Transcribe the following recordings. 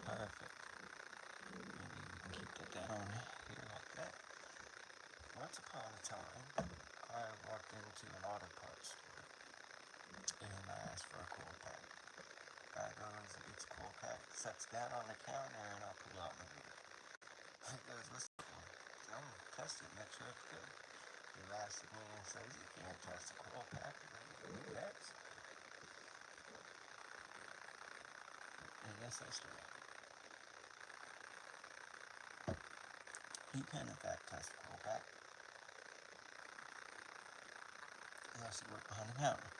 Perfect. Maybe we can keep that down here like that. Once upon a time, I walked into an auto parts store and I asked for a coil pack. Guy goes and gets a coil pack, sets down on the counter, and I pull out my meter. He goes, "What's this for?" I'm going to test it, make sure it's good. He laughs at me and says, "You can't test a coil pack." Next. And yes, that's right. You can in fact test a coil pack unless you work behind the counter.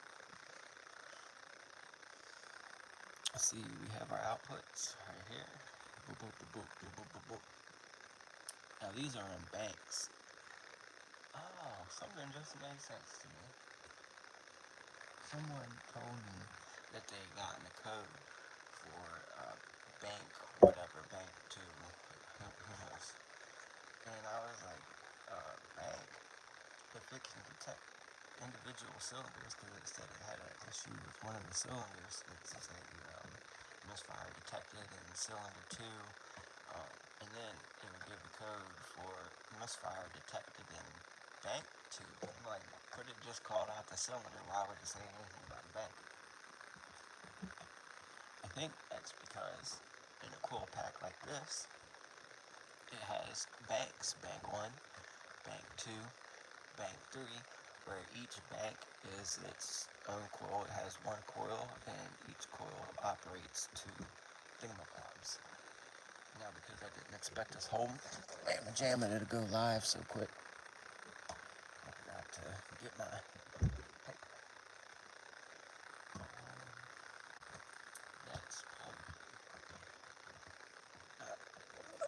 See, we have our outputs right here. Boop, boop, boop, boop, boop, boop, boop. Now these are in banks. Oh, something just made sense to me. Someone told me that they had gotten a code for bank, whatever, bank 2, who knows. And I was like, bank? If it can detect individual cylinders, because it said it had an issue with one of the cylinders, it's a misfire detected in cylinder 2, and then it would give a code for misfire detected in bank 2. I'm like, could it just call out the cylinder? Why would it say anything about bank? I think that's because in a coil pack like this, it has banks, bank 1, bank 2, bank 3, where each bank is its own coil. It has one coil, and each coil operates 2 thingamabobs. Now, because I didn't expect this whole jamming it to go live so quick, I forgot to get my paper. That's probably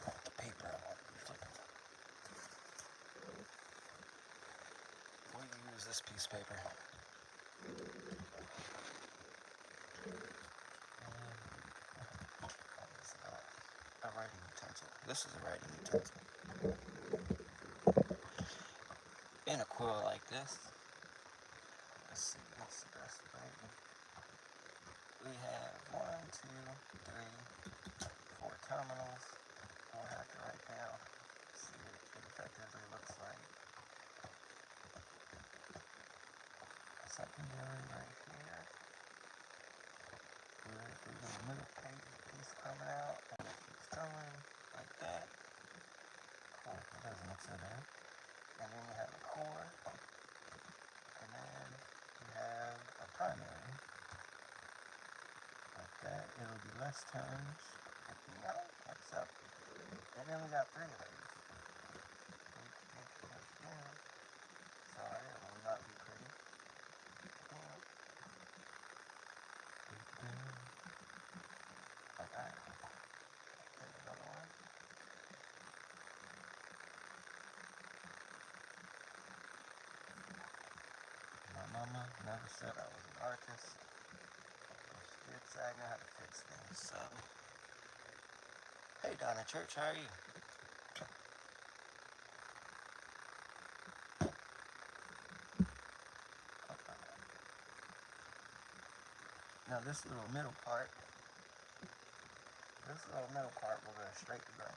not the paper I want to be flipping. We'll use this piece of paper. A writing utensil. This is a writing utensil. In a coil like this, let's see, what's the best way? We have 1, 2, 3, 4 terminals. We'll have to write down, see what it effectively looks like. A secondary right here. With the middle piece coming out, and it keeps coming like that. Cool, it doesn't look so bad. And then you have a core, and then you have a primary. Like that, it'll be less turns. No, that's up. And then we got 3 of these. Sorry, it will not be pretty. Like that. There's another one. My mama never said I was an artist. She did say I know how to fix things, so. Hey, Donna Church, how are you? Now this little middle part will go straight to ground.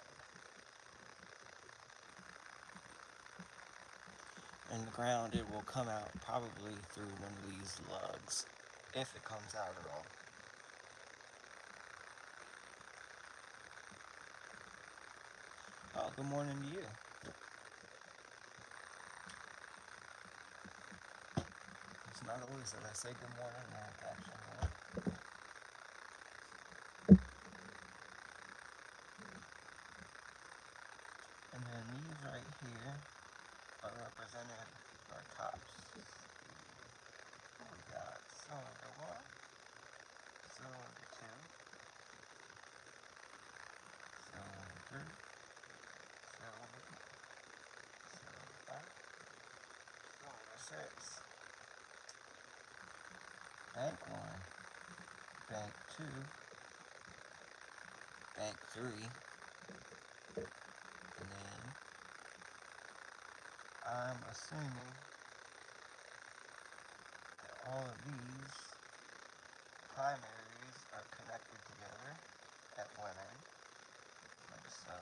And the ground, it will come out probably through one of these lugs, if it comes out at all. Oh, good morning to you. It's not always that I say good morning when I'm actually on. And then these right here are represented our tops. We got cylinder 1, cylinder 2, cylinder 3, cylinder 5, cylinder 6, bank 1, bank 2, bank 3, and then I'm assuming that all of these primaries are connected together at one end, so,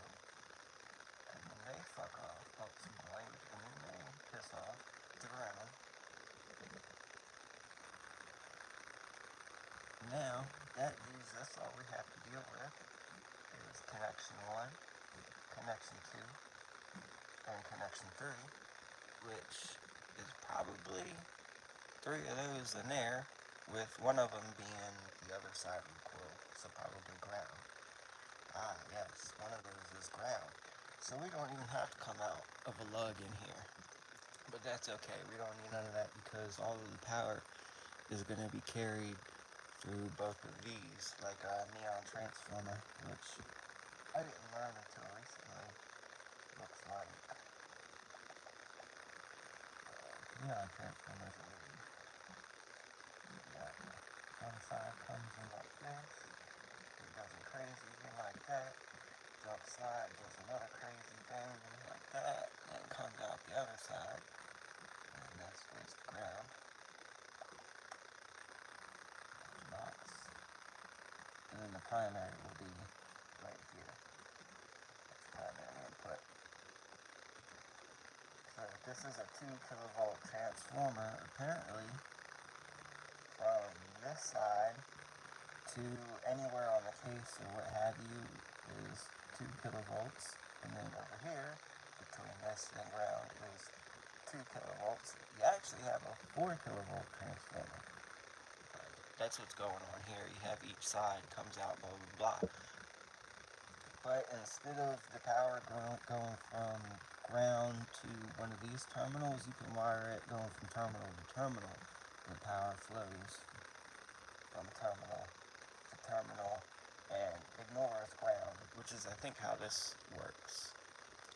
and then they fuck off, some blade, and then they piss off the ground. Now, that leaves us all we have to deal with is connection 1, connection 2, and connection 3, which is probably 3 of those in there, with one of them being the other side of the coil, so probably ground. Ah, yes, one of those is ground. So we don't even have to come out of a lug in here. But that's okay, we don't need none of that because all of the power is going to be carried through both of these, like a neon transformer, which I didn't learn until recently. Looks like neon transformers are really, one side comes in like this, it does a crazy thing like that, jump slide does another crazy thing like that, and comes out the other side, and that's towards the ground. Nice. And then the primary will be right here. That's primary input. So this is a 2 kilovolt transformer. Apparently, from this side to anywhere on the case or what have you is 2 kilovolts. And then over here, between this and ground is 2 kilovolts. You actually have a 4 kilovolt transformer. That's what's going on here. You have each side comes out blah blah blah. But instead of the power going from ground to one of these terminals, you can wire it going from terminal to terminal. The power flows from terminal to terminal and ignores ground, which is I think how this works.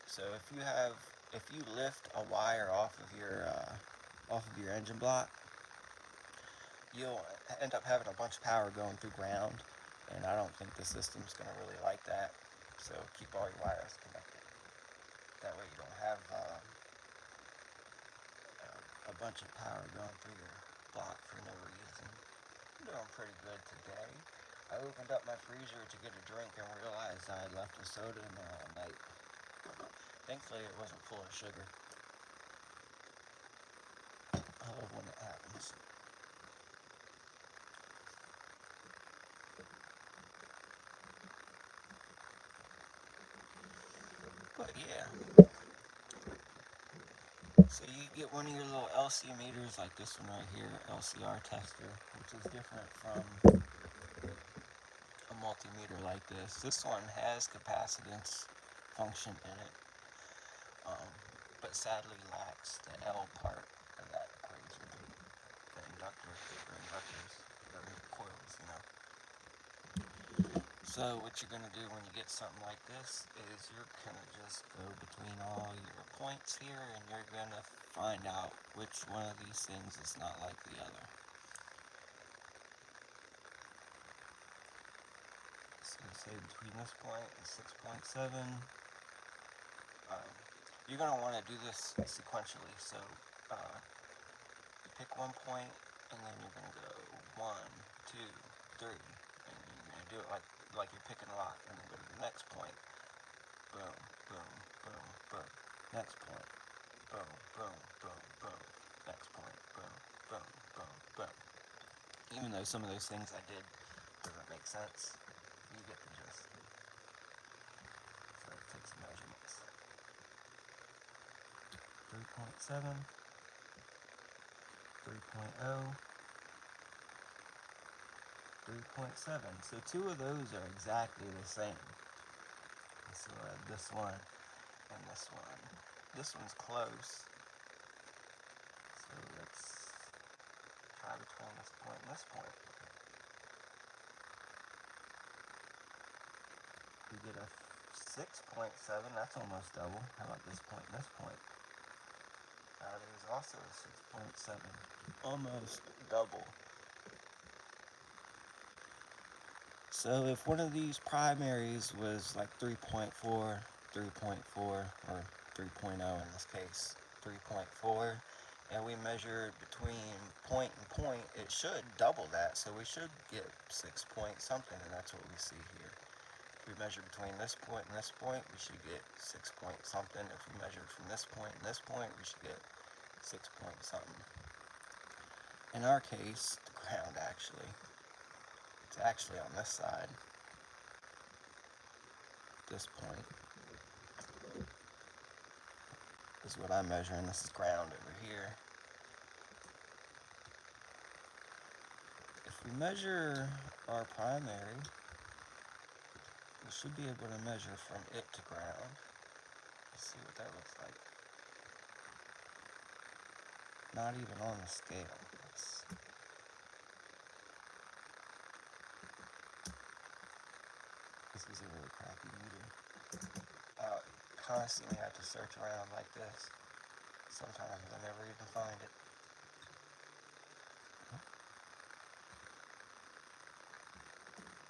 So if you lift a wire off of your engine block, you'll end up having a bunch of power going through ground, and I don't think the system's going to really like that. So keep all your wires connected. That way you don't have a bunch of power going through your block for no reason. I'm doing pretty good today. I opened up my freezer to get a drink and realized I had left a soda in there all night. Thankfully it wasn't full of sugar. I love when it happens. But yeah, so you get one of your little LC meters like this one right here, LCR tester, which is different from a multimeter like this. This one has capacitance function in it, but sadly lacks the L part of that equation, the inductors, or coils, you know. So what you're going to do when you get something like this is you're going to just go between all your points here and you're going to find out which one of these things is not like the other. So say between this point and 6.7, you're going to want to do this sequentially. So you pick one point and then you're going to go 1, 2, 3, and you're going to do it like you're picking a lock, and then go to the next point. Boom, boom, boom, boom. Next point. Boom, boom, boom, boom. Next point. Boom, boom, boom, boom. Even though some of those things I did doesn't make sense, you get the gist. So let's take some measurements. 3.7, 3.0, 3.7. So two of those are exactly the same. So this one and this one. This one's close. So let's try between this point and this point. We get a 6.7, that's almost double. How about this point and this point? There's also a 6.7, almost double. So if one of these primaries was like 3.4, 3.4, or 3.0 in this case, 3.4, and we measured between point and point, it should double that, so we should get 6 point something, and that's what we see here. we measure between this point and this point, we should get 6 point something. If we measured from this point and this point, we should get 6 point something. In our case, the ground it's actually on this side. This point is what I'm measuring. This is ground over here. If we measure our primary, we should be able to measure from it to ground. Let's see what that looks like. Not even on the scale. This is a really crappy meter. I constantly have to search around like this. Sometimes I never even find it.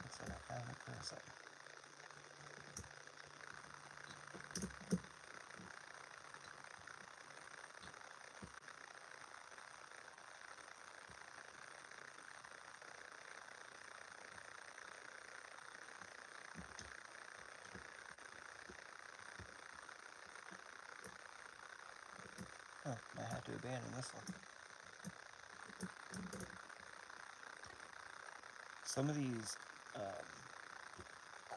Looks like I found it for a second. I have to abandon this one. Some of these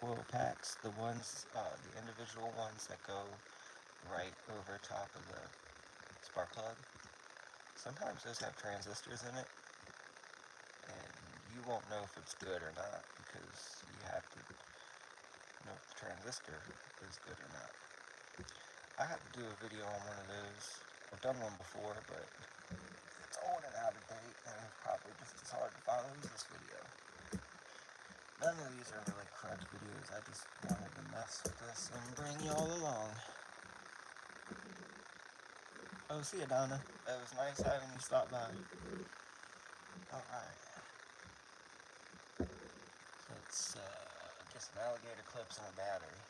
coil packs, the individual ones that go right over top of the spark plug, sometimes those have transistors in it, and you won't know if it's good or not because you have to know if the transistor is good or not. I have to do a video on one of those. I've done one before, but it's old and out of date, and it's probably just as hard to follow as this video. None of these are really correct videos. I just wanted to mess with this and bring y'all along. Oh, see ya, Donna. It was nice having you stop by. Alright. It's, just an alligator clips and a battery.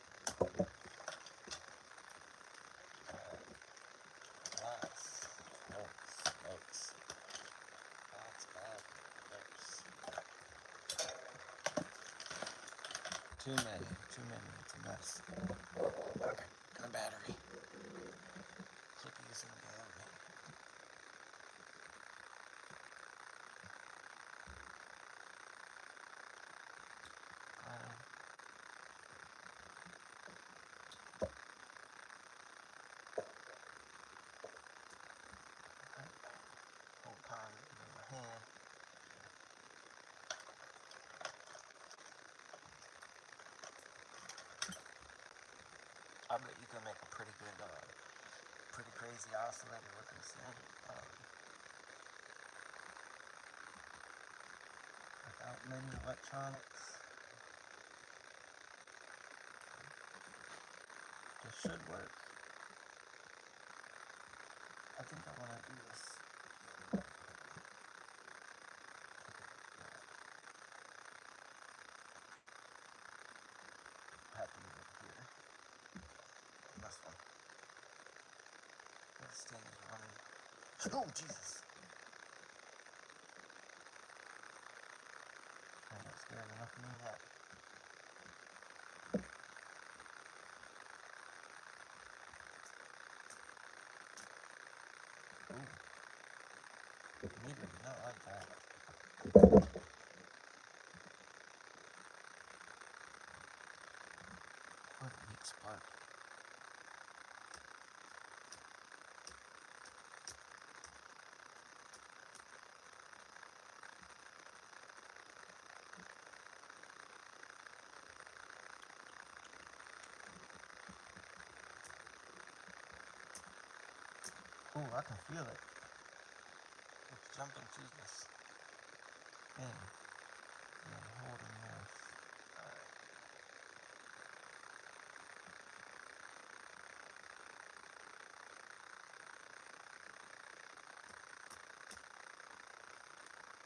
Notes. That's bad. Notes. Too many. It's a mess. Okay, and a battery. Cookies and battery. Whole time in my hand. I bet you can make a pretty good, pretty crazy oscillator with this thing. Without many electronics. This should work. I think I want to do this. I have to move it here. This one. This thing is running. Oh, Jesus! I'm not scared enough to do that. Ooh. The meter did not like that. What a neat spark. Ooh, I can feel it. It's jumping to this in. And I'm holding this. Alright.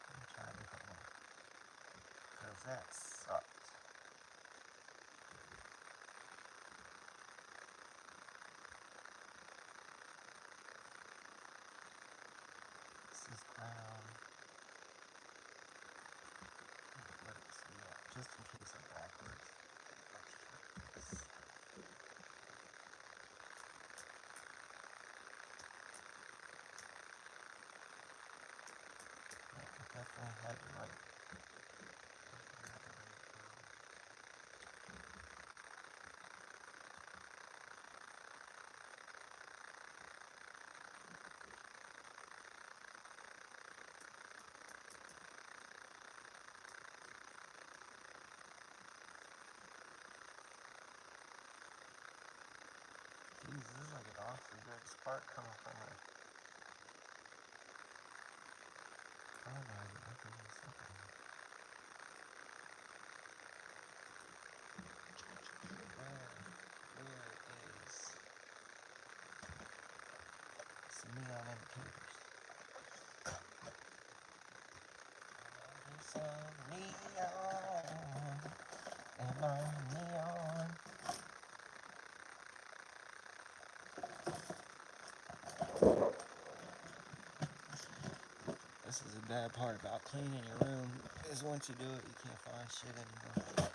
Let me try a different one. Because that sucked. This is ground. Let it see that, just in case I'm backwards. I had to like Jesus, this is like an awfully good spark coming from it. Oh no, I can do something. Where is some neon indicators? Some neon. Am I neon? This is the bad part about cleaning your room, is once you do it, you can't find shit anymore.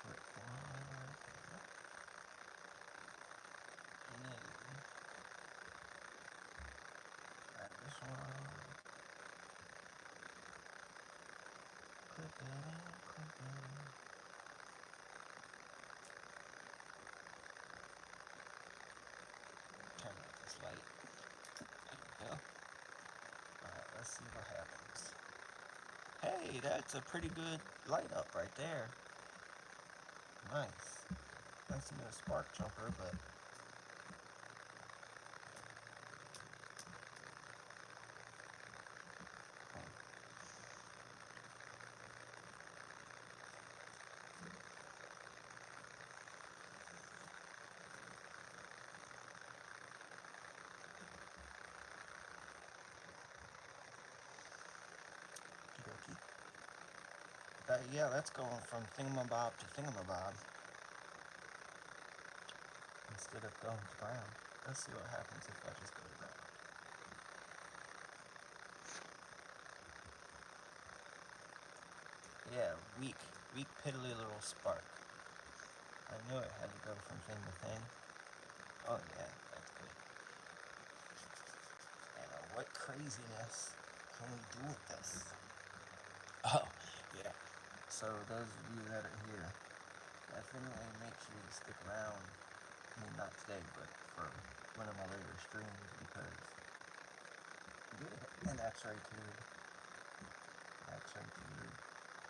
Click one, and then add this one. Click that in, click that in. Turn off this light. There we go. Alright, let's see what happens. Hey, that's a pretty good light up right there. Nice. That's a spark jumper, but yeah, that's going from thingamabob to thingamabob instead of going to ground. Let's see what happens if I just go to ground. Yeah, weak piddly little spark. I knew it had to go from thing to thing. Oh yeah, that's good. And what craziness can we do with this? Oh, yeah. So those of you that are here, definitely make sure you stick around. I mean, not today, but for one of my later streams, because I'm getting an X-ray tube,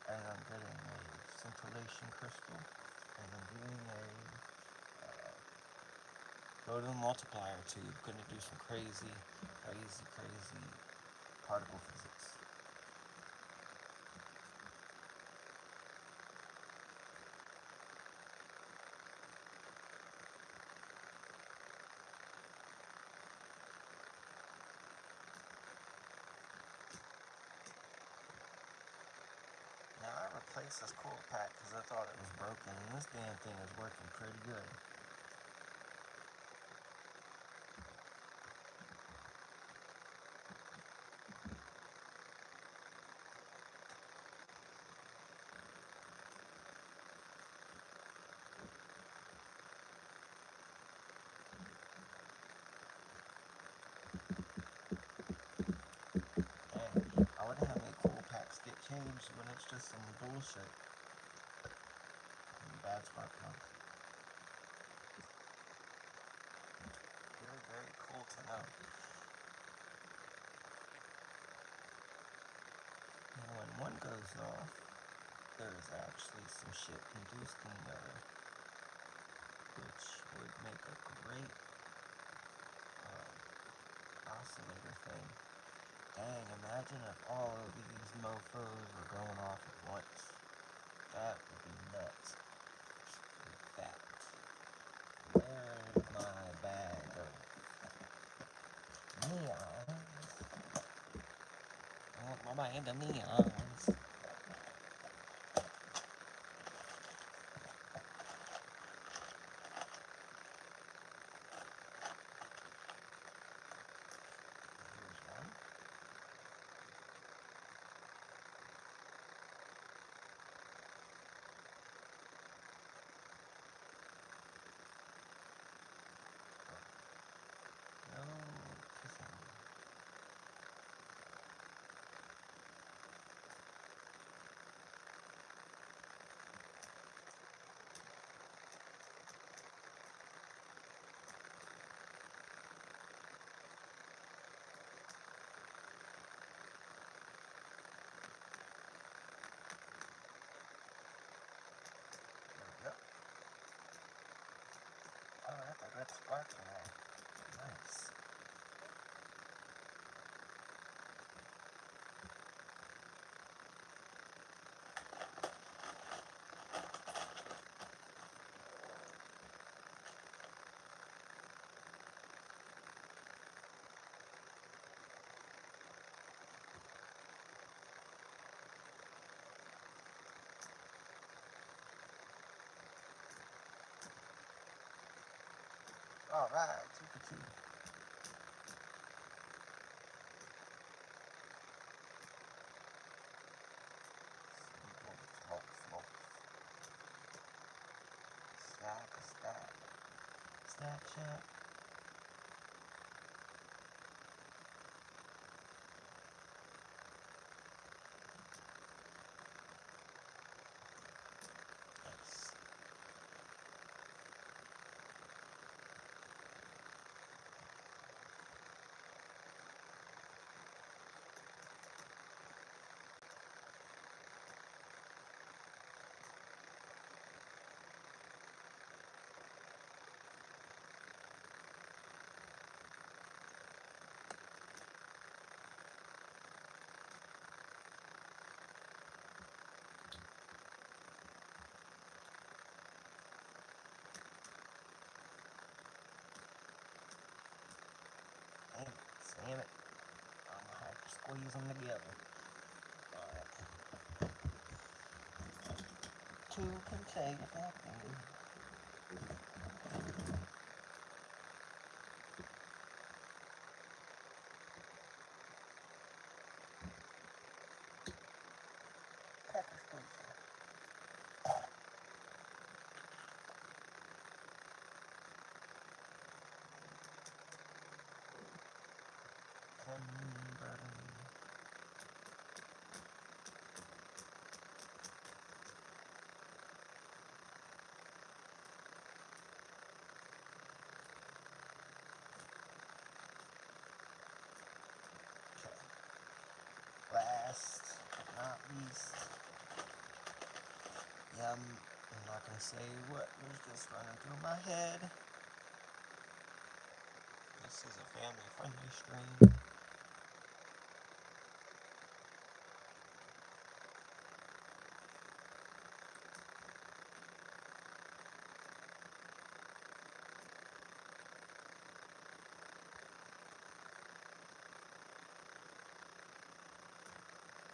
and I'm getting a scintillation crystal, and I'm doing a photon multiplier tube. Gonna do some crazy particle physics. Now I replaced this coil pack because I thought it was broken, and this damn thing is working pretty good. And I wouldn't have any coil packs get changed when it's just some bullshit. Bad spark plugs. Very, very cool to know. And when one goes off, there's actually some shit induced in there, which would make a great oscillator thing. Dang, imagine if all of these mofos were going off at once. That would be nuts. In fact, where's my bag of neons? I want my bag of neons. Alright, 2 for 2. Smoke. Stack shack. Nice. Damn it. I'm gonna have to squeeze them together. Alright. 2 can take that thing. Pepper squeezer. Last but not least, I'm not gonna say what was just running through my head. This is a family-friendly stream.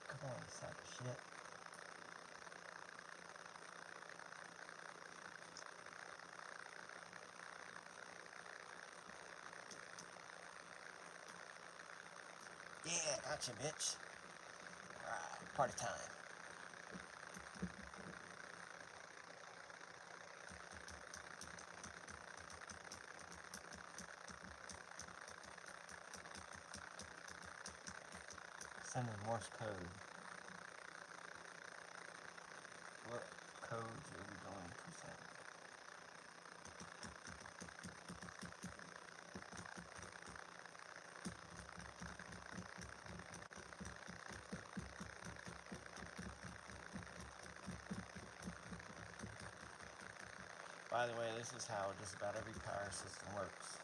Come on, sack of shit. Yeah, gotcha, bitch. Alright, party time. Sending Morse code. What codes are we going to send? By the way, this is how just about every power system works.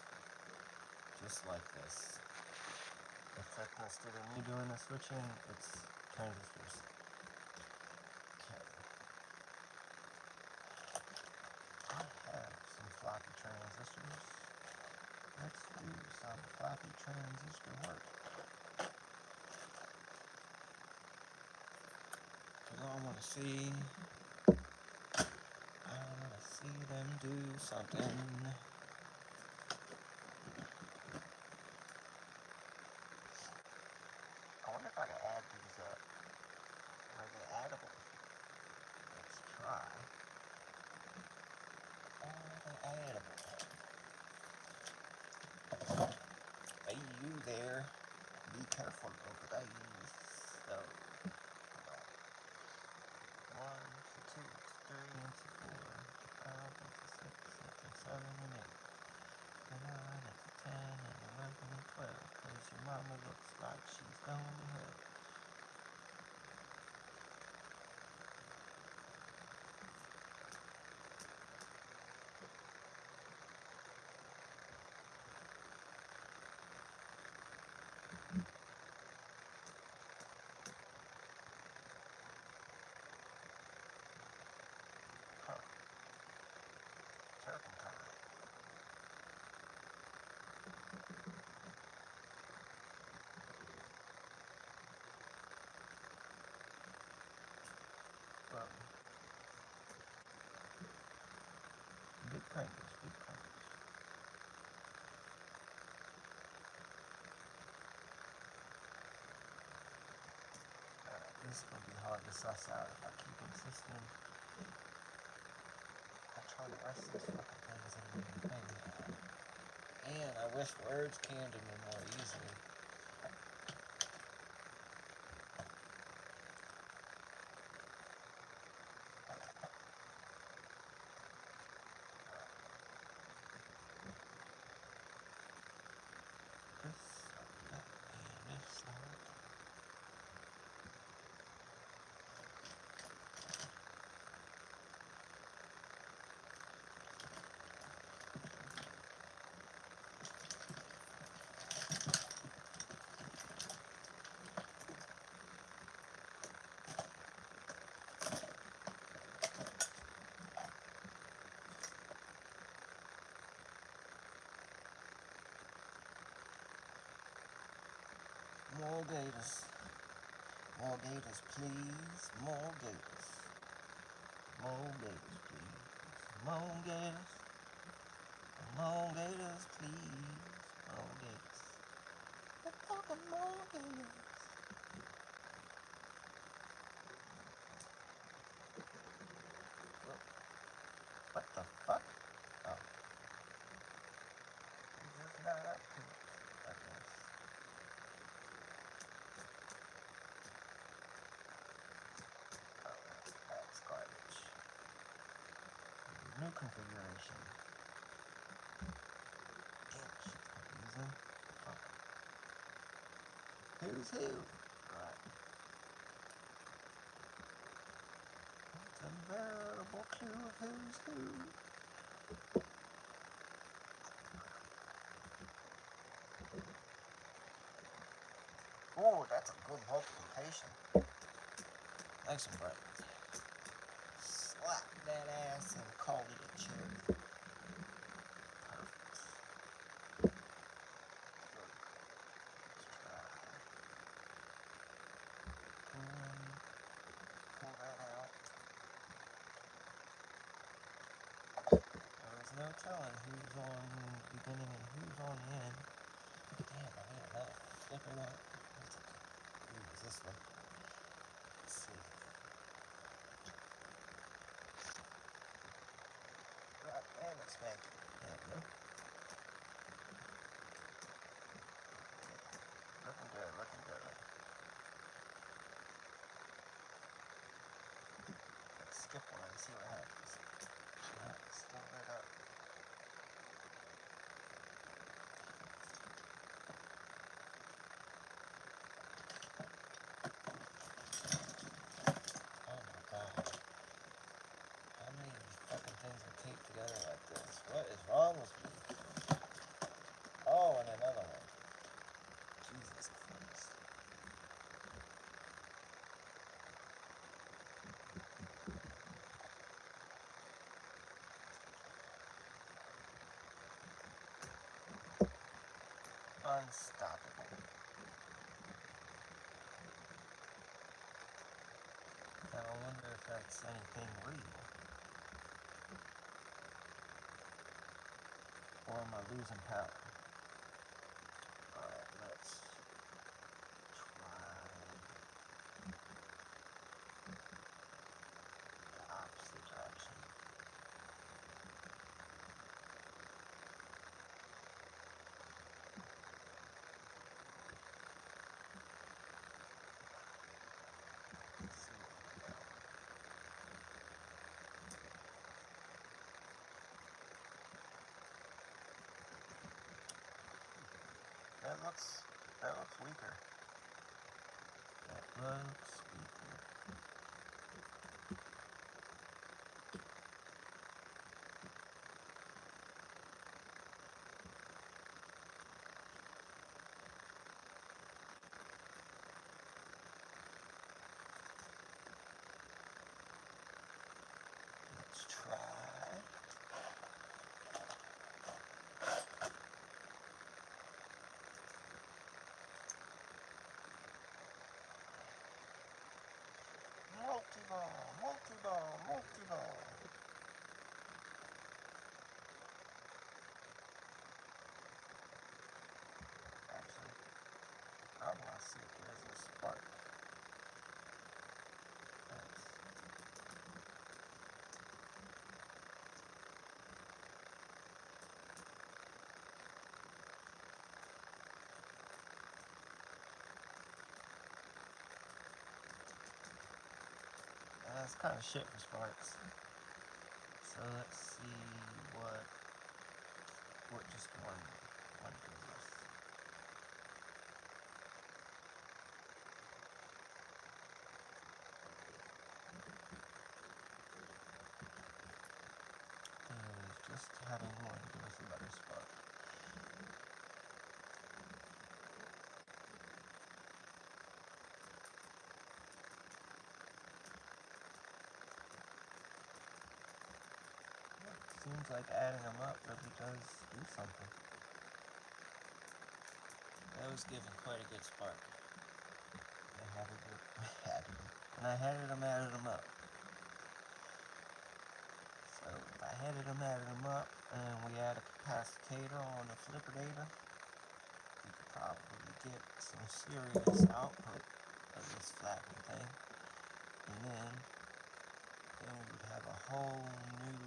Just like this. Except instead of me doing the switching, it's transistors. Okay. I have some floppy transistors. Let's do some floppy transistor work. Because I want to see them do something. I wonder if I can add these up. Are they addable? Let's try. Are they addable? Hey, you there. Be careful over there. So, 1, 2, 3, 4, 5, 6, 7, and 8. And 9, and 10, and 11, and 12. Because your mama looks like she's going to hell. Turpentine. Well, big crankers. This is going to be hard to suss out if I keep insisting. I try to rest these fucking things in the thing. And I wish words came to me more easily. More gators. More gators, please. More gators. More gators, please. More gators. More gators, please. More gators. We're talking more gators. What the fuck? Oh. You just got up to it, I guess. That's garbage. New configuration. Damn, shit's confusing. Fuck. Who's who? Right. It's a variable clue of who's who. Oh, that's a good multiplication. Nice and bright. Slap that ass and call it a cherry. Perfect. Good. Let's try. Pull that out. There's no telling who's on the beginning and who's on the end. Damn, I need another flipper one. Use this one. Let's see. God damn, it's spanky. There we go. Looking good, looking good. Let's skip one and see what happens. Alright, still lit up. Oh my god. How many fucking things are taped together like this? What is wrong with me? Oh, and another one. Jesus Christ. Unstoppable. Now I wonder if that's anything real. Or am I losing power? Alright, let's try the opposite direction. Let's see what we got. That looks weaker. That looks weaker. Let's try. Multi-ball, multi-ball, multi-ball. Actually, I want to see if there's a spark. That's kind of shit for sparks. So let's see what just one gives us. Just having one give us a better spark. Seems like adding them up really does do something. That was giving quite a good spark. And I added them up. So if I added them up, and we add a capacitor on the flipper data, we could probably get some serious output of this flapping thing. And then we would have a whole new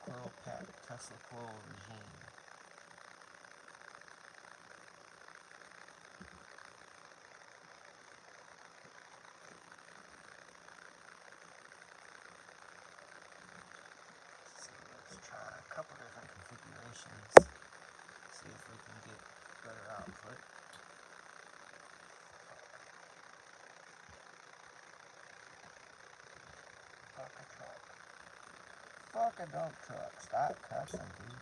coil pack Tesla coil regime. So let's try a couple different configurations, see if we can get better output. Fuck a dump truck. Stop cussing, dude.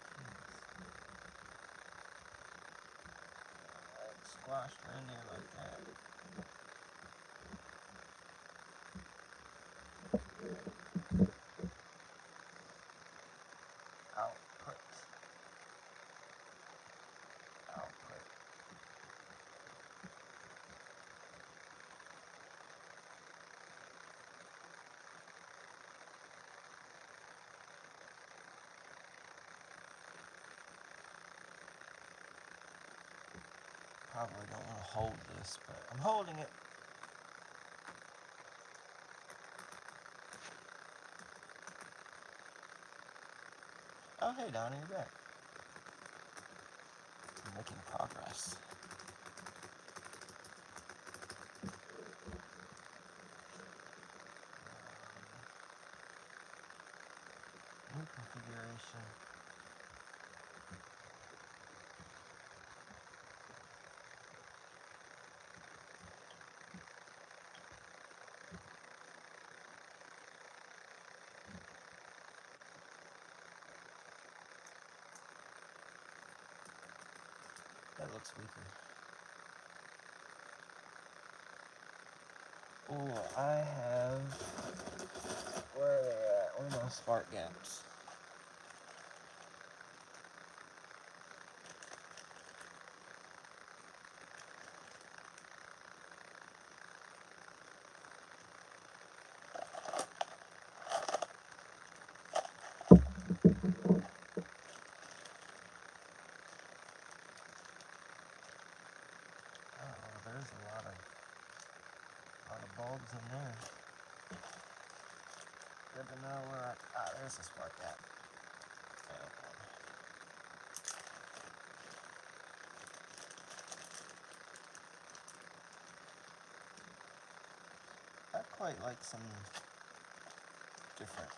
Squashed right in there like that. Output. Probably don't want to hold this, but I'm holding it. Oh, hey, Donnie, you're back. I'm making progress. New configuration. That looks weaker. Oh, I have... Where are they at? Where are my spark gaps? Oh, there's a lot of bulbs in there. Good to know where there's a spark gap. I'd quite like some different,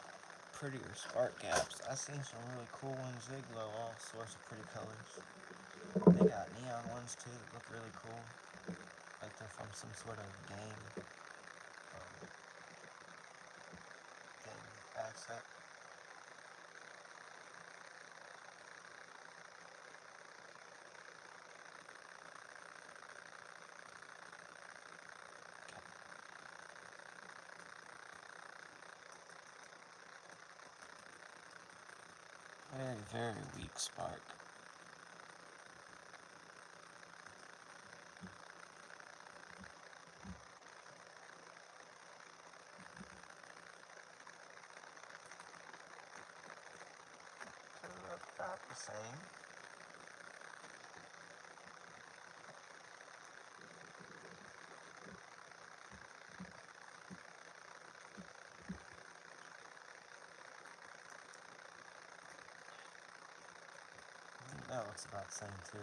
prettier spark gaps. I've seen some really cool ones. They glow all sorts of pretty colors. They got neon ones too that look really cool. Like they're from some sort of game asset. Very, very weak spark. About the same. That looks about the same too.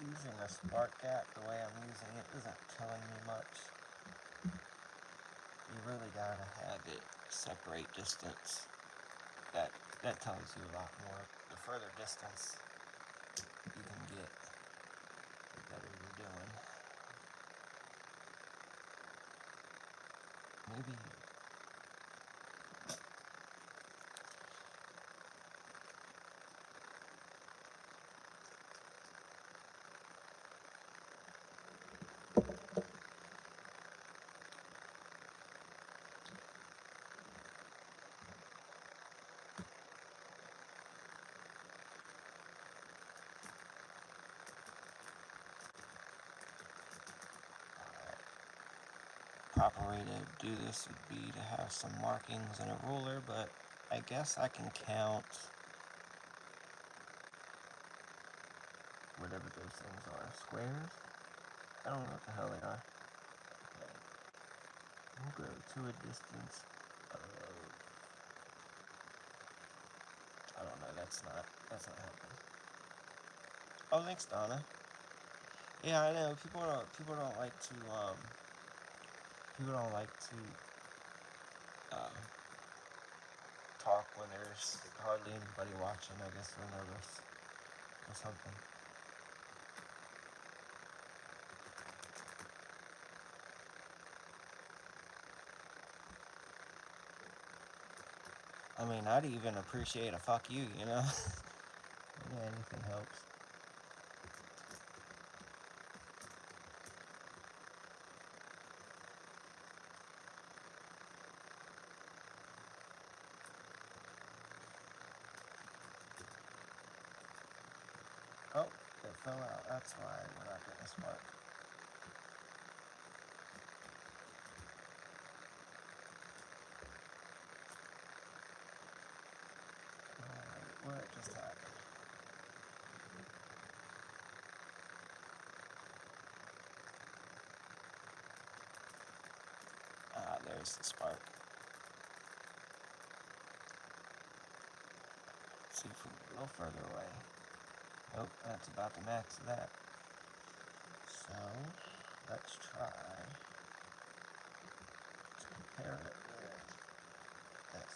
using a spark gap the way I'm using it isn't telling me much. You really gotta have it separate distance. That tells you a lot more. The further distance you can get, the better you're doing. Maybe proper way to do this would be to have some markings and a ruler, but I guess I can count whatever those things are. Squares? I don't know what the hell they are. Okay. We'll go to a distance of, I don't know, that's not helping. Oh, thanks, Donna. Yeah, I know, people don't like to talk when there's hardly anybody watching. I guess they're nervous or something. I mean, I'd even appreciate a fuck you, you know? Yeah, anything helps. Oh, it fell out. That's why we're not getting a spark. Alright, what just happened? Ah, there's the spark. Let's see if we can go further away. Nope, that's about the max of that. So, let's try to compare it with this.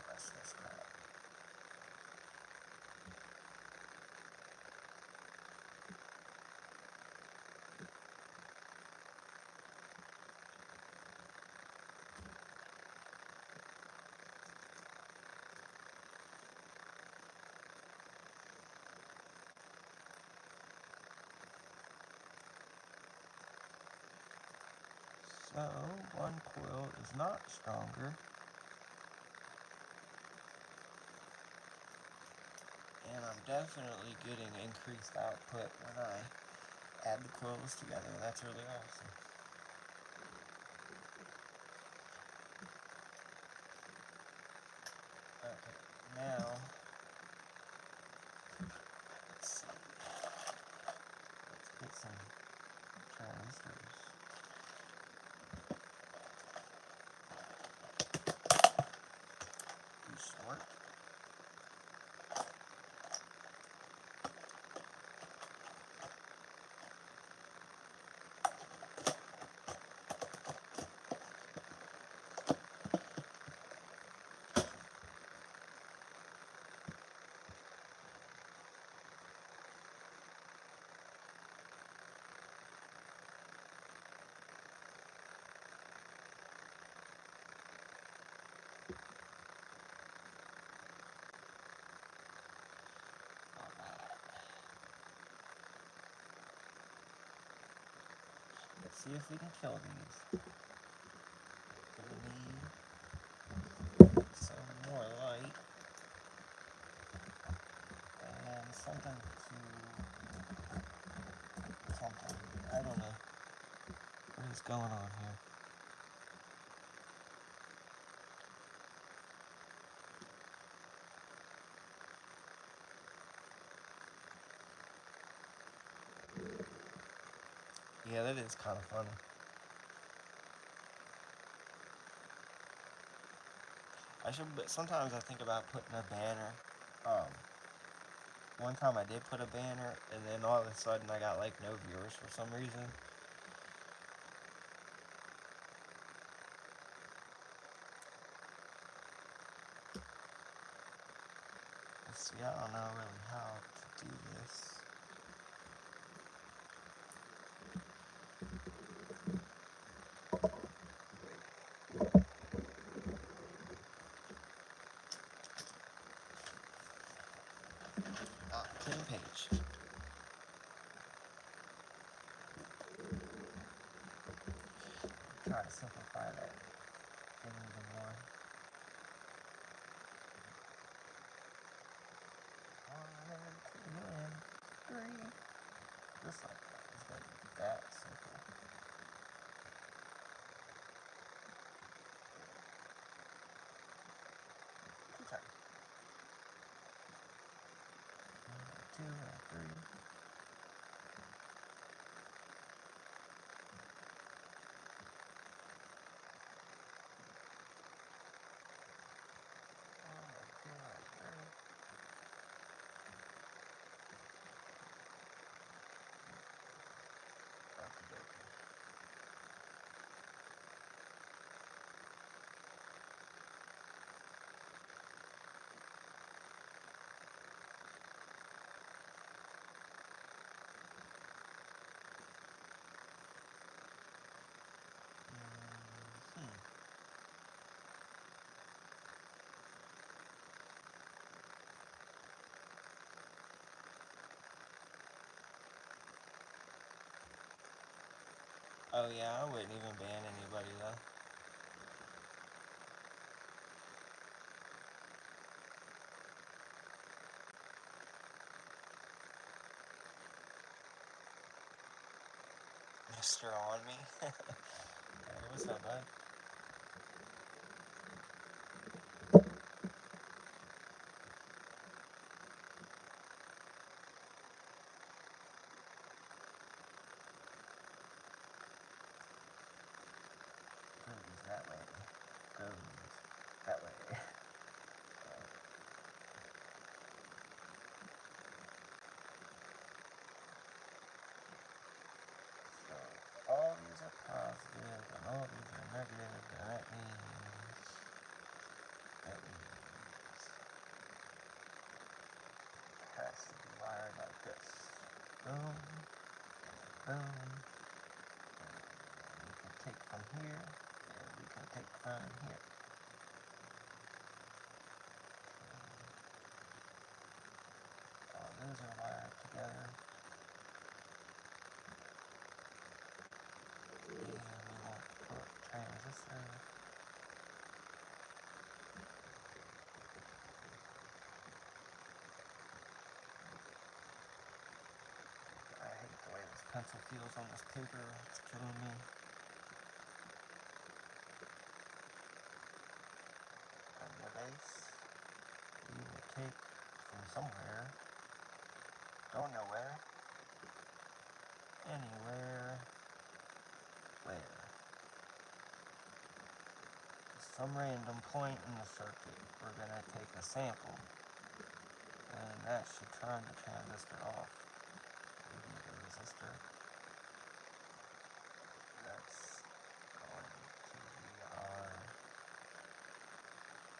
Press this crap. So, one coil is not stronger, and I'm definitely getting increased output when I add the coils together. That's really awesome. Okay, now, let's see. Let's get some transistors. Do sort. Let's see if we can kill these. Gonna need some more light and something. I don't know what is going on here. Yeah, that is kind of funny. Sometimes I think about putting a banner. Um, One time I did put a banner, and then all of a sudden I got like no viewers for some reason. Let's see, I don't know really how to do this. Pin page. Try to simplify that thing even more. 1, 2, and 3. Just like that. It's gonna be that simple. Two times. 1, 2, and 3. Oh yeah, I wouldn't even ban anybody though. Mr. On me. Hey, what's up, bud? Goes that way. Goes that way. So all these are positive and all these are negative, and that means it has to be wired like this. Boom, boom. And we can take from here, and we can take from here. All those are wired together. And we want to put transistor. I hate the way this pencil feels on this paper. It's killing me. And the base, we will take from somewhere. Don't know where. Anywhere. Where? Some random point in the circuit. We're going to take a sample. And that should turn the transistor off. We need a resistor. That's going to be our...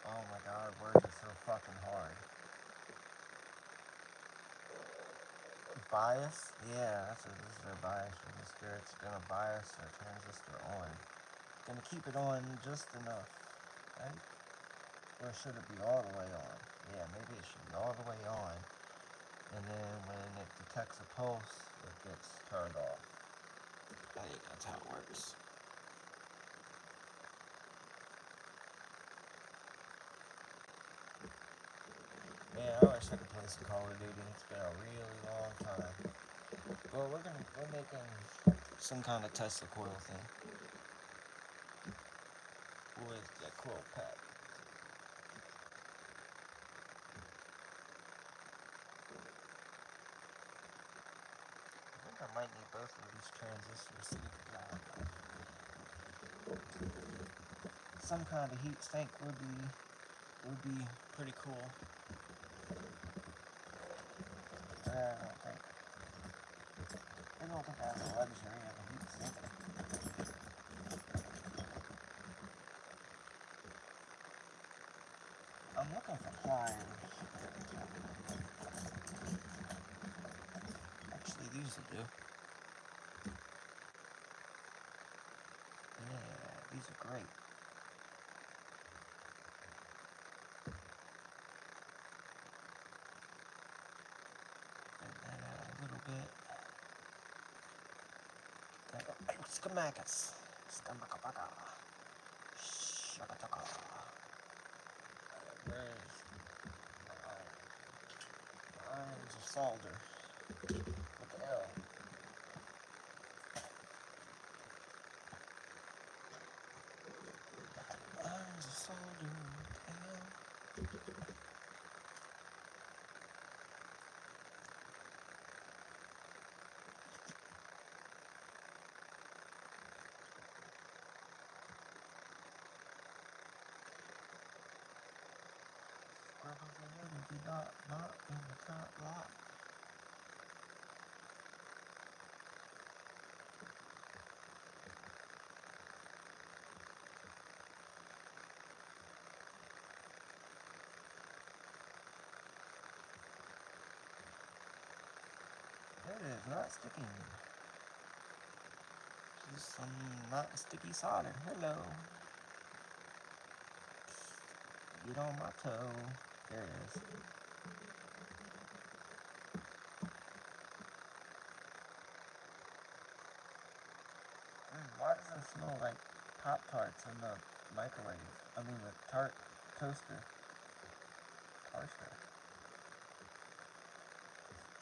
Oh my god, words are so fucking hard. Bias? Yeah, this is our bias resistor. It's going to bias our transistor on. Going to keep it on just enough, right? Or should it be all the way on? Yeah, maybe it should be all the way on. And then when it detects a pulse, it gets turned off. I think that's how it works. Man, I wish I could play some Call of Duty. It's been a really long time. Well, we're making some kind of Tesla coil thing with that coil pack. I think I might need both of these transistors to get the job done. Some kind of heat sink would be would be pretty cool. I don't think that's a luxury of a heat sink. I'm looking for pliers. Actually, these will do. Yeah, these are great. Bend that out a little bit. Schematics. Schemacapaka. Shakataka. Where's irons of solder with the L. Irons of solder with the L. Not in the top lot. It is not sticking. Just some not sticky solder. Hello. Get on my toe. There it is. Why does it smell like Pop-Tarts in the microwave? I mean the toaster. Toaster.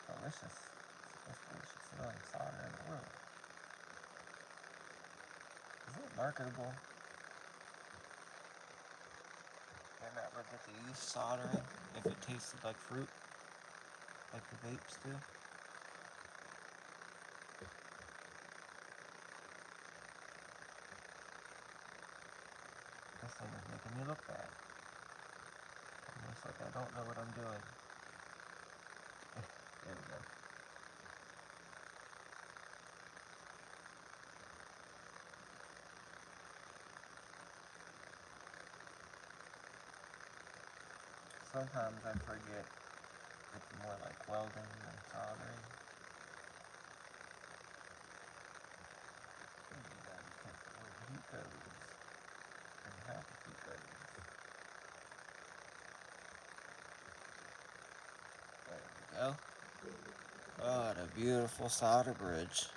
Delicious. It's the most delicious smelling solder in the world. Is it marketable? Can I ever get to use soldering if it tasted like fruit? Like the vapes do? This thing is making me look bad. It looks like I don't know what I'm doing. There we go. Sometimes I forget it's more like welding than soldering. You gotta be careful where the heat goes and how the heat goes. There we go. Oh, what a beautiful solder bridge.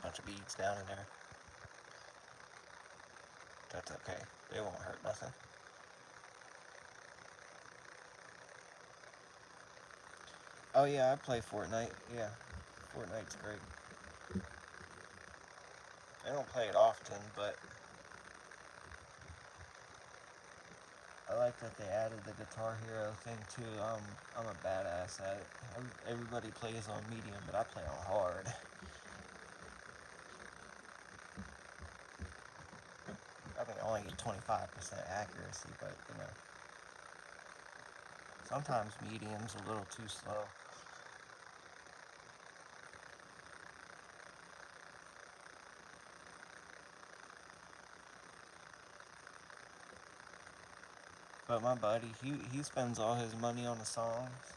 Bunch of beads down in there. That's okay. They won't hurt nothing. Oh yeah, I play Fortnite. Yeah, Fortnite's great. I don't play it often, but I like that they added the Guitar Hero thing too. I'm a badass at it. Everybody plays on medium, but I play on hard. I mean, I only get 25% accuracy, but you know, sometimes medium's a little too slow. But my buddy, he spends all his money on the songs,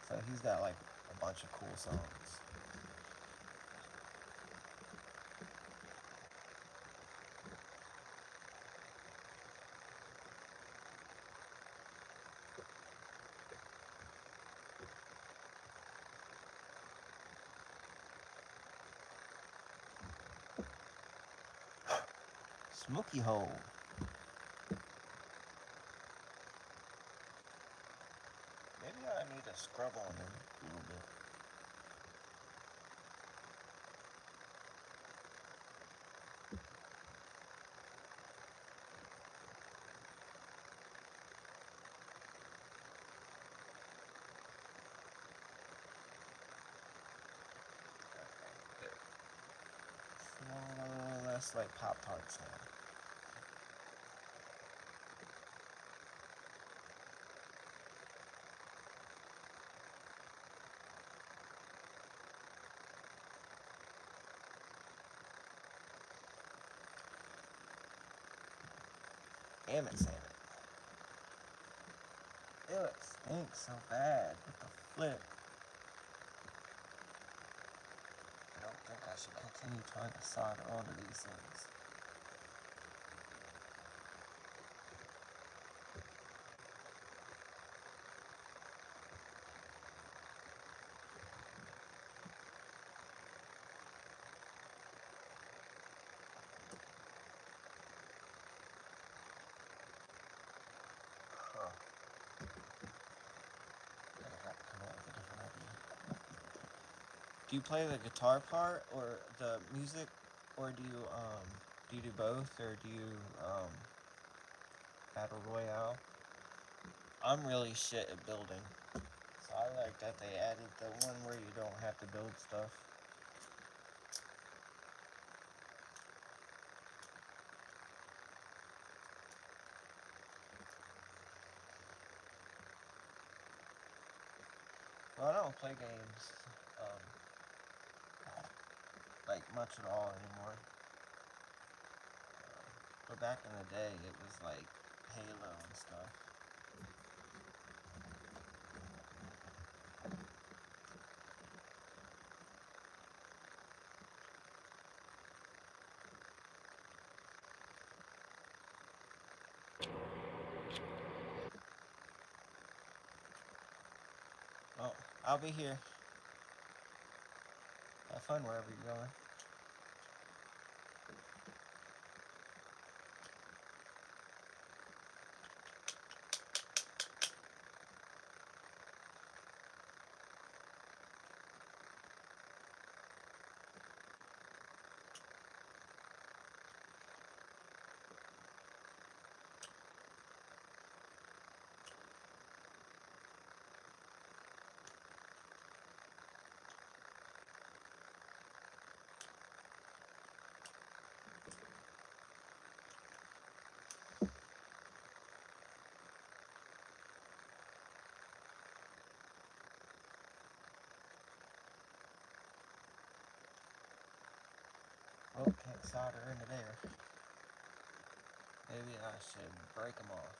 so he's got like a bunch of cool songs. Smoky hole. Maybe I need to scrub on him a little bit. Okay, there. Small, less like Pop-Tarts now. Damn it, Sam. Ew, it stinks so bad with the flip. I don't think I should continue trying to solder onto these things. Huh. Gonna have to come up with a different idea. Do you play the guitar part or the music, or do you do both, or do you battle royale? I'm really shit at building, so I like that they added the one where you don't have to build stuff. Well, I don't play games like much at all anymore. But back in the day, it was like Halo and stuff. Well, I'll be here. Have fun wherever you're going. Oh, can't solder into there. Maybe I should break them off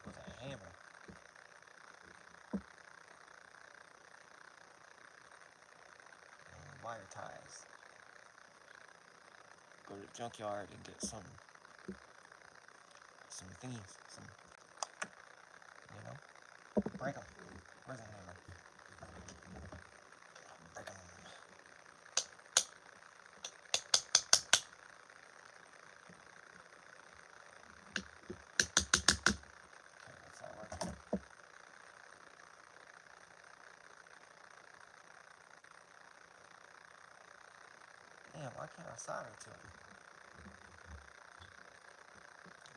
with a hammer. And wire ties. Go to the junkyard and get some thingies, break them. Where's the hammer? Break them. Okay, that's not working. Damn, why can't I solder to it?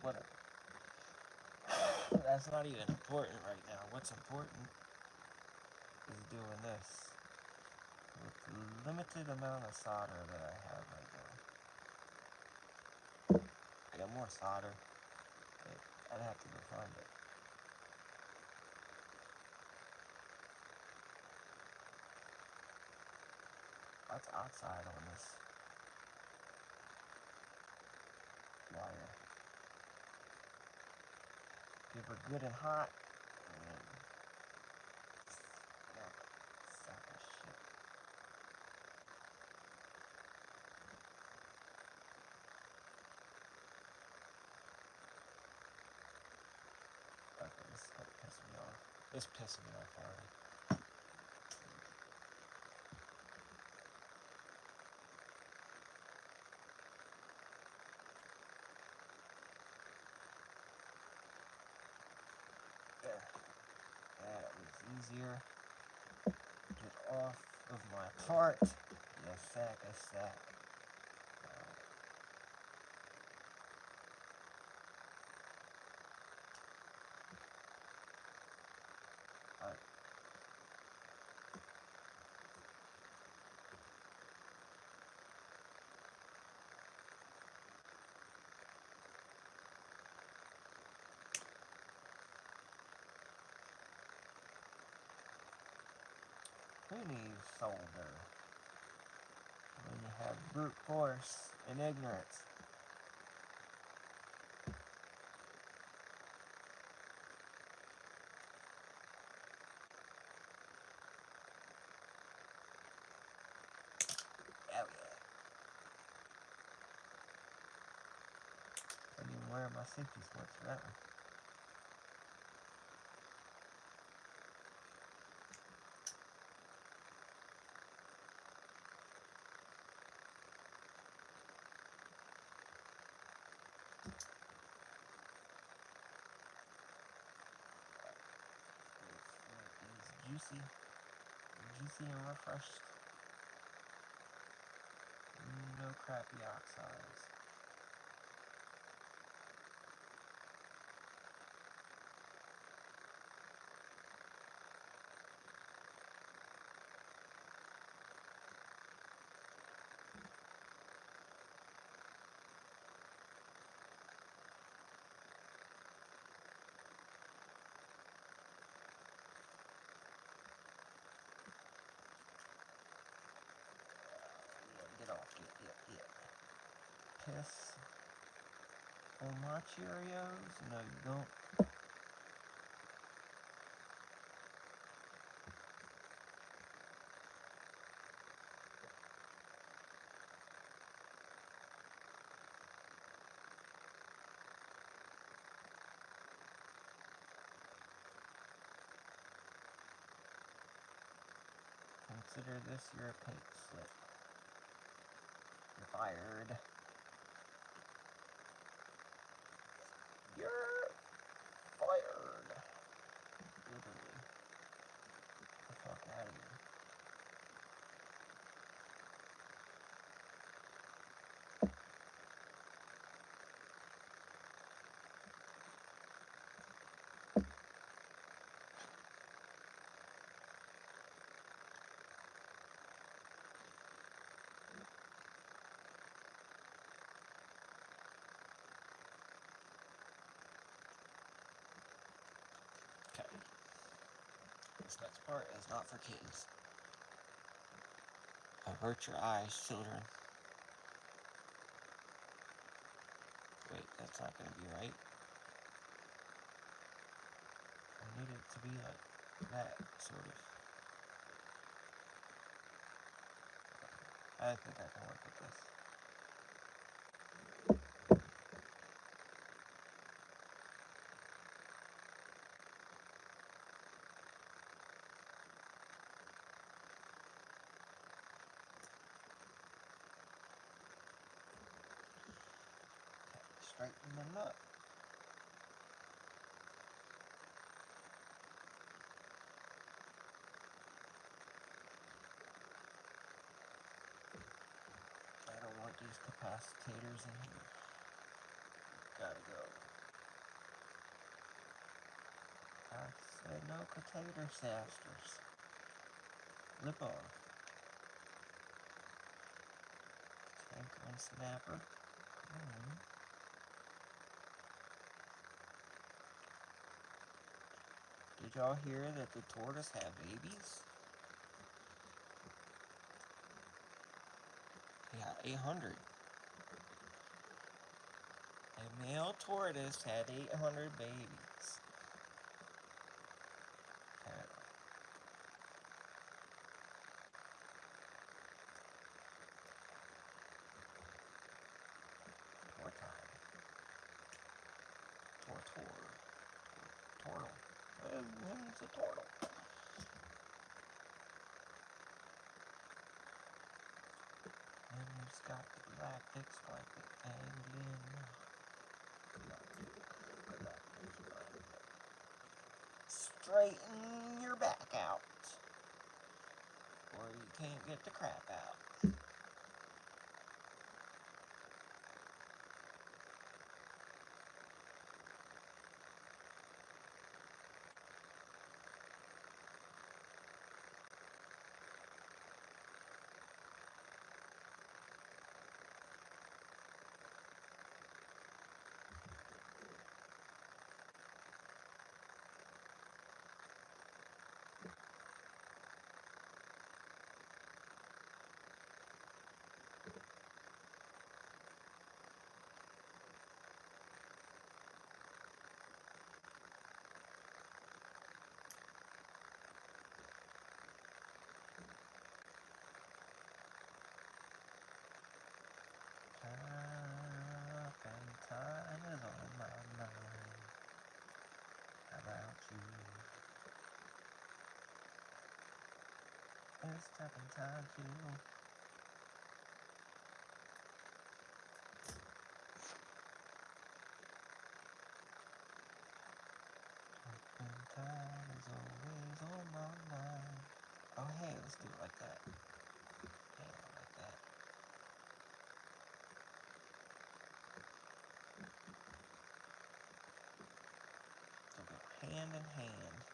Whatever. That's not even important right now. What's important is doing this with the limited amount of solder that I have right now. I got more solder, but I'd have to go find it. What's outside on this wire? Give her good and hot. And sack of shit. Okay, this is gonna piss me off. It's pissing me off already. There. That was easier. Get off of my part. You sack of sack. Who needs solder when you have brute force and ignorance? where are my safety sports for that one? Juicy and refreshed. No crappy oxides. Get off, get. Piss on my Cheerios? No, you don't. Consider this your paint slip. You're fired. You're fired. Literally. Get the fuck out of here. Okay. This next part is not for kids. Avert your eyes, children. Wait, that's not gonna be right. I need it to be like that, sort of. I think I can work with this. Straighten them up. I don't want these capacitors in here. Gotta go. I said no potato sasters. Lip on. Tank on snapper. Did y'all hear that the tortoise had babies? Yeah, 800. A male tortoise had 800 babies. Tor time. Tortle. It's a turtle. And it's got the galactic blanket hanged in. Straighten your back out, or you can't get the crap out. It's tapping time too. Tapping time is always on my mind. Oh hey, let's do it like that. Yeah, like that. So go hand in hand.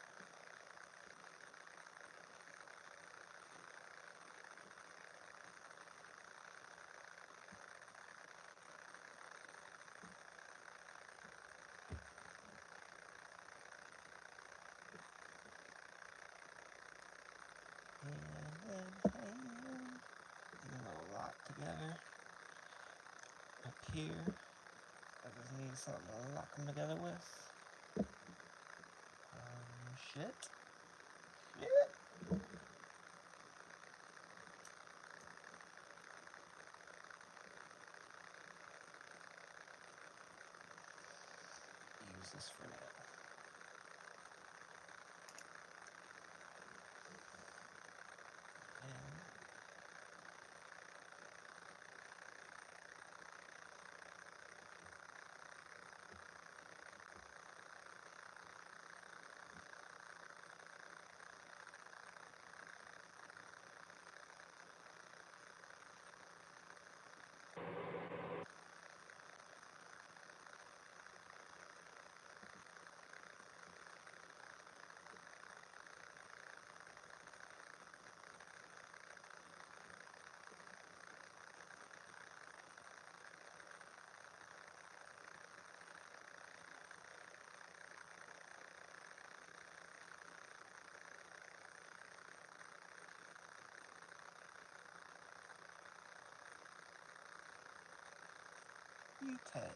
Hand in hand. Get a little lock together. Up here. I just need something to lock them together with. Shit. Shit. Use this for now. And Utah.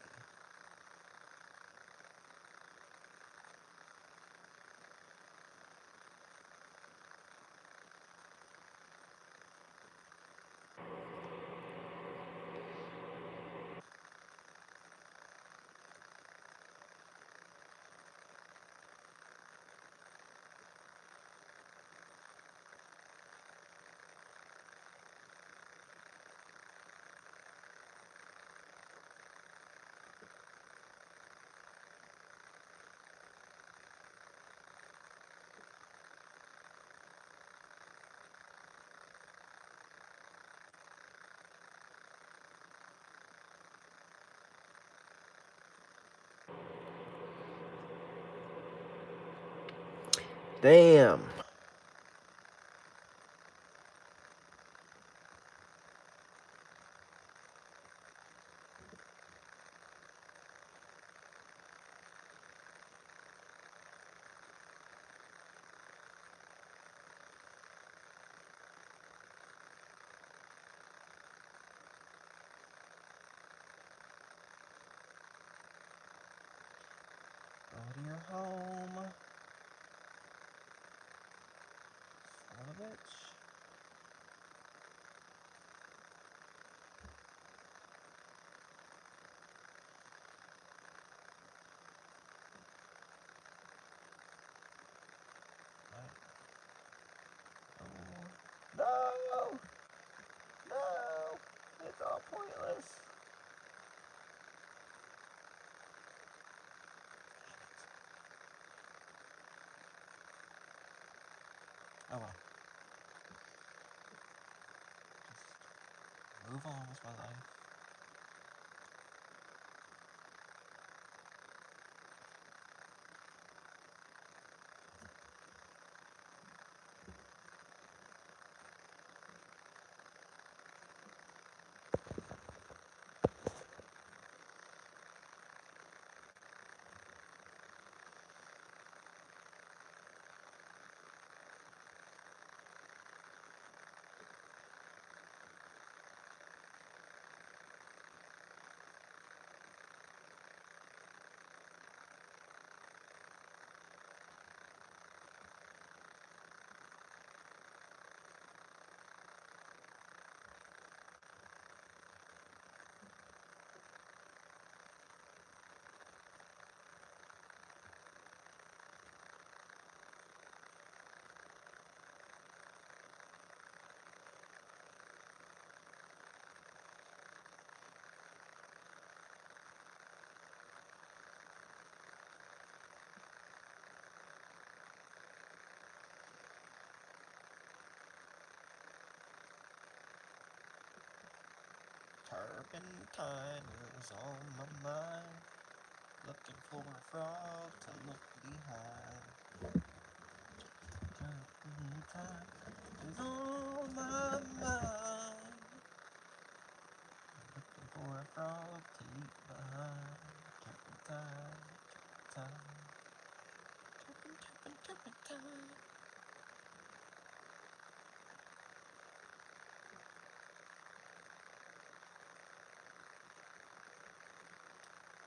Damn. Go to your home. Son of a bitch. Right. Oh. No! No! It's all pointless. Oh well. Just move on with my life. turpentine is on my mind. Looking for a frog to look behind. Turpentine is on my mind. Looking for a frog to leap behind. Turpentine, turpentine, turpentine.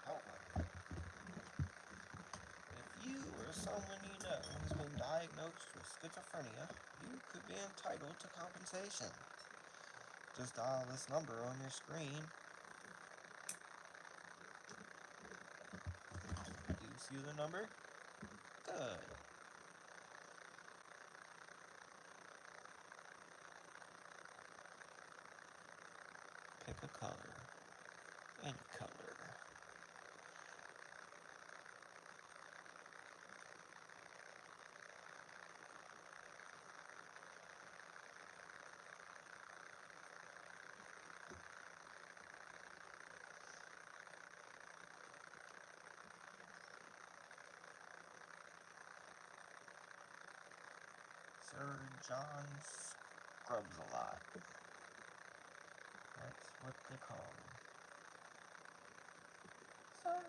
Oh, if you or someone you know has been diagnosed with schizophrenia, you could be entitled to compensation. Just dial this number on your screen. Do you see the number? Good. Pick a color. Any color. Sir John scrubs a lot. That's what they call him. Sir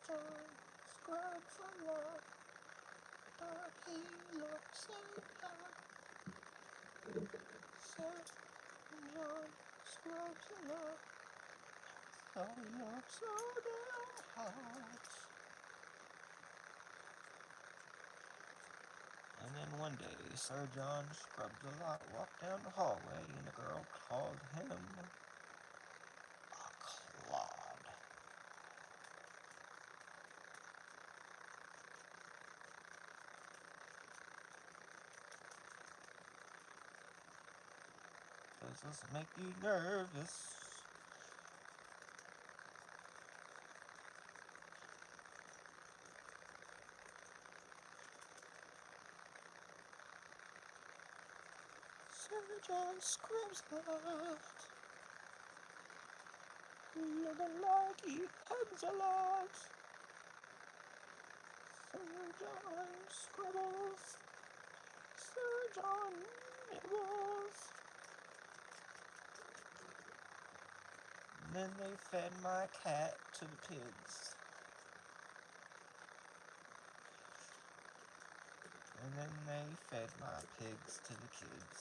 John scrubs a lot, but he looks so hot. Sir John scrubs a lot, so he looks so damn hot. And then one day, Sir John scrubs a lot, walked down the hallway, and a girl called him a clod. Does this make you nervous? Sir John scrubs a lot, looking like he hugs a lot. Sir John scribbles, Sir John nibbles. And then they fed my cat to the pigs. And then they fed my pigs to the kids.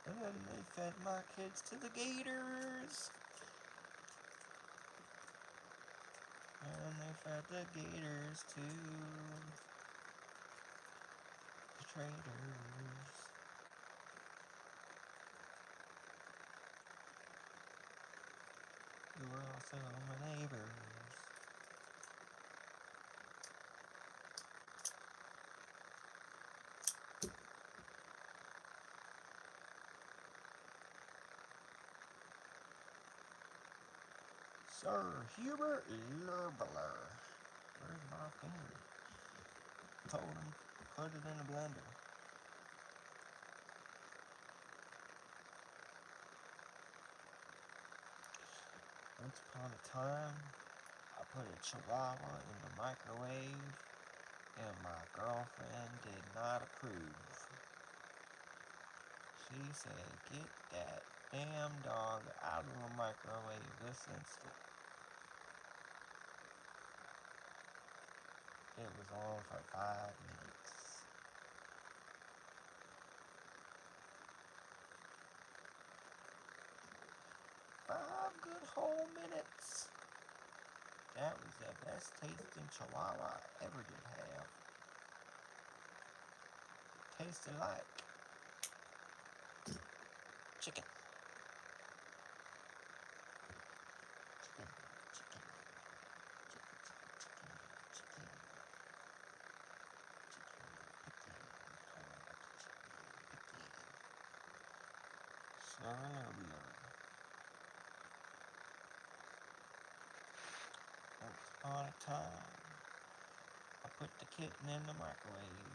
And then they fed my kids to the gators. And they fed the gators to the traders. Who were also my neighbors. Sir Hubert Lurbler. Where's my finger? Told him, put it in a blender. Once upon a time, I put a chihuahua in the microwave, and my girlfriend did not approve. She said, "Get that damn dog out of the microwave this instant." It was on for 5 minutes. 5 good whole minutes. That was the best tasting chihuahua I ever did have. Tasted like chicken. Chicken, chicken, chicken, once upon a time, I put the kitten in the microwave.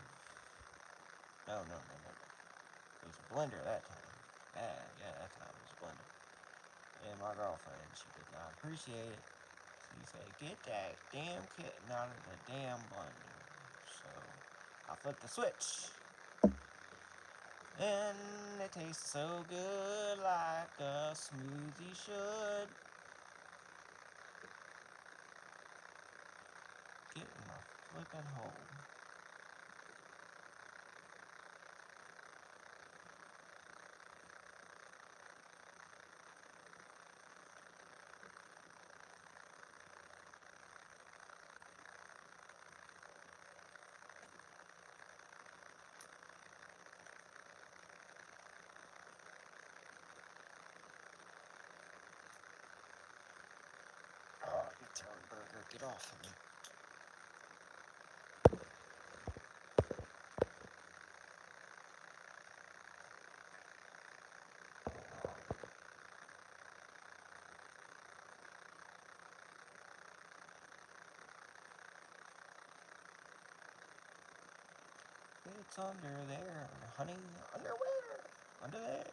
No. It was a blender that time. Yeah, that time it was a blender. And my girlfriend, she did not appreciate it. She said, get that damn kitten out of the damn blender. So I flipped the switch. And it tastes so good like a smoothie should. Get in my flippin' hole. Oh, you turn burger, get off of me. It's under there, honey. Underwear. Under there.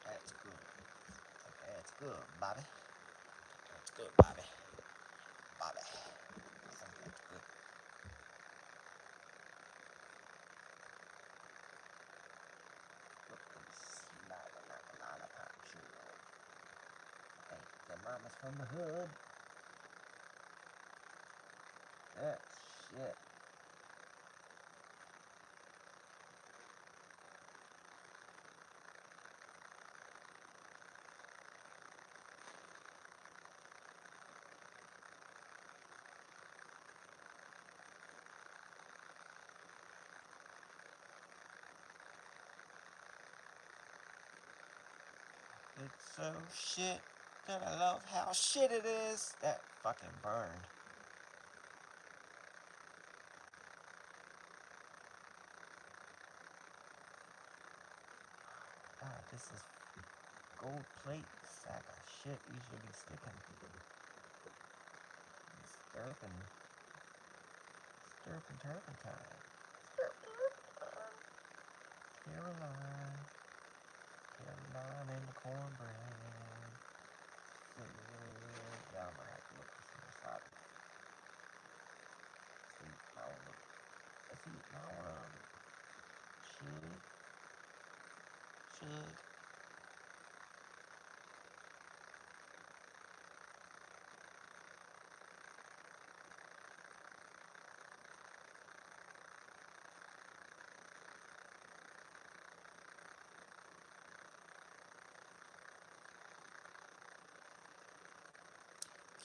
That's good. That's good, Bobby. That's good, Bobby. Bobby. I think that's good. Smiling like a lollipop churro. Hey, the mama's from the hood. That shit. It's so shit that I love how shit it is. That fucking burned. God, this is gold plate sack of shit you should be sticking. Stirping. Stirping turpentine. Caroline. Caroline and the cornbread. Yeah, I'm gonna have to look for some side. See, I don't know. See, should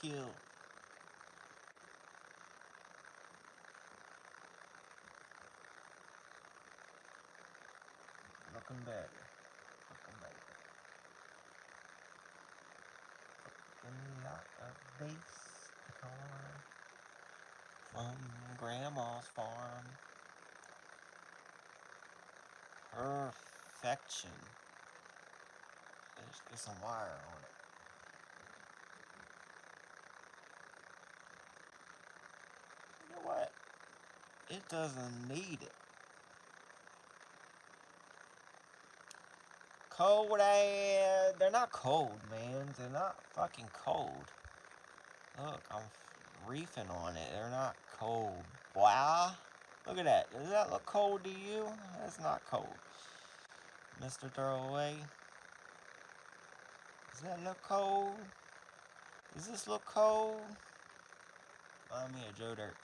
kill. Looking better. Looking better. Looking like a bass guitar from Grandma's farm. Perfection. Let's get some wire on it. You know what? It doesn't need it. Cold air. They're not cold, man. They're not fucking cold. Look, I'm reefing on it. They're not cold. Wow. Look at that. Does that look cold to you? That's not cold. Mr. Throwaway. Does that look cold? Does this look cold? Remind me of Joe Dirt.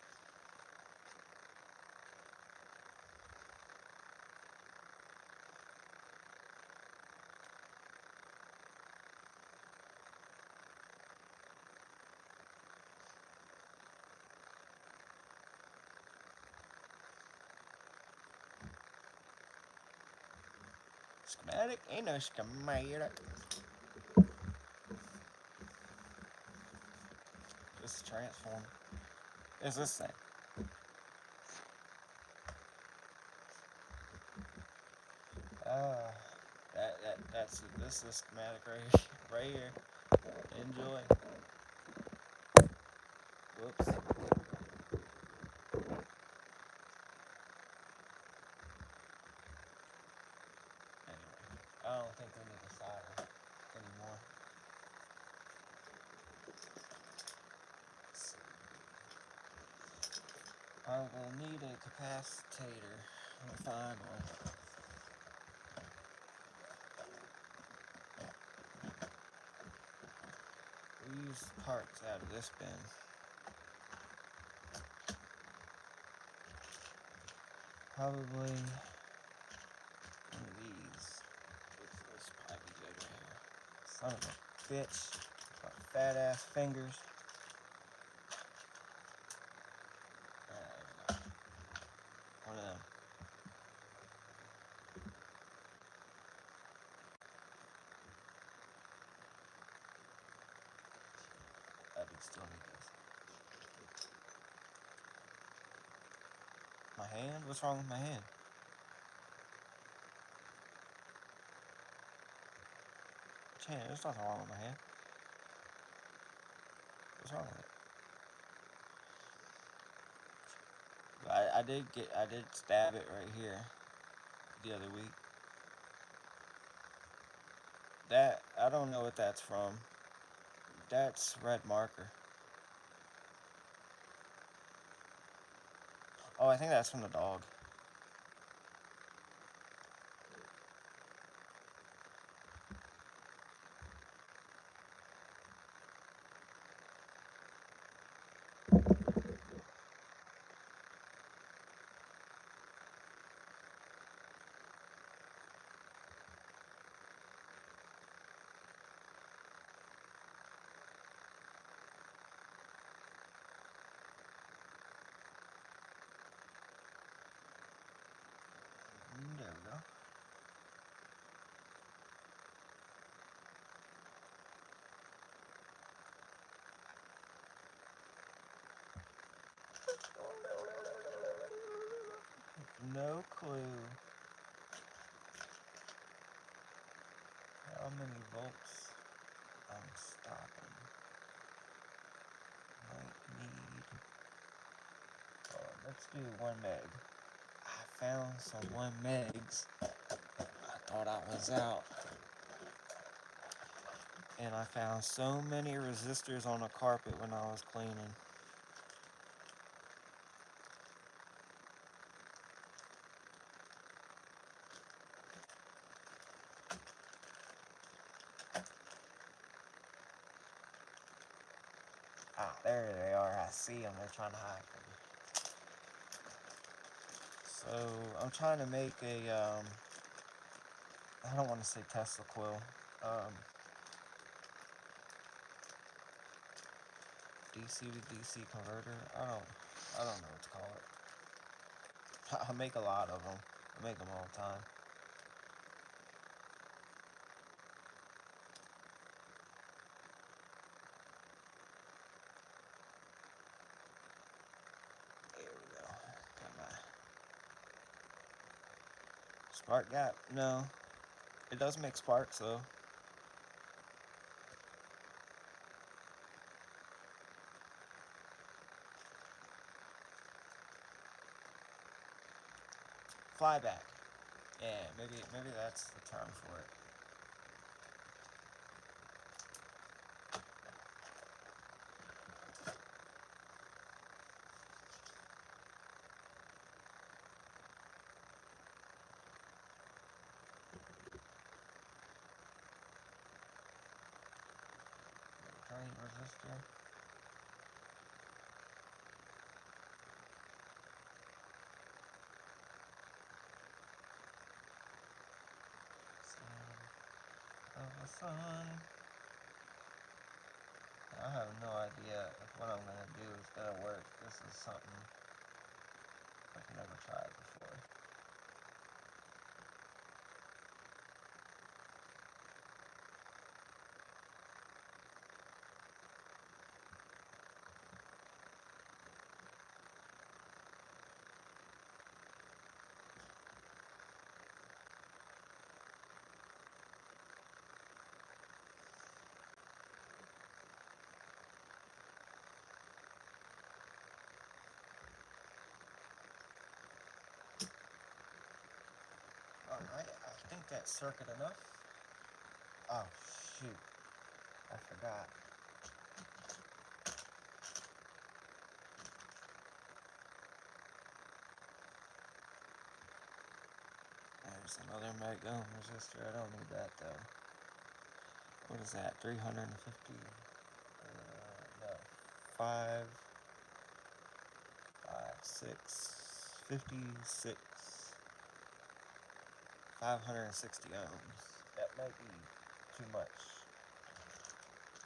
Schematic? Ain't no schematic. This is transform. It's this thing. This is schematic right here. Enjoy. Whoops. I don't think we need to solder anymore. Let's see. I will need a capacitor. I'll find one. We use parts out of this bin. Probably one of these. This might be good right here. Son of a bitch. My fat ass fingers. One of them. I do still need this. My hand? What's wrong with my hand? Which hand? There's nothing wrong with my hand. What's wrong with it? I did stab it right here the other week. That, I don't know what that's from. That's red marker. Oh, I think that's from the dog. There we go. No clue how many volts I'm stopping. Might need. Oh, let's do 1 meg. I found some 1 megs. I thought I was out. And I found so many resistors on the carpet when I was cleaning. Ah, there they are. I see them. They're trying to hide from me. So, I'm trying to make a, I don't want to say Tesla coil. DC to DC converter. I don't know what to call it. I make a lot of them. I make them all the time. There we go. Got my spark gap. No, it does make sparks though. Flyback. Yeah, maybe that's the term for it. Drain resistor. Of the sun. I have no idea if what I'm gonna do is gonna work. This is something I've never tried before. Alright, I think that's circuit enough. Oh, shoot. I forgot. There's another meg ohm resistor. I don't need that though. What is that? 350? No. 5, 6, 56. 560 ohms. That might be too much.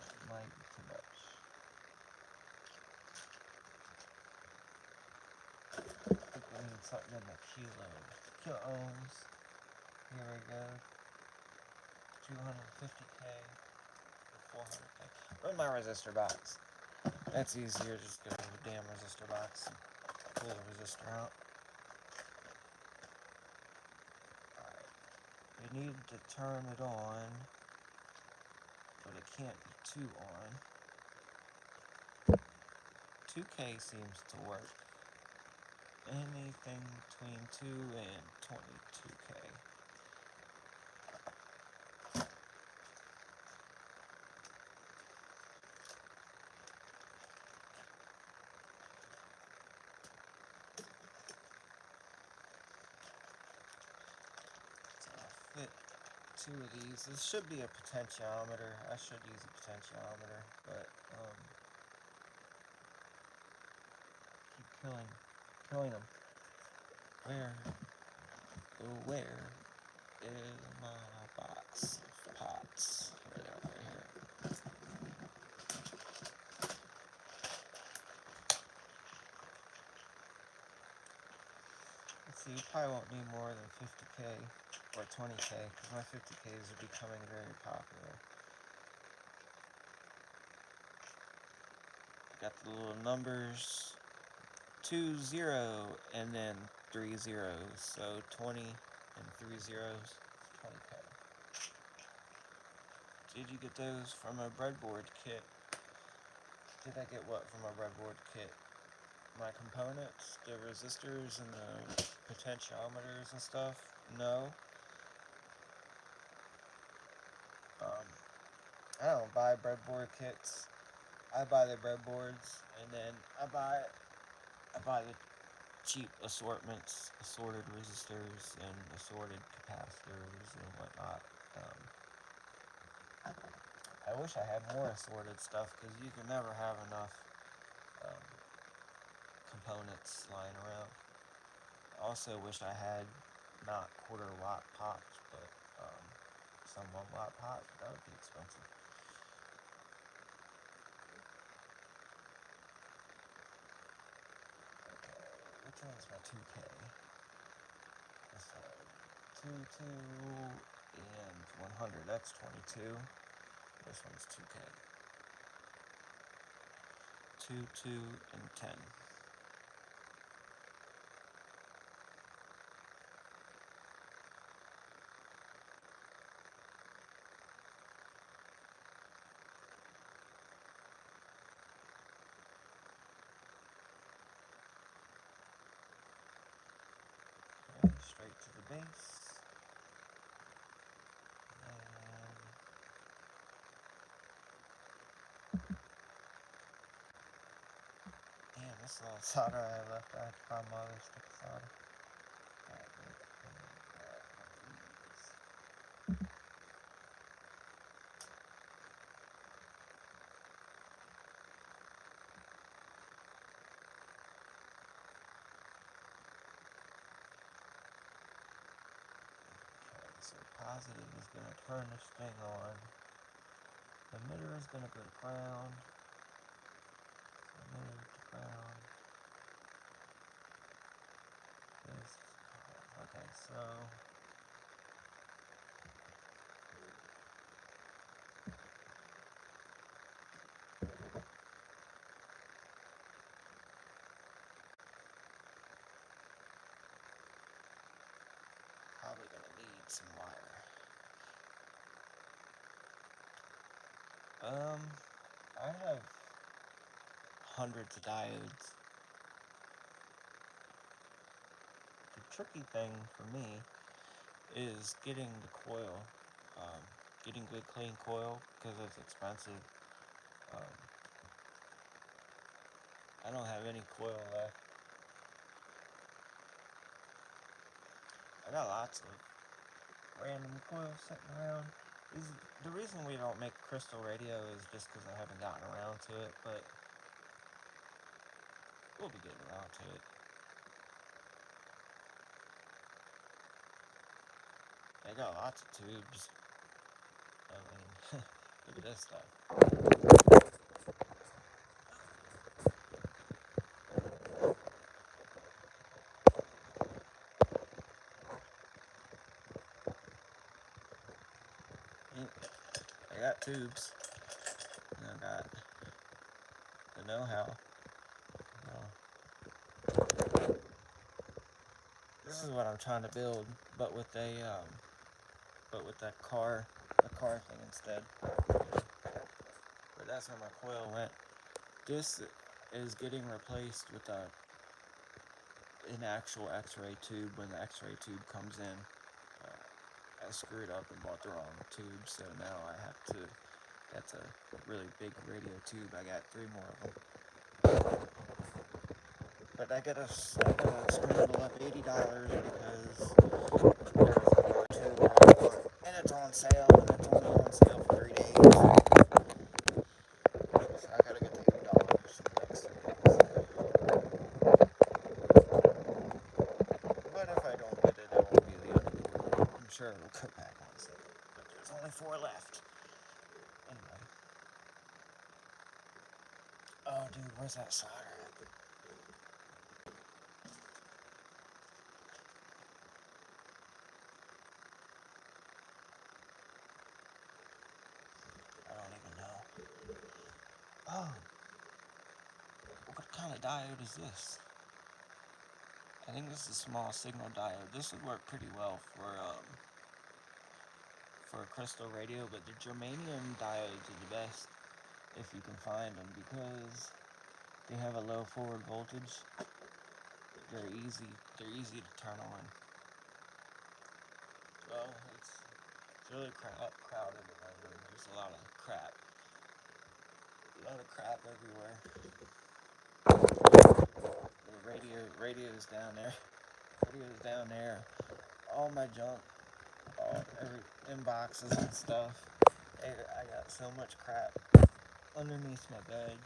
That might be too much. I think we need something in the kilo ohms. Here we go. 250k or 400k. Where's my resistor box? That's easier. Just go to the damn resistor box and pull the resistor out. Alright. You need to turn it on, but it can't be too on. 2k seems to work. Anything between 2 and 22k. So I'll fit 2 of these. This should be a potentiometer. I should use a potentiometer, but keep killing them. Where is my box of pots? Here they are, right here. Let's see, you probably won't need more than 50k or 20k, because my 50ks are becoming very popular. Got the little numbers, 2 0 and then 3 zeros, so 20 and 3 zeros, 20k. Did you get those from a breadboard kit? Did I get what from a breadboard kit? My components, the resistors and the potentiometers and stuff? No. I don't buy breadboard kits. I buy the breadboards, and then I buy the cheap assortments, assorted resistors and assorted capacitors and whatnot. I wish I had more assorted stuff, because you can never have enough components lying around. I also wish I had not quarter-watt pots, but some 1-watt pots. That would be expensive. Okay, which one is my 2K? This one. 2 and 100. That's 22. This one's 2K. 2 and 10. Okay, straight to the base. Damn, this is all solder I left. I had to find my other stick of solder. So positive is going to turn this thing on. The emitter is going to go to ground. Emitter to ground. This. Okay, so probably going to need some wire. I have hundreds of diodes. The tricky thing for me is getting the coil, getting good clean coil, because it's expensive. I don't have any coil left. I got lots of random coil sitting around. The reason we don't make crystal radio is just because I haven't gotten around to it, but we'll be getting around to it. I got lots of tubes. I mean, look at this stuff. I got tubes. And I got the know-how. This is what I'm trying to build, but with a the car thing instead. But that's where my coil went. This is getting replaced with an actual X-ray tube when the X-ray tube comes in. I screwed up and bought the wrong tube, so now I have to. That's a really big radio tube. I got 3 more of them. But I gotta scramble up $80 because there's more tube and it's on sale, and it's only on sale for 3 days. So I gotta get the $80 for the next 3 days. But if I don't get it, it won't be the end of the world. I'm sure it'll come back on sale. But there's only 4 left. Anyway. Oh, dude, where's that solder at? I don't even know. Oh, what kind of diode is this? I think this is a small signal diode. This would work pretty well for a crystal radio, but the germanium diodes are the best if you can find them because they have a low forward voltage. They're easy to turn on. Well, it's really crowded in my room. There's a lot of crap everywhere. The radio's down there. Radio's down there. All my junk, every inboxes and stuff. I got so much crap underneath my bed.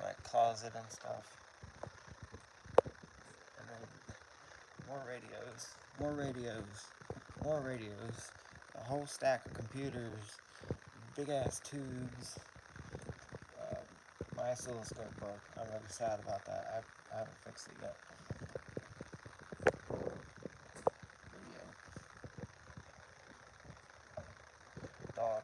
My closet and stuff. And then more radios. A whole stack of computers. Big ass tubes. My oscilloscope broke. I'm really sad about that. I haven't fixed it yet. Dog.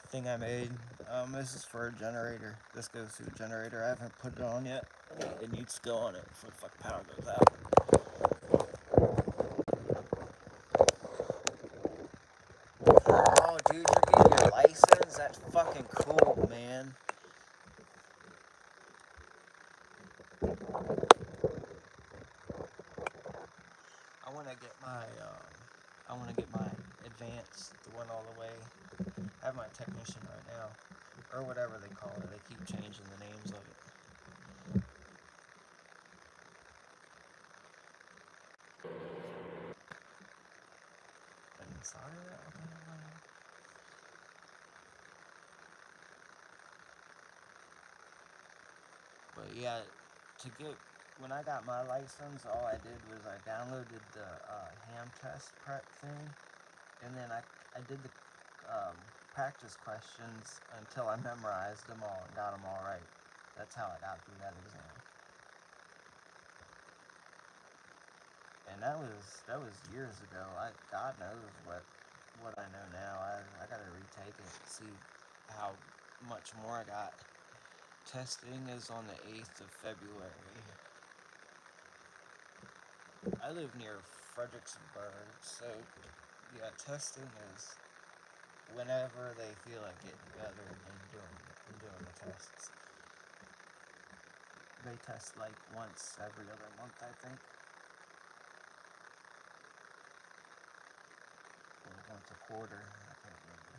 Thing I made. This is for a generator. This goes to a generator. I haven't put it on yet. It needs to go on it before the fucking power goes out. Oh, dude, you're getting your license? That's fucking cool, man. I want to get my advanced, the one all the way. I have my technician right now, or whatever they call it. They keep changing the names of it. Inside of that? What the hell? But yeah, when I got my license, all I did was I downloaded the ham test prep thing, and then I did the practice questions until I memorized them all and got them all right. That's how I got through that exam. And that was years ago. God knows what I know now. I gotta retake it and see how much more I got. Testing is on the 8th of February. I live near Fredericksburg, so yeah, testing is whenever they feel like getting together and doing the tests. they test like once every other month, I think. Or once a quarter, I can't remember.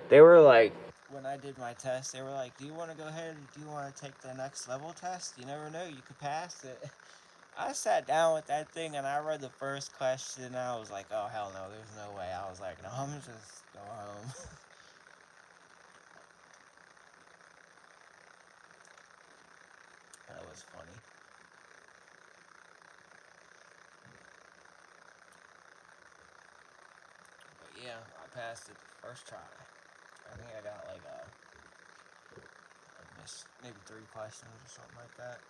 They were like, when I did my test, they were like, do you want to go ahead, do you want to take the next level test? You never know, you could pass it. I sat down with that thing and I read the first question and I was like, oh hell no, there's no way. I was like, no, I'm just go home. That was funny. But yeah, I passed it the first try. I think I got like I missed maybe 3 questions or something like that.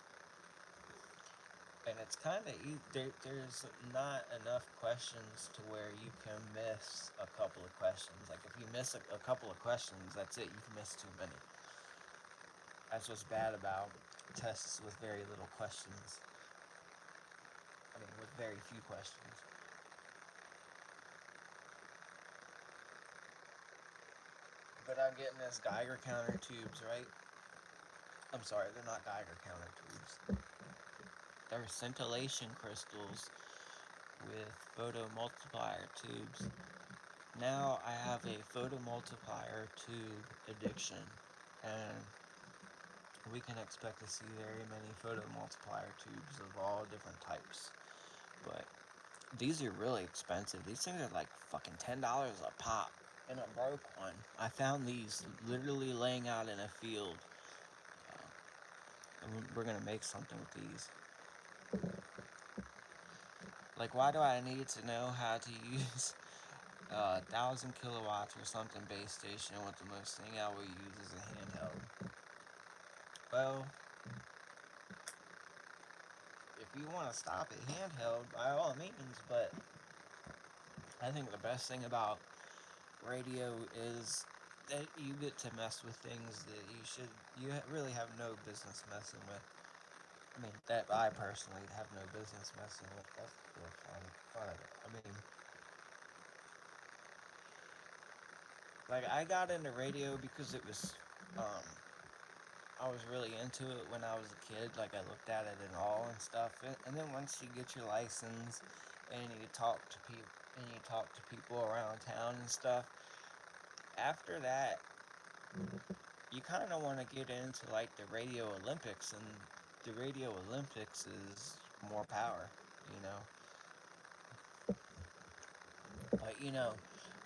And it's kind of there's not enough questions to where you can miss a couple of questions. Like if you miss a couple of questions, that's it. You've missed too many. That's what's bad about tests with very little questions. I mean, with very few questions. But I'm getting this Geiger counter tubes, right? I'm sorry, they're not Geiger counter tubes. They're scintillation crystals with photomultiplier tubes. Now I have a photomultiplier tube addiction, and we can expect to see very many photomultiplier tubes of all different types. But these are really expensive. These things are like fucking $10 a pop. And a broke one. I found these literally laying out in a field. And we're gonna make something with these. Like, why do I need to know how to use 1,000 kilowatts or something base station when the most thing I will use is a handheld? Well, if you want to stop at handheld, by all means, but I think the best thing about radio is that you get to mess with things that you really have no business messing with. I mean, that I personally have no business messing with. That's real fun of it. I mean, like, I got into radio because it was, I was really into it when I was a kid. Like, I looked at it and all and stuff. And then once you get your license and you talk to people around town and stuff, after that, you kind of want to get into like the Radio Olympics, and the Radio Olympics is more power, you know. But you know,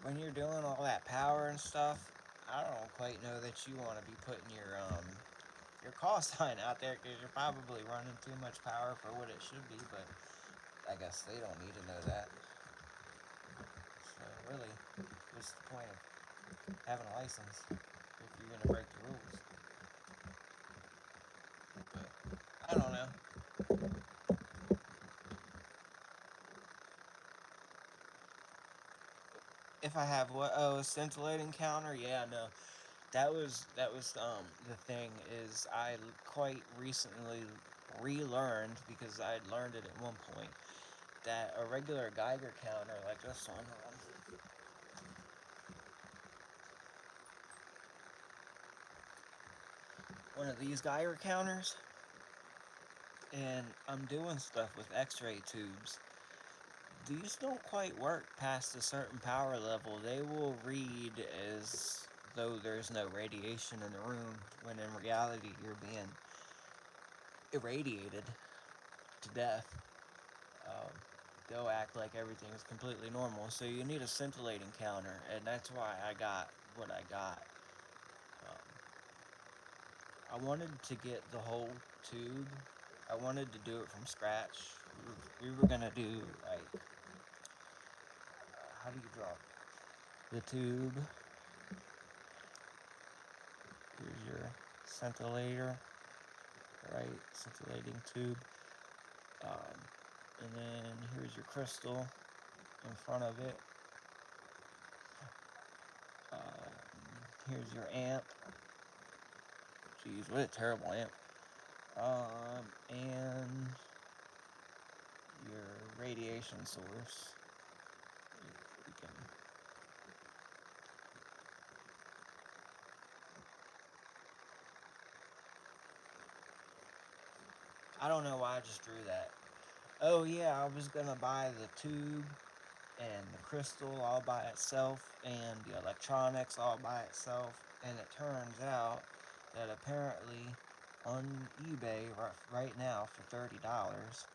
when you're doing all that power and stuff, I don't quite know that you want to be putting your call sign out there because you're probably running too much power for what it should be. But I guess they don't need to know that. So really, what's the point of having a license if you're gonna break the rules? But I don't know. If I have what? Oh, a scintillating counter? Yeah, no. That was the thing is quite recently relearned, because I'd learned it at one point, that a regular Geiger counter like this one of these Geiger counters, and I'm doing stuff with X-ray tubes. These don't quite work past a certain power level. They will read as though there's no radiation in the room, when in reality you're being irradiated to death. Um, they'll act like everything is completely normal. So you need a scintillating counter, and that's why I got what I got. I wanted to get the whole tube. I wanted to do it from scratch. We were gonna do like, how do you draw the tube? Here's your scintillator, right? Scintillating tube. And then here's your crystal in front of it. Here's your amp. Jeez, what a terrible amp. And your radiation source. We can I don't know why I just drew that. Oh yeah, I was gonna buy the tube and the crystal all by itself and the electronics all by itself, and it turns out that apparently on eBay right now for $30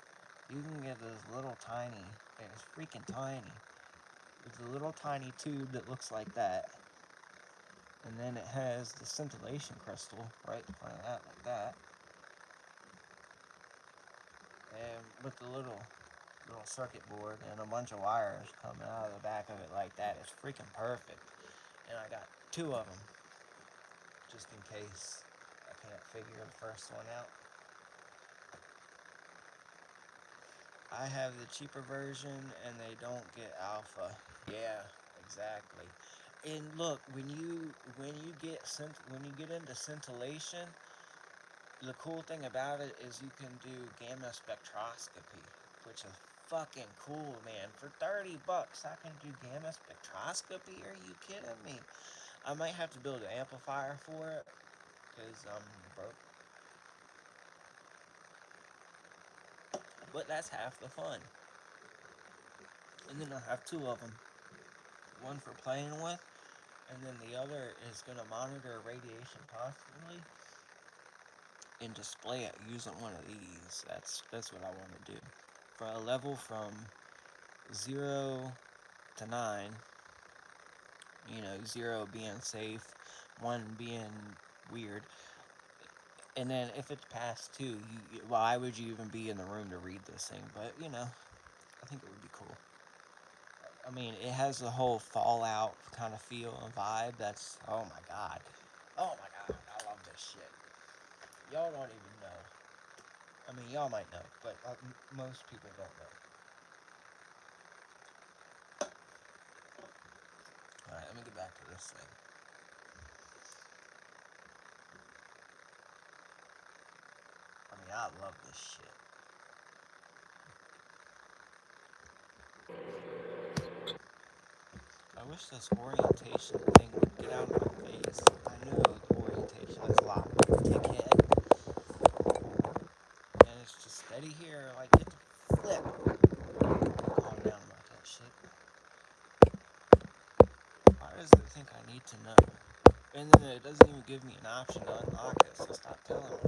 you can get this little tiny, and it's freaking tiny, it's a little tiny tube that looks like that, and then it has the scintillation crystal right in front of that like that, and with the little circuit board and a bunch of wires coming out of the back of it like that. It's freaking perfect. And I got two of them just in case I can't figure the first one out. I have the cheaper version and they don't get alpha. Yeah, exactly. And look, when you get into scintillation, the cool thing about it is you can do gamma spectroscopy, which is fucking cool, man. For $30, I can do gamma spectroscopy? Are you kidding me? I might have to build an amplifier for it, because I'm broke. But that's half the fun. And then I have two of them. One for playing with, and then the other is going to monitor radiation constantly and display it using one of these. That's what I want to do. For a level from 0 to 9, 0 being safe, 1 being weird. And then if it's past 2, why would you even be in the room to read this thing? But, I think it would be cool. I mean, it has the whole Fallout kind of feel and vibe. That's, oh my god. Oh my god, I love this shit. Y'all don't even know. I mean, y'all might know, but most people don't know. Alright, let me get back to this thing. I mean, I love this shit. I wish this orientation thing would get out of my face. I know the orientation is locked, dickhead. And it's just steady here, like, get the flip. Calm down about that shit. Why does it think I need to know? And then it doesn't even give me an option to unlock it, so stop telling me.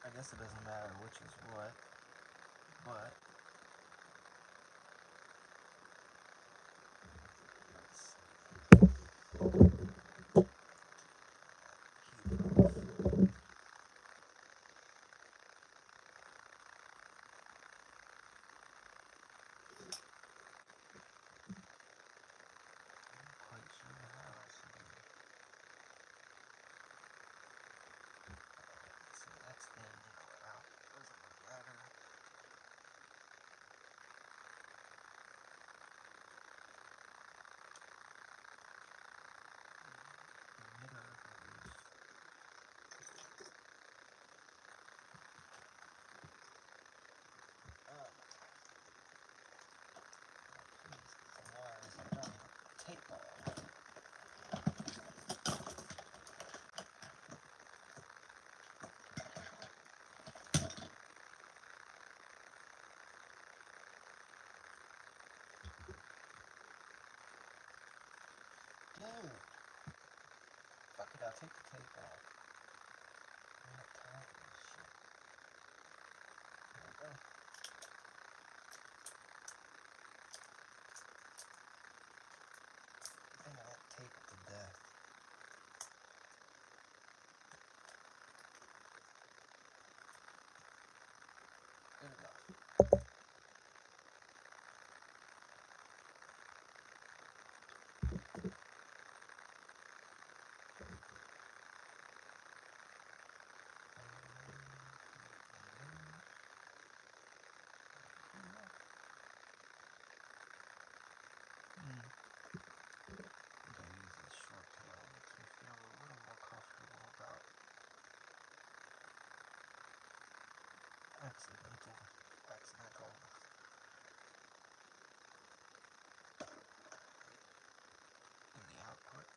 I guess it doesn't matter which is what, but tape off. Dude, fuck it, I'll take the tape off. I'm not tired of this shit. There we go. I think I'll tape it to death. Good enough. Accidental It's not going. In the output.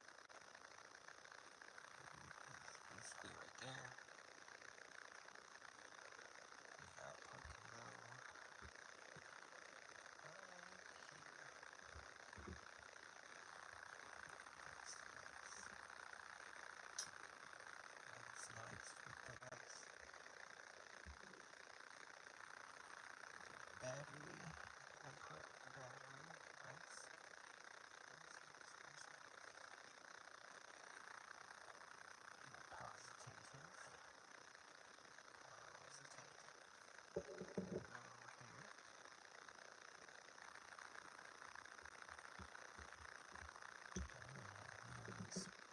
Basically right there. The output can go right here. That's nice with the nice battery. Input battery. Nice. Positive.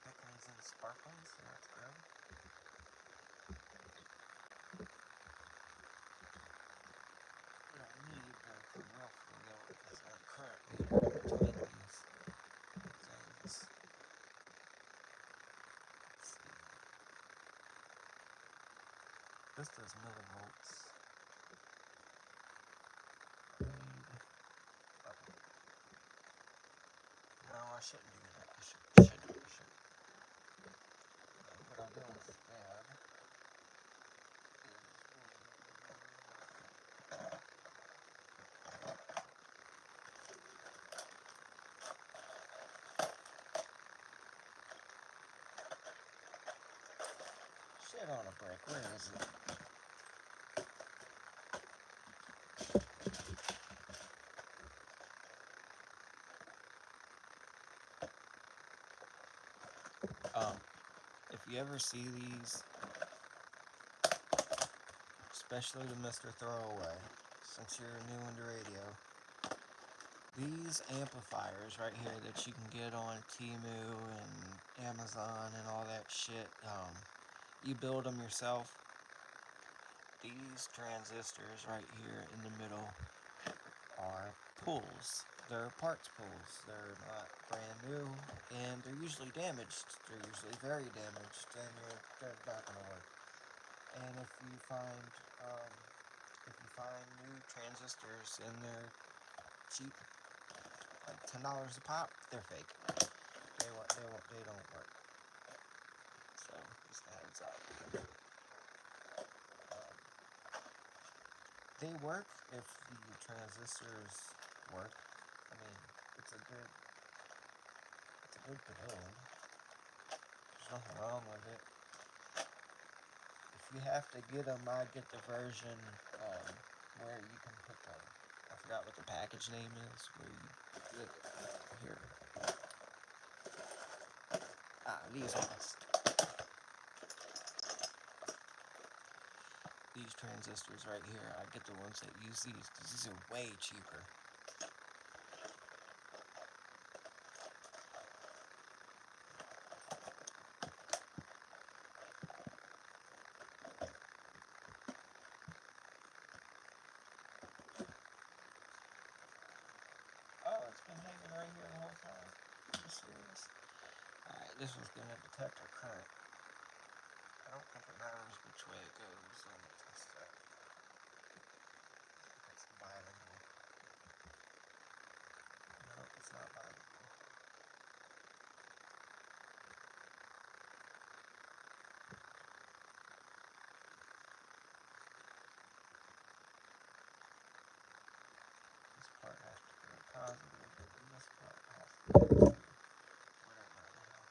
Beckons and sparkles, so that's good. What I need to roughly know is our current meter between these things. Let's see. This does millivolts. No, I shouldn't do that. I shouldn't. What I'll do instead is shit on a brick. Where is it? If you ever see these, especially to Mr. Throwaway, since you're new into radio, these amplifiers right here that you can get on Temu and Amazon and all that shit, you build them yourself. These transistors right here in the middle are pulls. They're parts pulls. They're not brand new, and they're usually damaged. They're usually very damaged, and they're not going to work. And if you find new transistors and they're cheap, like $10 a pop, they're fake. They don't work. So just a heads up. They work if the transistors work. I mean, it's a good build. There's nothing wrong with it. If you have to get them, I get the version where you can put them. I forgot what the package name is. Where you get here. These ones. These transistors right here, I get the ones that use these because these are way cheaper. Oh, it's been hanging right here the whole time. Are you serious? Alright, this one's gonna detect our current. I don't think it matters which way it goes on the test that. It's bilingual. No, it's not bilingual. This part has to go positive, and this part has to go negative. Whatever the hell.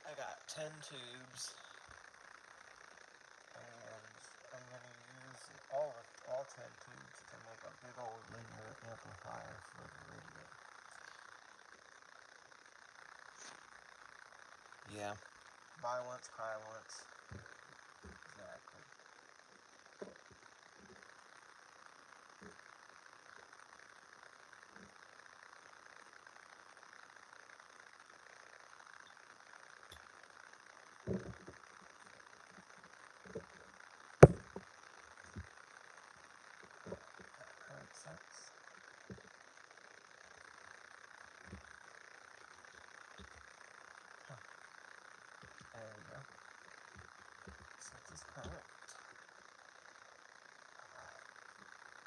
I got 10 tubes, and I'm going to use all 10 tubes to make a big old linear amplifier for the radio. Yeah. Buy once, cry once. Exactly. Current set. set this current.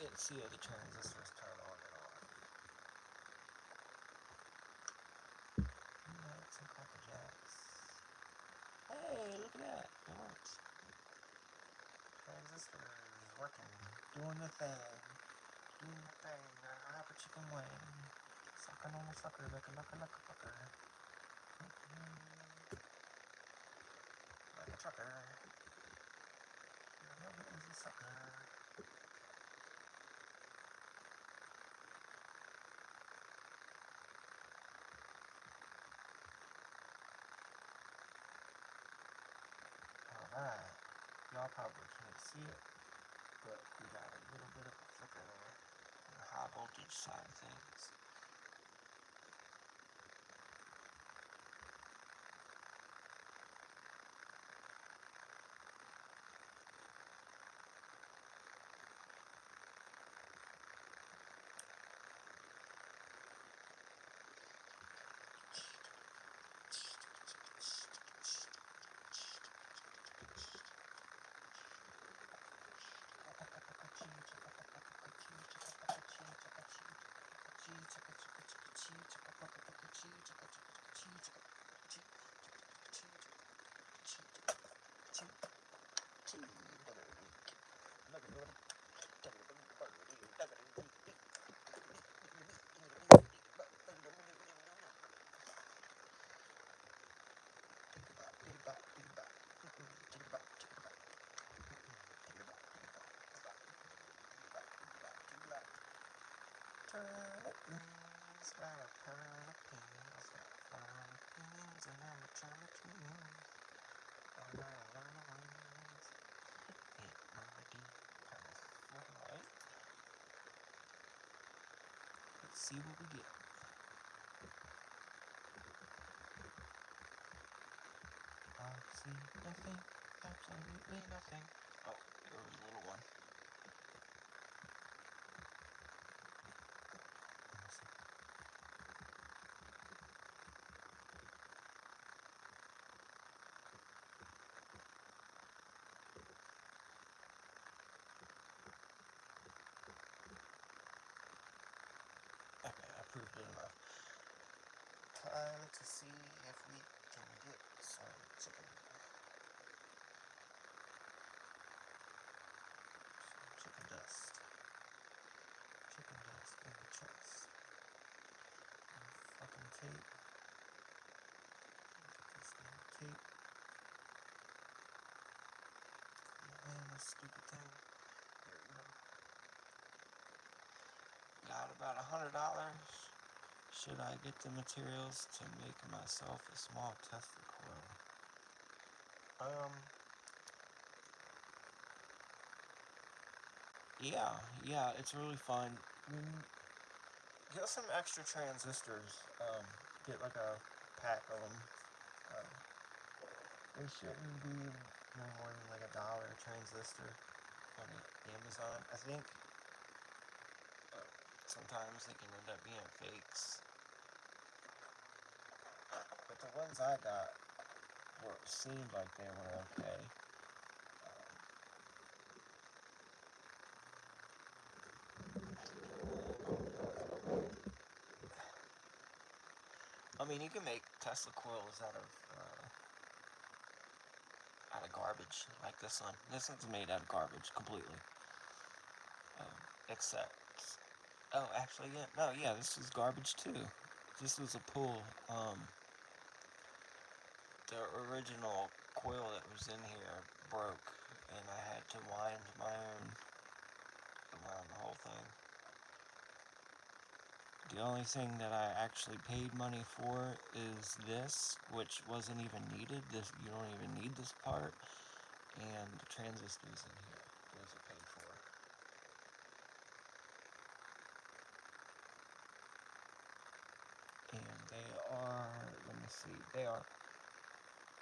Let's see how the transistors turn on and off. Nuts and cracker jacks. Hey, look at that. It works. Transistor is working. Doing the thing. Doing the thing. Like a chicken wing. Sucking on a sucker like a fucker. Like a trucker. Your mother is a sucker. Alright. Y'all probably can't see it, but we got a little bit of a flicker there on the high voltage side of things. Let's see what we get. See nothing, absolutely nothing. Oh, there was a little one. Okay, I proved it enough. Time to see if we can get some chicken. Chicken dust. Chicken dust in the chest. Fucking tape. Get this damn tape. Man, this stupid thing. There we go. Got about $100. Should I get the materials to make myself a small Tesla coil? Yeah, it's really fun. Get some extra transistors. Get like a pack of them. They shouldn't be no more than like $1 a transistor on Amazon. I think sometimes they can end up being fakes. But the ones I got seemed like they were okay. I mean, you can make Tesla coils out of garbage, like this one. This one's made out of garbage completely. Except, oh, actually, yeah, this is garbage too. This was a pull. The original coil that was in here broke, and I had to wind my own around the whole thing. The only thing that I actually paid money for is this, which wasn't even needed. You don't even need this part, and the transistors in here. Those are paid for. And they are, let me see, they are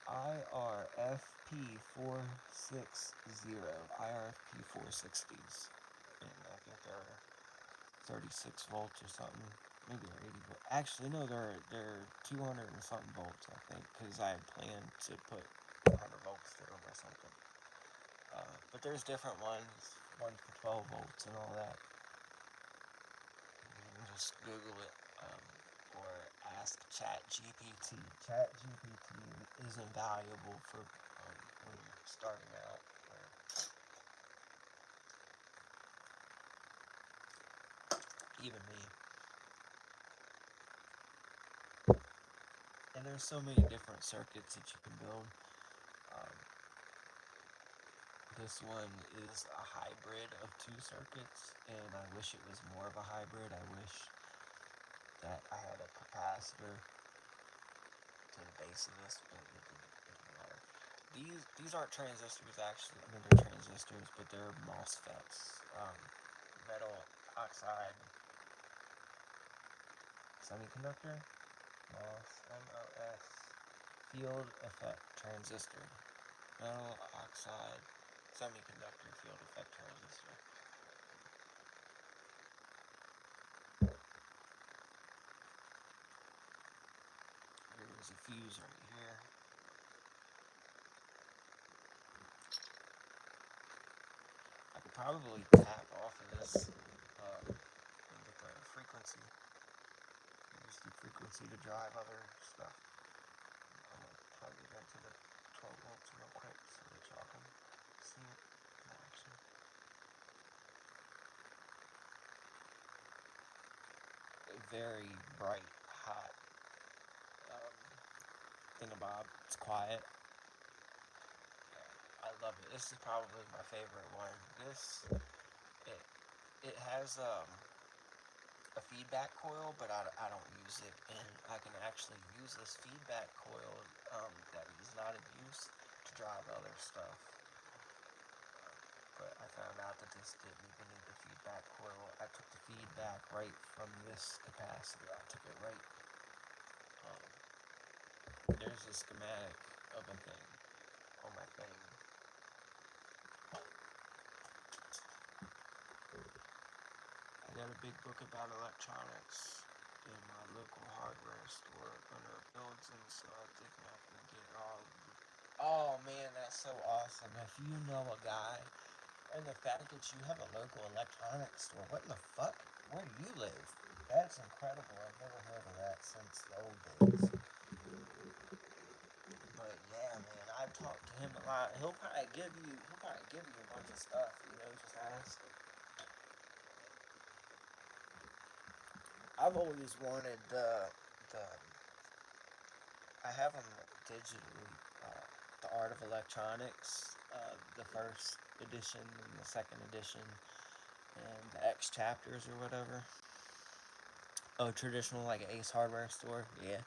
IRFP460, and I think they're 36 volts or something. Maybe they're 80 volts. Actually, no, they're 200 and something volts, I think, because I had planned to put 100 volts through them or something. But there's different ones, one for 12 volts and all that. You can just Google it, or ask ChatGPT. ChatGPT is invaluable for when you're starting out. Even me. And there's so many different circuits that you can build. This one is a hybrid of two circuits, and I wish it was more of a hybrid. I wish that I had a capacitor to the base of this, but it didn't matter. These aren't transistors, actually. I mean, they're transistors, but they're MOSFETs. Metal oxide semiconductor, MOS, field effect transistor. Metal oxide semiconductor field effect transistor. Here's a fuse right here. I could probably tap off of this and get the frequency. Use the frequency to drive other stuff. I'm going to plug it into the 12 volts real quick so that y'all can see it in action. A very bright, hot thingamabob. It's quiet. I love it. This is probably my favorite one. It has a feedback coil, but I don't use it, and I can actually use this feedback coil that is not in use to drive other stuff. But I found out that this didn't even need the feedback coil. I took the feedback right from this capacitor. I took it right. There's a schematic of a thing on my thing. I got a big book about electronics in my local hardware store under buildings, so I think I can get all. Oh man, that's so awesome! If you know a guy, and the fact that you have a local electronics store, what in the fuck? Where do you live? That's incredible. I've never heard of that since the old days. But yeah, man, I've talked to him a lot. He'll probably give you a bunch of stuff. Just ask. I've always wanted the I have them digitally. The Art of Electronics, the first edition and the second edition, and the X chapters or whatever. Oh, traditional like Ace Hardware store, yeah.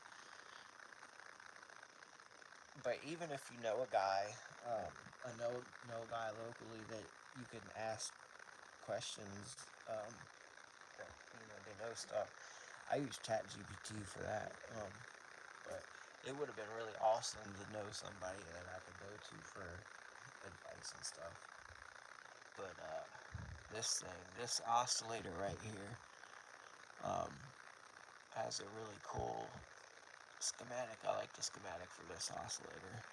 But even if you know a guy, know a guy locally that you can ask questions, that they know stuff. I use ChatGPT for that. But it would have been really awesome to know somebody that I could go to for advice and stuff. But this oscillator right here, has a really cool schematic. I like the schematic for this oscillator.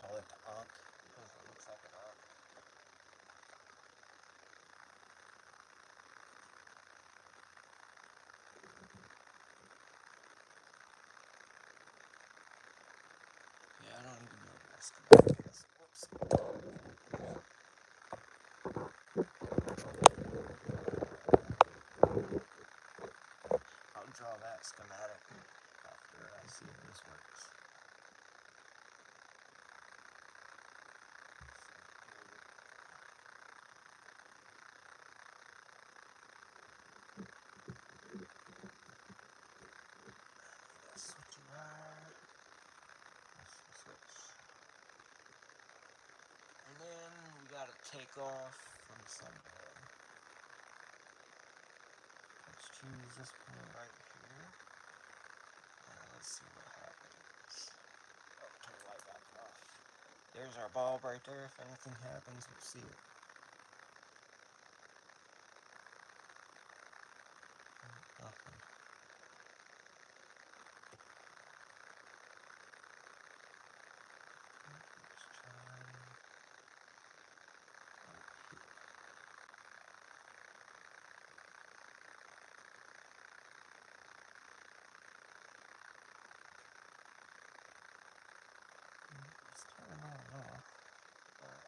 Call it the Ankh because it looks like an Ankh. Yeah, I don't even know what that schematic is. Whoops. I'll draw that schematic after I see if this works. Switching wire. Switch. And then we gotta take off from somewhere. Let's choose this point right here. Let's see what happens. Oh, turn the light back off. There's our bulb right there. If anything happens, we'll see it. Nothing. It's turning on and off, but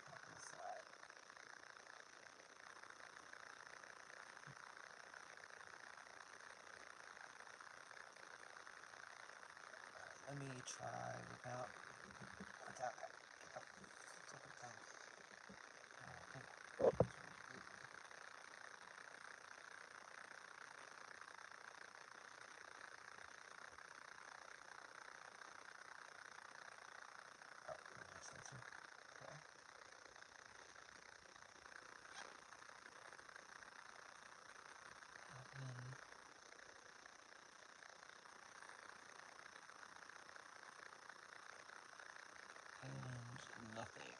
nothing inside. Let me try without that. Get the stupid thing. Okay. And nothing.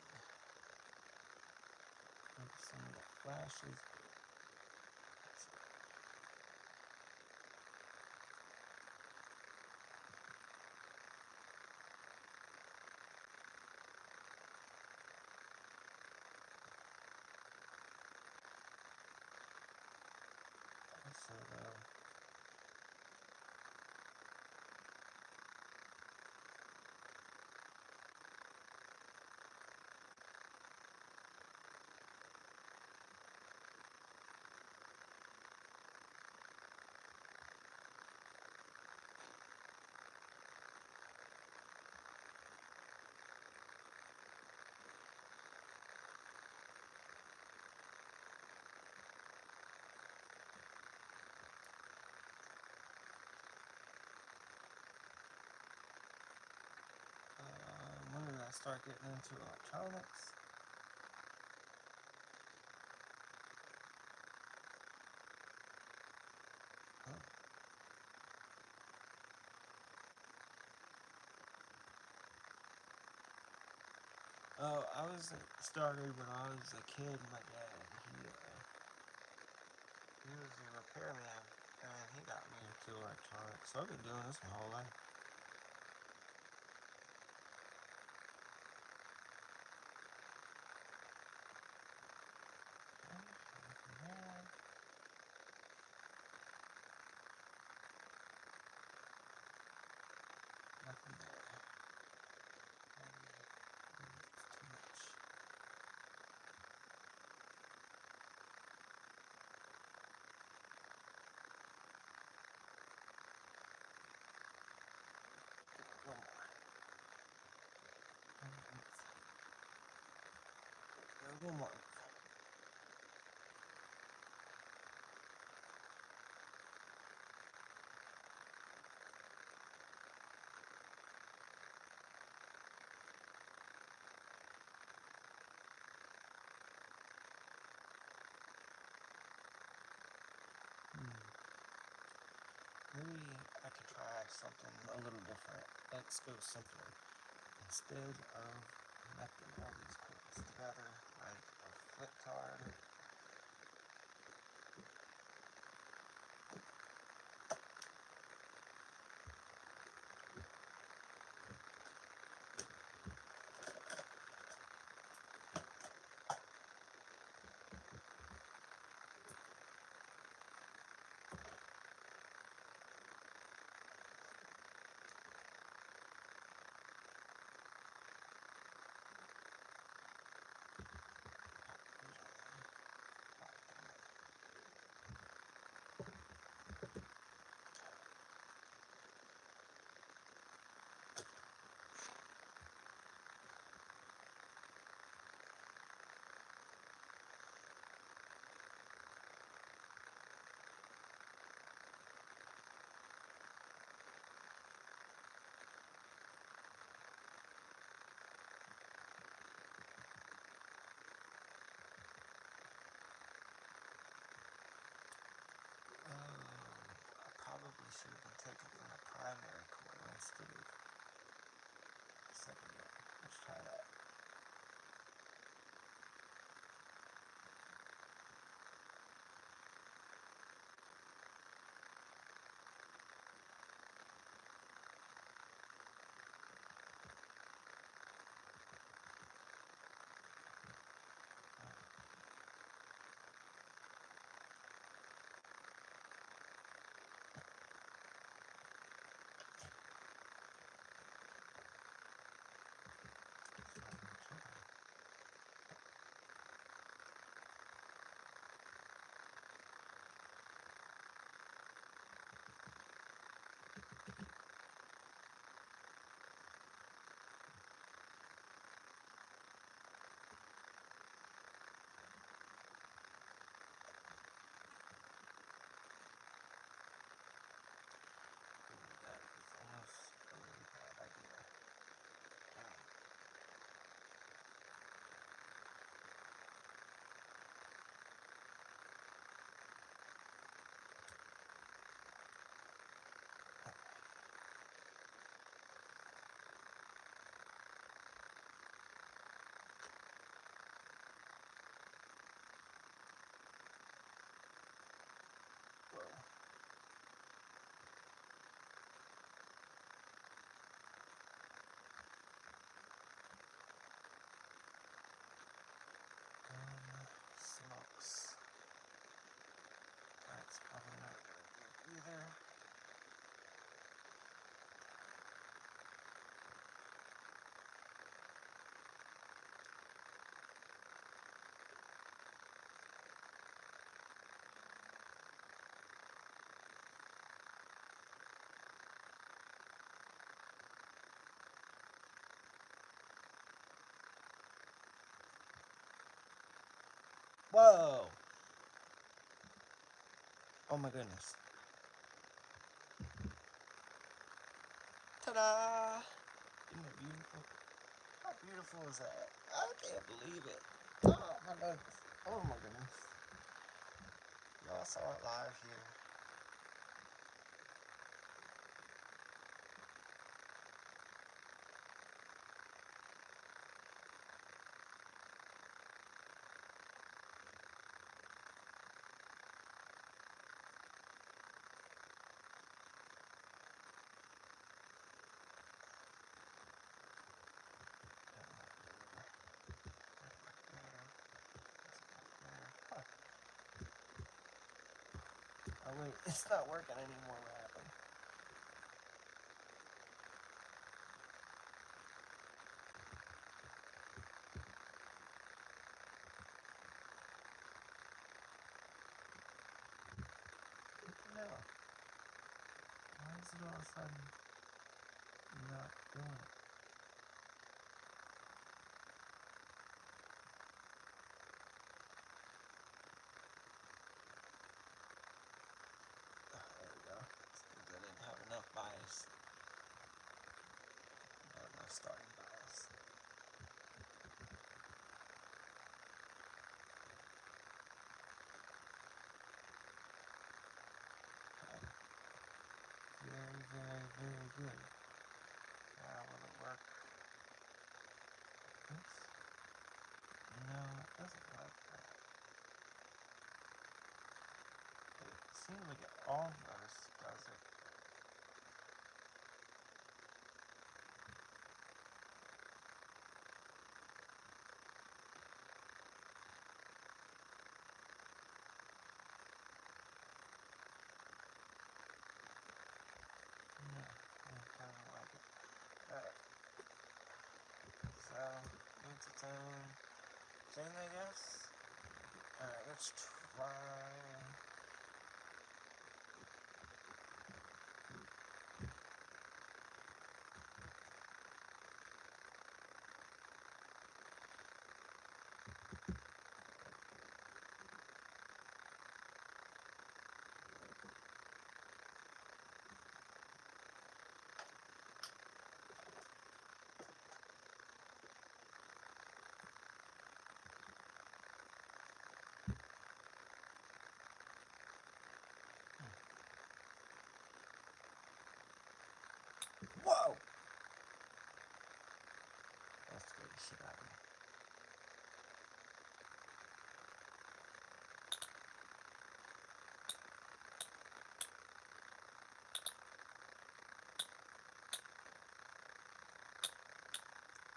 Noticing the flashes. So when did I start getting into electronics? Oh, I was started when I was a kid. My dad, he was a repairman, and he got me into electronics. So I've been doing this my whole life. Nothing there. It's too much. One more. One more. Maybe I could try something a little different. Let's go simpler. Instead of connecting all these coils together like a flip card, I probably should have been taken from the primary coil instead of secondary. Let's try that. close. That's probably not good either. Whoa! Oh my goodness. Ta-da! Isn't it beautiful? How beautiful is that? I can't believe it. Oh my goodness. Oh my goodness. Y'all saw it live here. Oh wait, it's not working anymore. What happened? What the hell? Why is it all of a sudden not doing it? Oh, there we go. Because I didn't have enough bias. Not enough starting bias. Okay. Very, very, very good. Now will it work? Oops. No, it doesn't like that. It seems like it almost does it. No, it doesn't like it. Alright. So, it's its own thing, I guess. Alright, let's try. Whoa! That scared the shit out of me.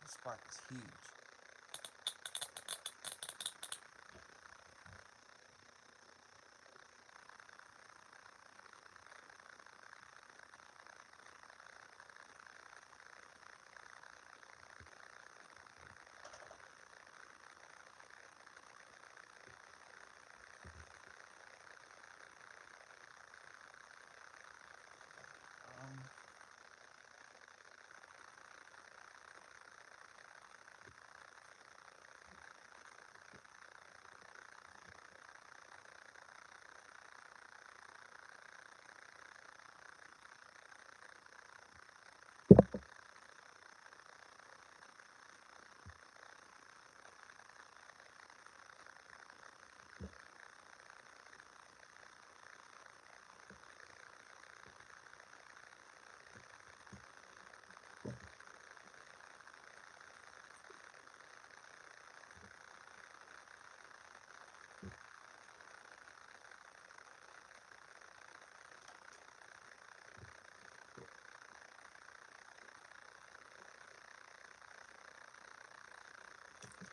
This spark is huge. Um,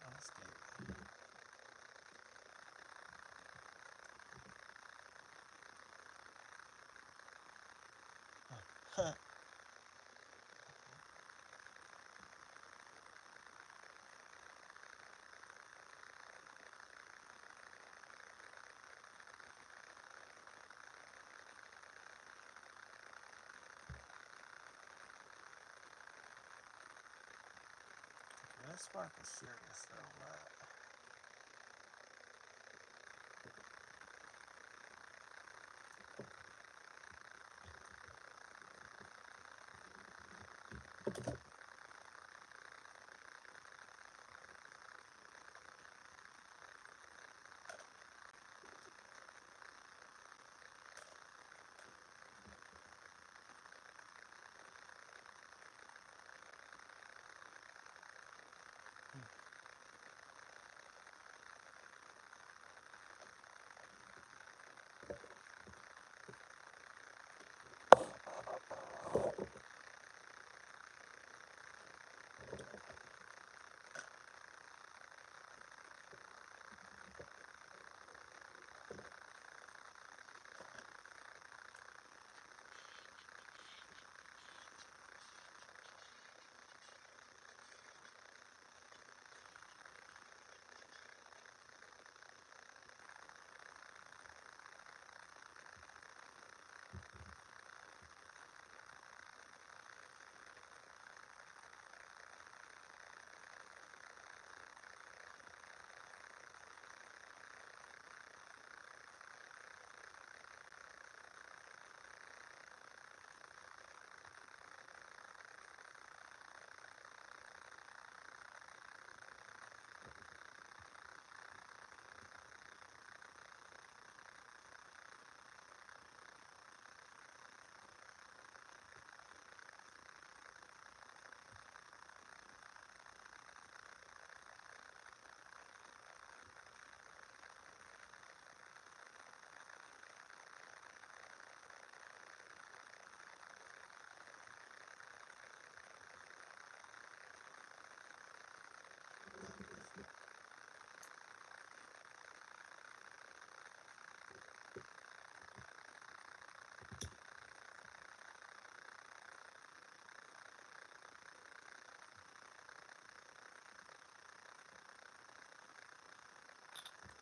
unstable. spark is serious though, but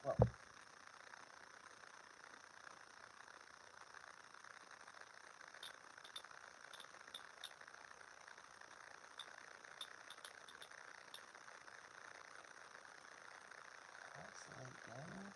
well, excellent game.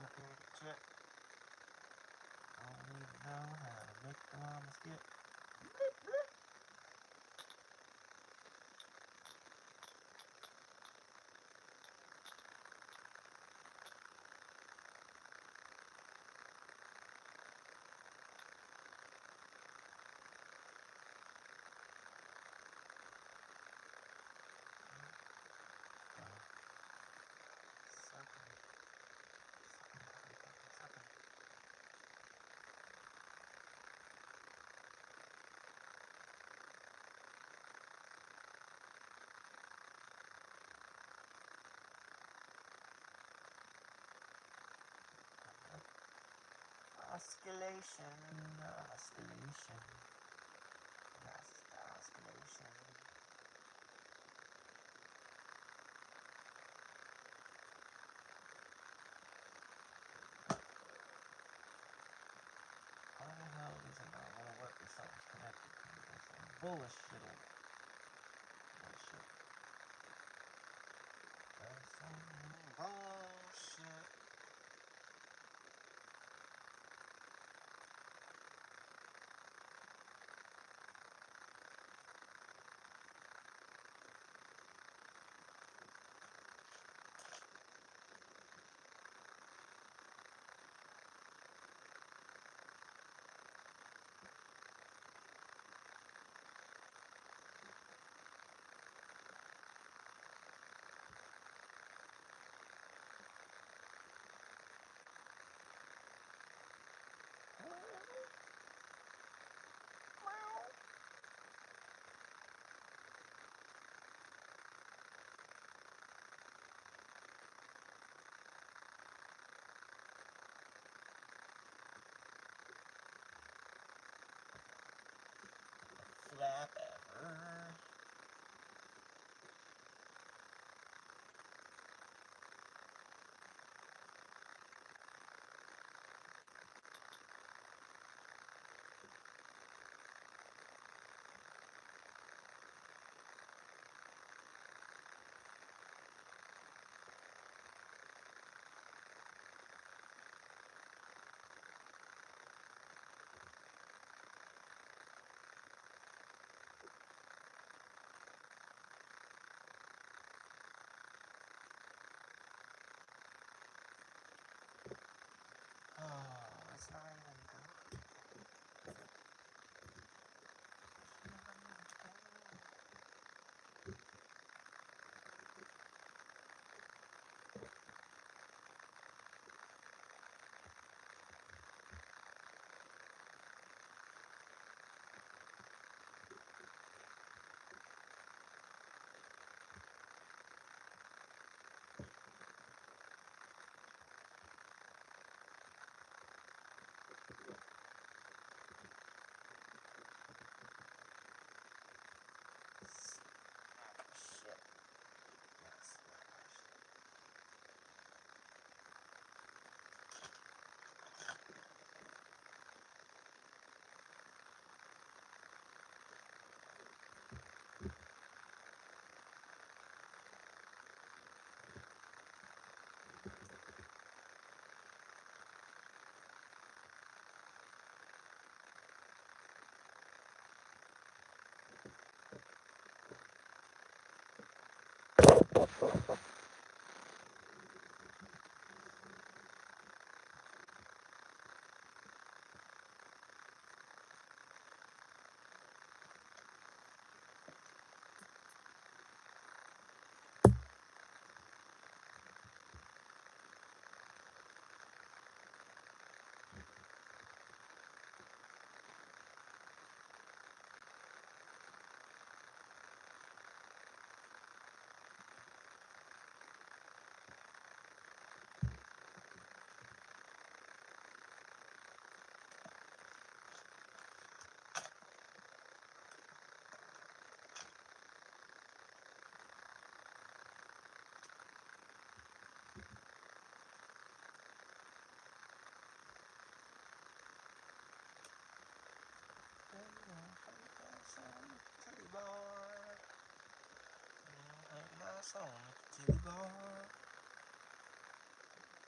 complicated shit. I don't even know how to make the llamas get. Oscillation. That's the oscillation. Why the hell does it not want to work if something's connected to me? That's some bullshit. That's some bullshit. Flyback. Oh, it's not even good. Shit. Yes. Titty bar. Ain't my song, titty bar.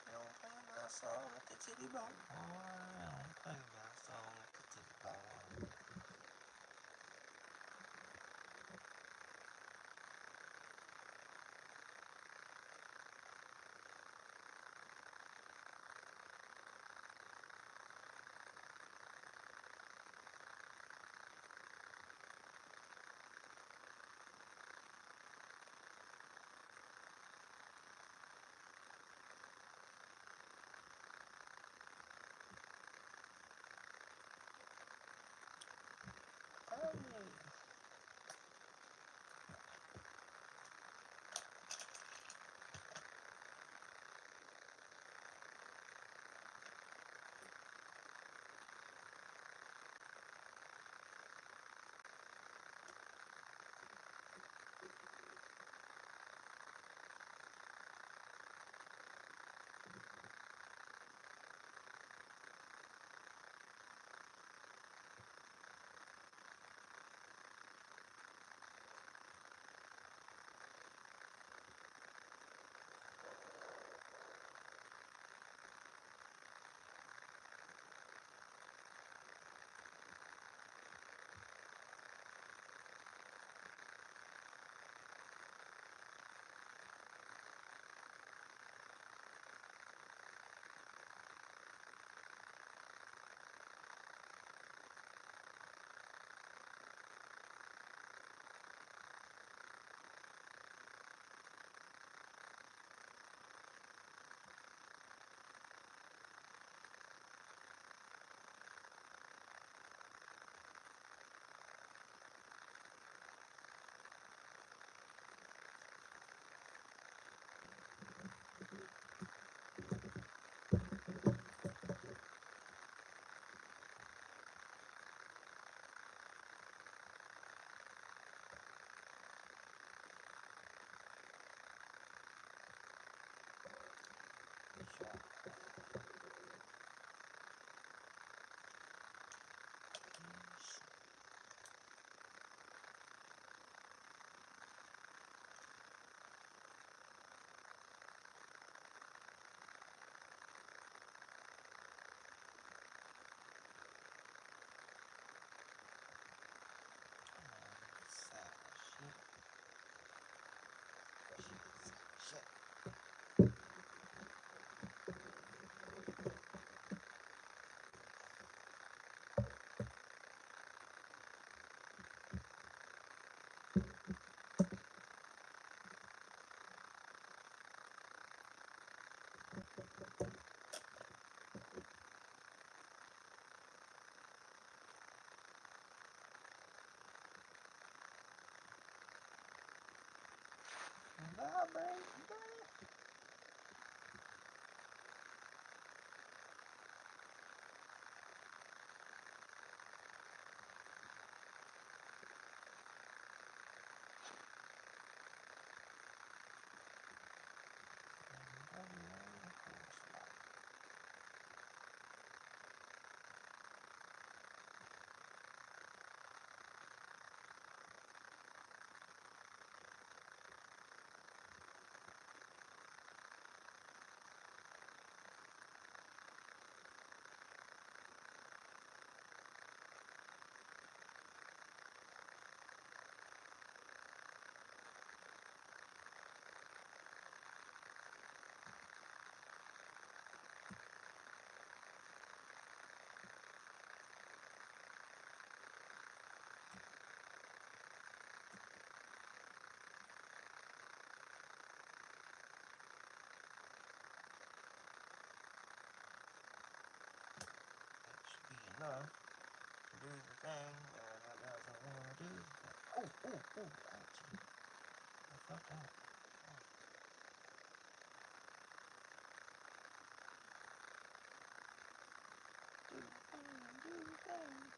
You don't play my song with the titty bone. I wanna play my song with the titty bone. Enough to do the thing that I doesn't want to do. Actually, I fucked up. Do the thing.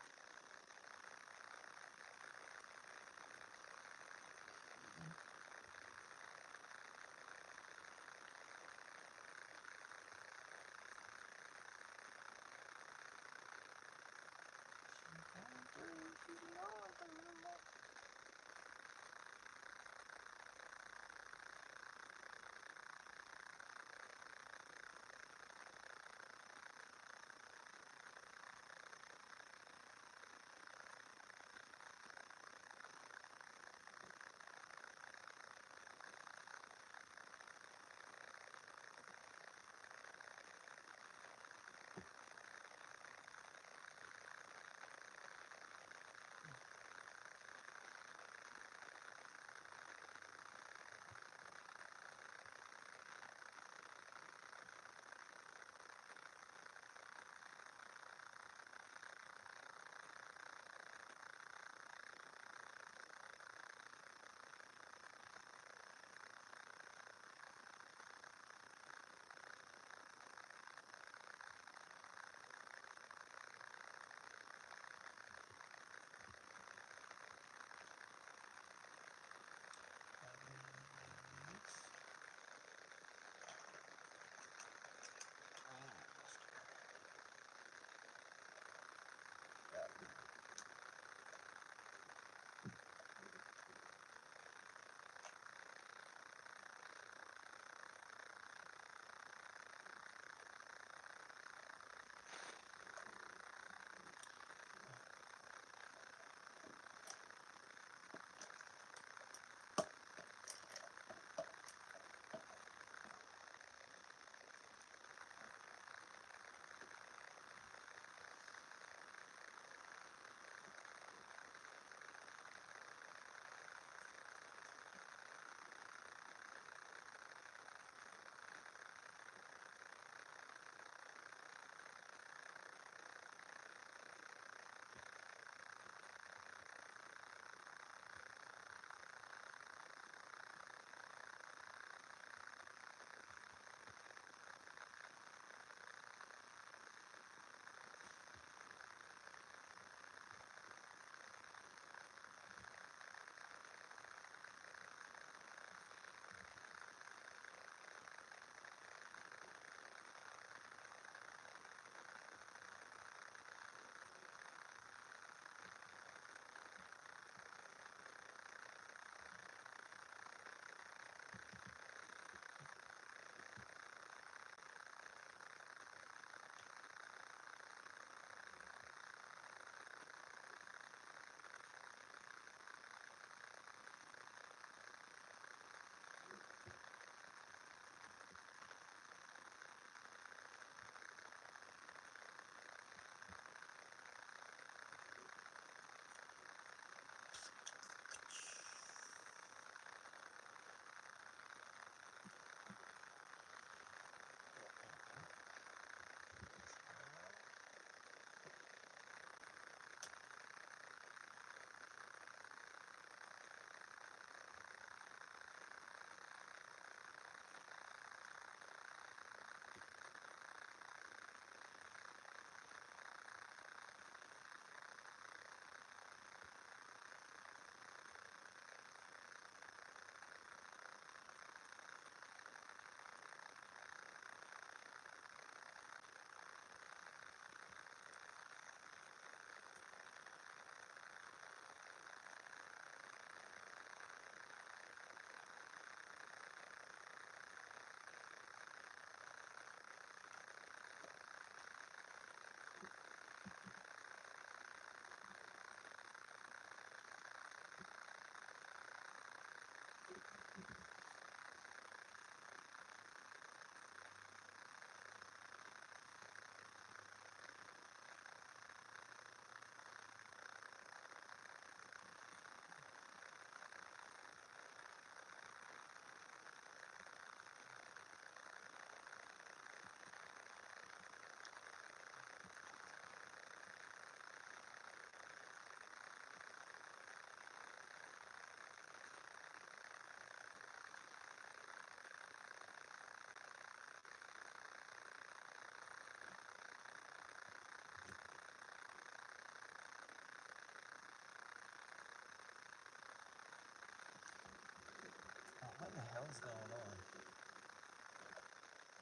What the hell's going on?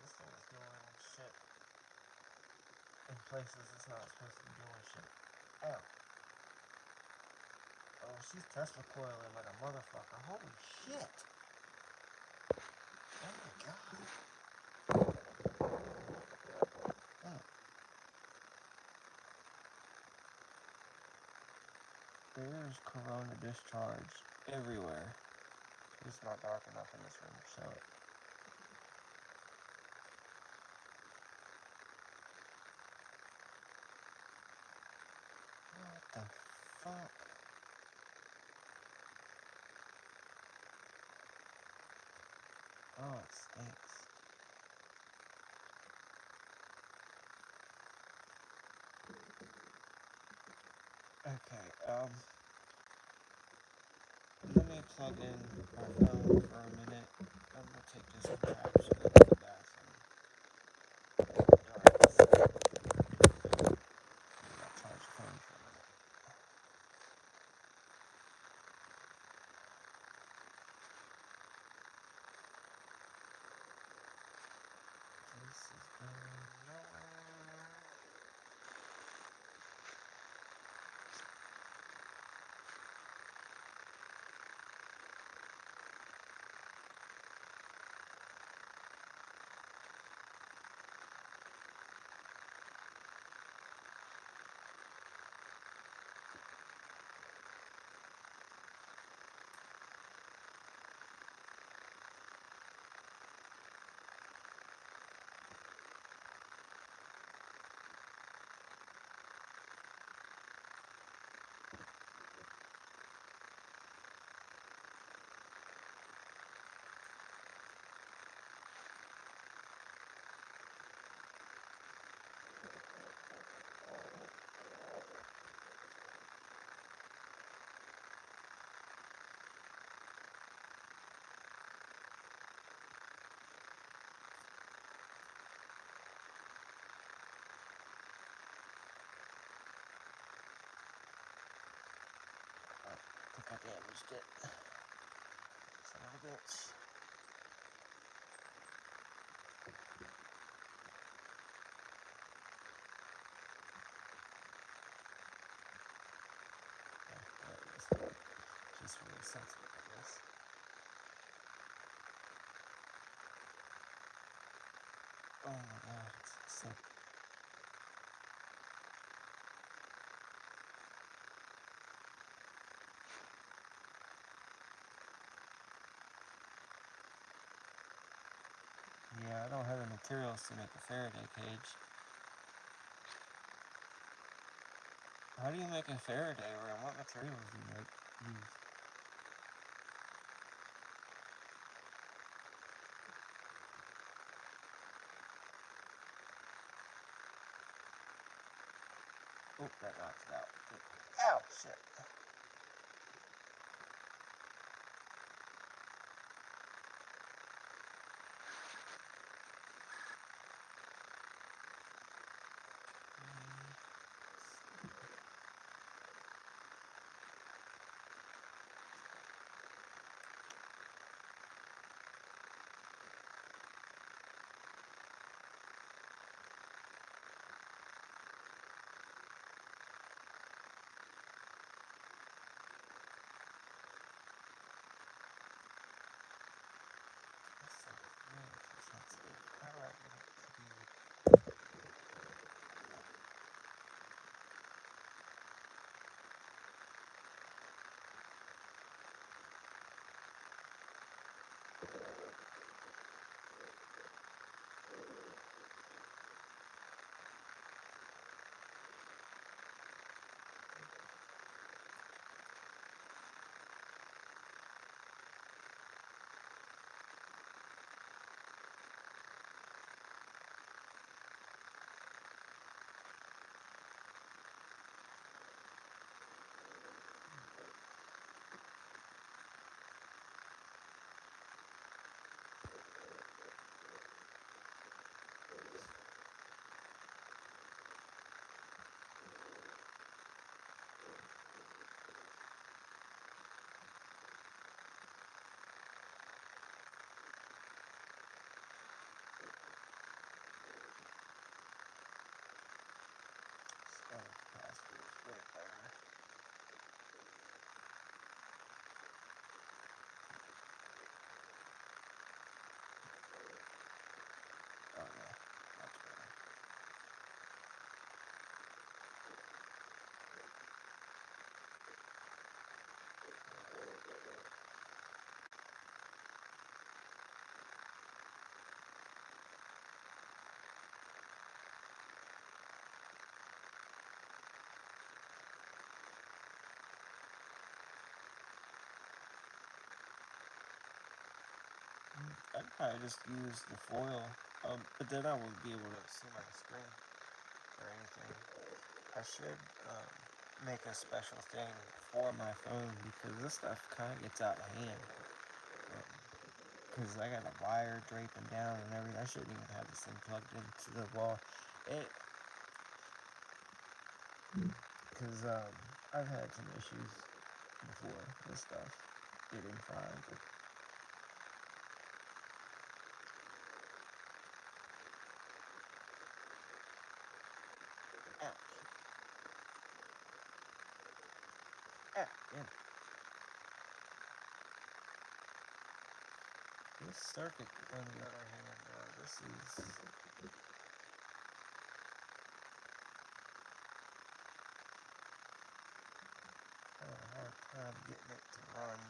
This thing is doing shit in places it's not supposed to be doing shit. Ow. Oh, she's Tesla coiling like a motherfucker. Holy shit. Oh my god. Oh. There's corona discharge everywhere. It's not dark enough in this room to show it. What the fuck? Oh, it stinks. Okay, let me plug in my phone for a minute. I'm gonna take this contraption into the bathroom. I'll charge the phone for a minute. This is going nowhere. I think I damaged it. Son of a bitch. There it is. Just really sensitive, I guess. Oh my god, it's sick. Yeah, I don't have the materials to make a Faraday cage. How do you make a Faraday room? What materials do you use? Oh, that knocks it out. Ow, shit. I'd probably just use the foil, but then I wouldn't be able to see my screen or anything. I should make a special thing for my phone because this stuff kind of gets out of hand. Because I got a wire draping down and everything. I shouldn't even have this thing plugged into the wall. Because I've had some issues before with stuff getting fried. Yeah. This circuit, on the other hand, this is... I have a hard time getting it to run.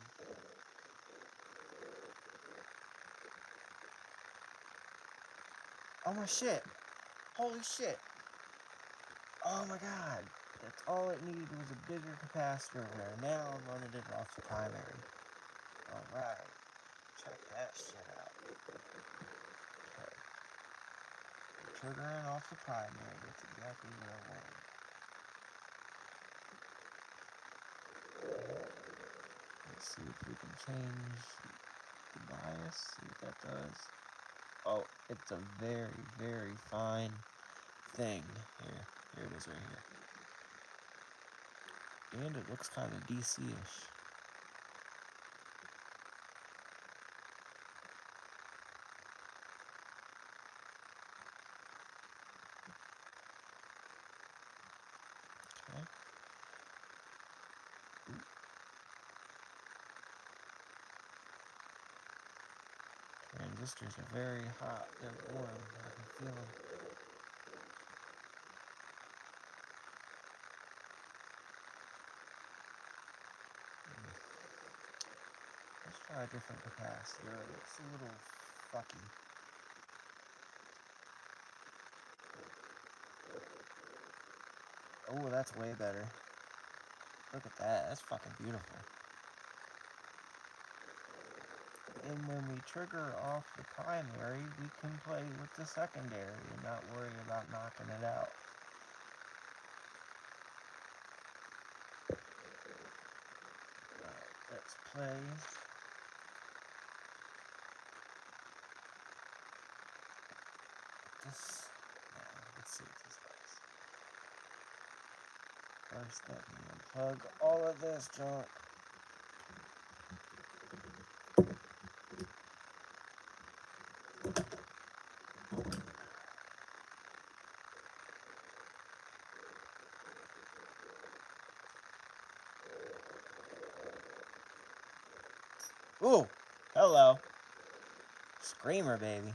Oh my shit! Holy shit! Oh my god! That's all it needed was a bigger capacitor over there. Now I'm running it off the primary. Alright. Check that shit out. Okay. Triggering off the primary. That's exactly what I wanted. Let's see if we can change the bias. See what that does. Oh, it's a very, very fine thing. Here it is right here. And it looks kind of DC-ish. Okay. Transistors are very hot. They're warm. I can feel them. Let's try a different capacitor. It's a little fucky. Oh, that's way better. Look at that. That's fucking beautiful. And when we trigger off the primary, we can play with the secondary and not worry about knocking it out. Let's play. This. Let's see what this does. First, let me unplug all of this junk. Ooh, hello. Screamer, baby.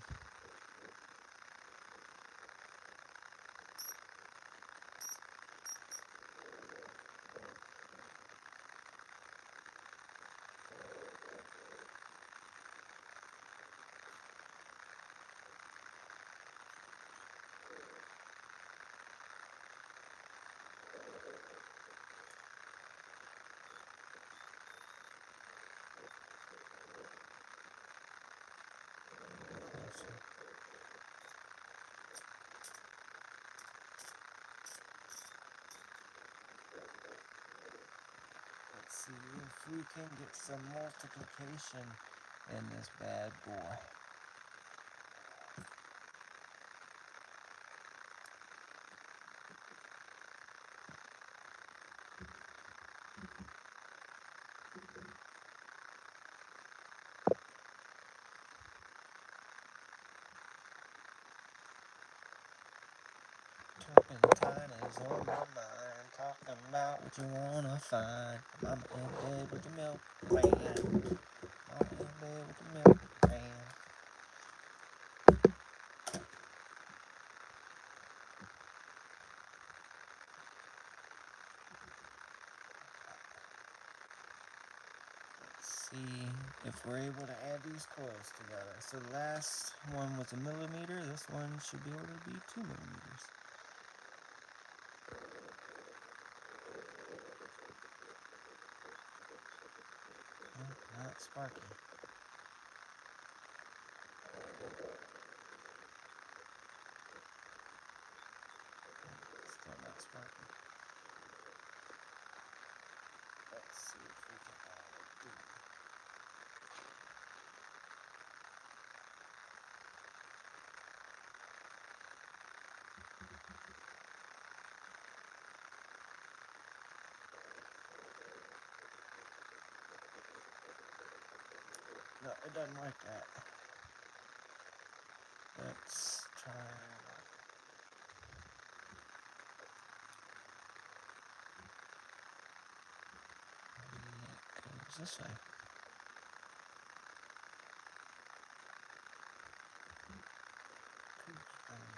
Let's see if we can get some multiplication in this bad boy. Turpentine is on my mind, talking about what you wanna find. Mama in bed with the milk man. Mama in bed with the milk man. Let's see if we're able to add these coils together. So the last one was a millimeter. This one should be able to be 2 millimeters. Not sparky. not sparking. Let's see if we can do it. No, it doesn't like that. Let's try. It goes this way.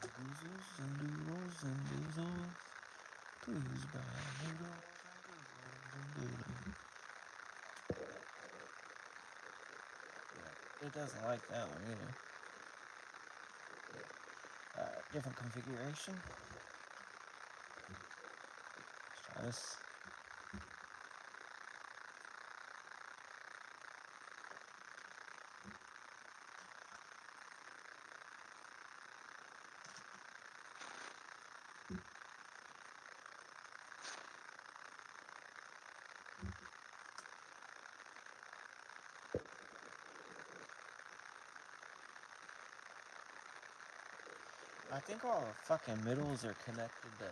Goozles and doodles and doozles. Please buy noodles and doodles. It doesn't like that one either. Different configuration. Let's try this. I think all the fucking middles are connected to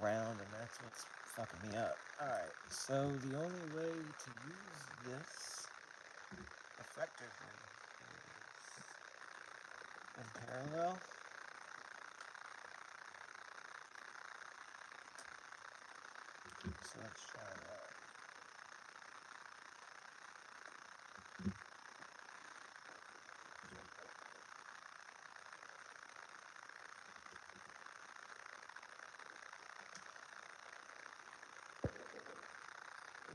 ground, and that's what's fucking me up. Alright, so the only way to use this effectively is in parallel. So let's try that.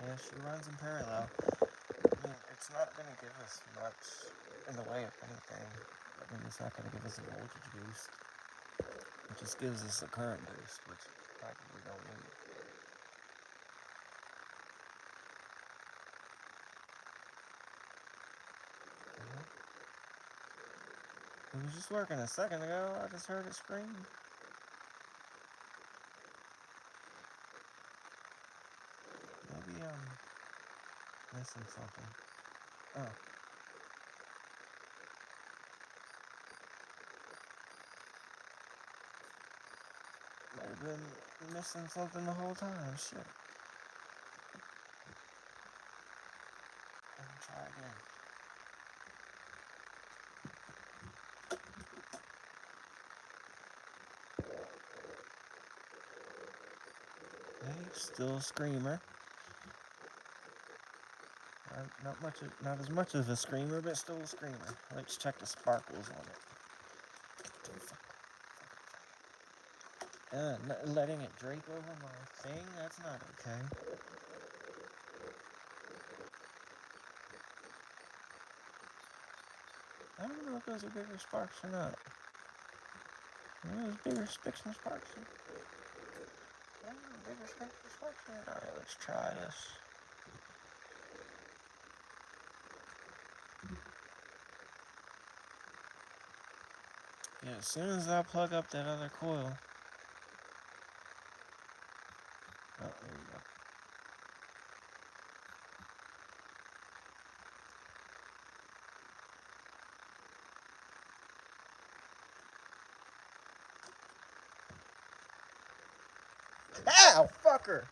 Yeah, she runs in parallel. I mean, it's not going to give us much in the way of anything. I mean, it's not going to give us a voltage boost. It just gives us a current boost, which probably don't need. It was just working a second ago. I just heard it scream. Maybe I'm missing something. Oh. Might have been missing something the whole time. Shit. Let me try again. Hey, still a screamer. Not as much of a screamer, but still a screamer. Let's check the sparkles on it. Letting it drape over my thing, that's not okay. I don't know if those are bigger sparks or not. Those bigger sparks. Bigger sparks. Alright, let's try this. Yeah, as soon as I plug up that other coil. Oh, there we go. Ow, fucker!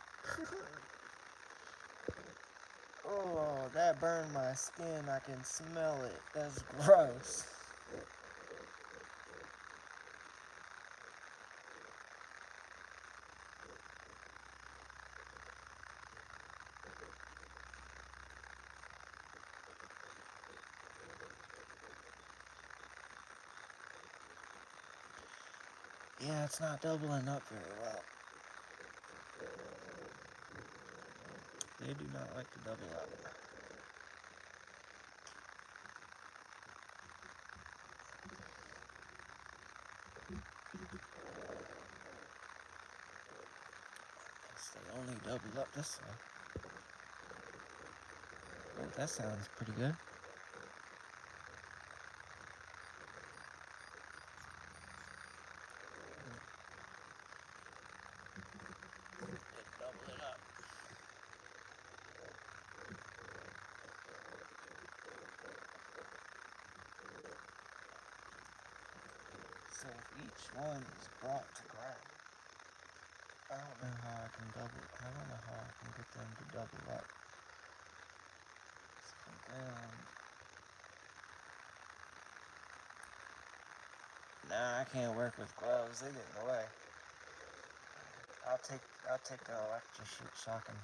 Oh, that burned my skin. I can smell it. That's gross. Yeah, it's not doubling up very well. They do not like to double up. Guess they only double up this way. Oh, that sounds pretty good. each one is brought to ground. I don't know how I can get them to double up. So from ground. Nah, I can't work with gloves. They get in the way. I'll take the electric shocking.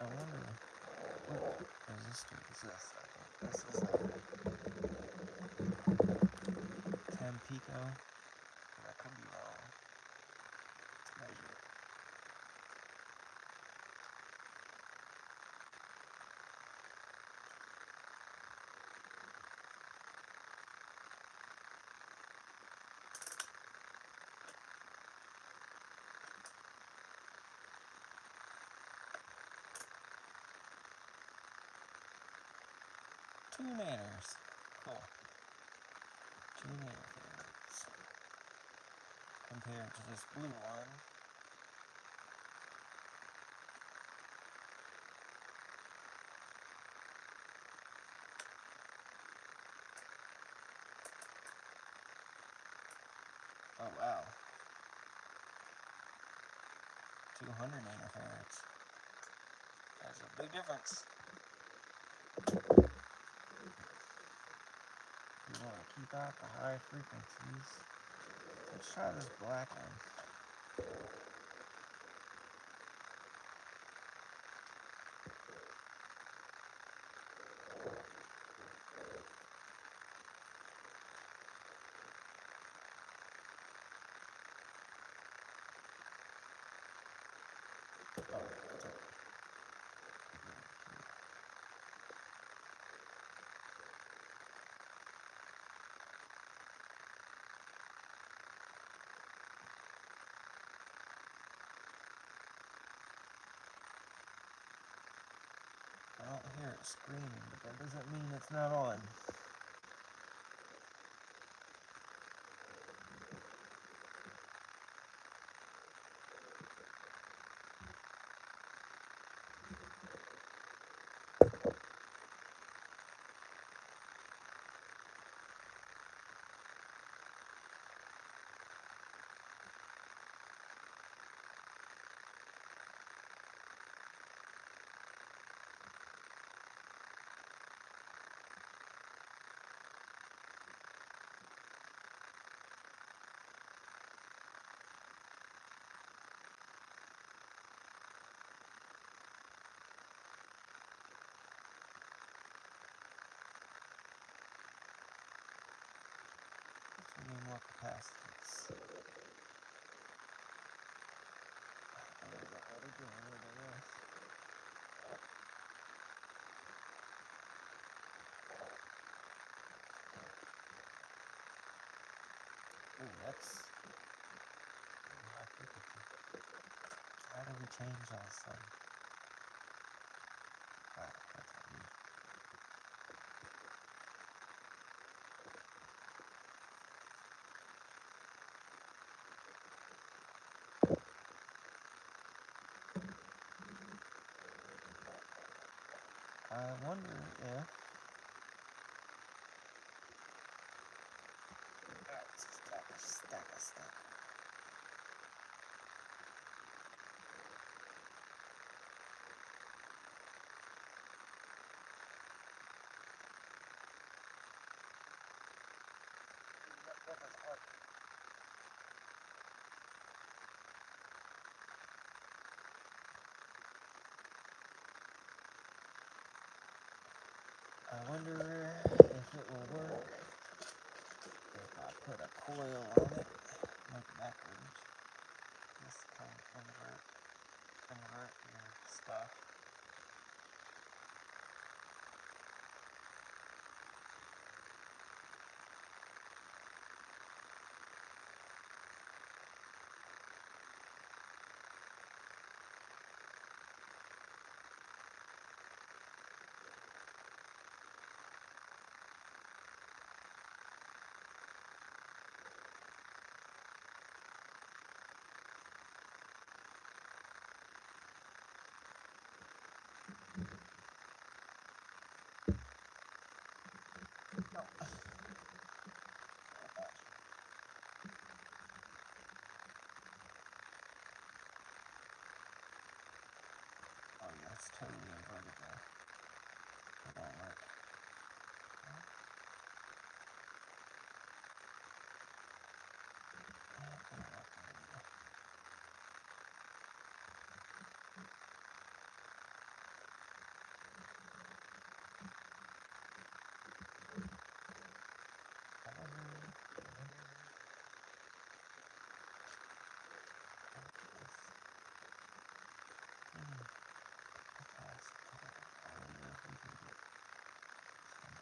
I wonder what resistor is this? I think this is a 10 pico. I could be wrong. Let's measure it. Two nanometers. Cool. 2 nanometers. Compared to this blue one. Oh wow. 200 nanofarads. That's a big difference. You want to keep out the high frequencies. Let's try this black one. I don't hear it screaming, but that doesn't mean it's not on. We need more capacitance. Ooh, that's high frequency. How do we change all of a sudden? Alright, that's what we need. I wonder if... Stack. I wonder if it will work if I put a coil on it, like backwards. This can invert your stuff. Oh yeah, it's totally inverted now. It won't work.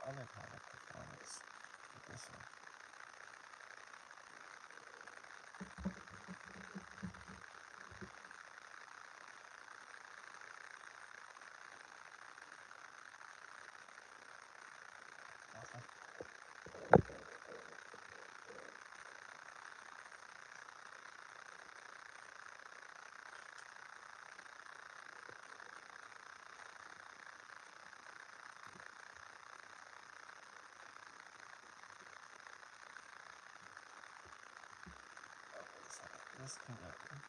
Other kind of performance with this one. This conductor.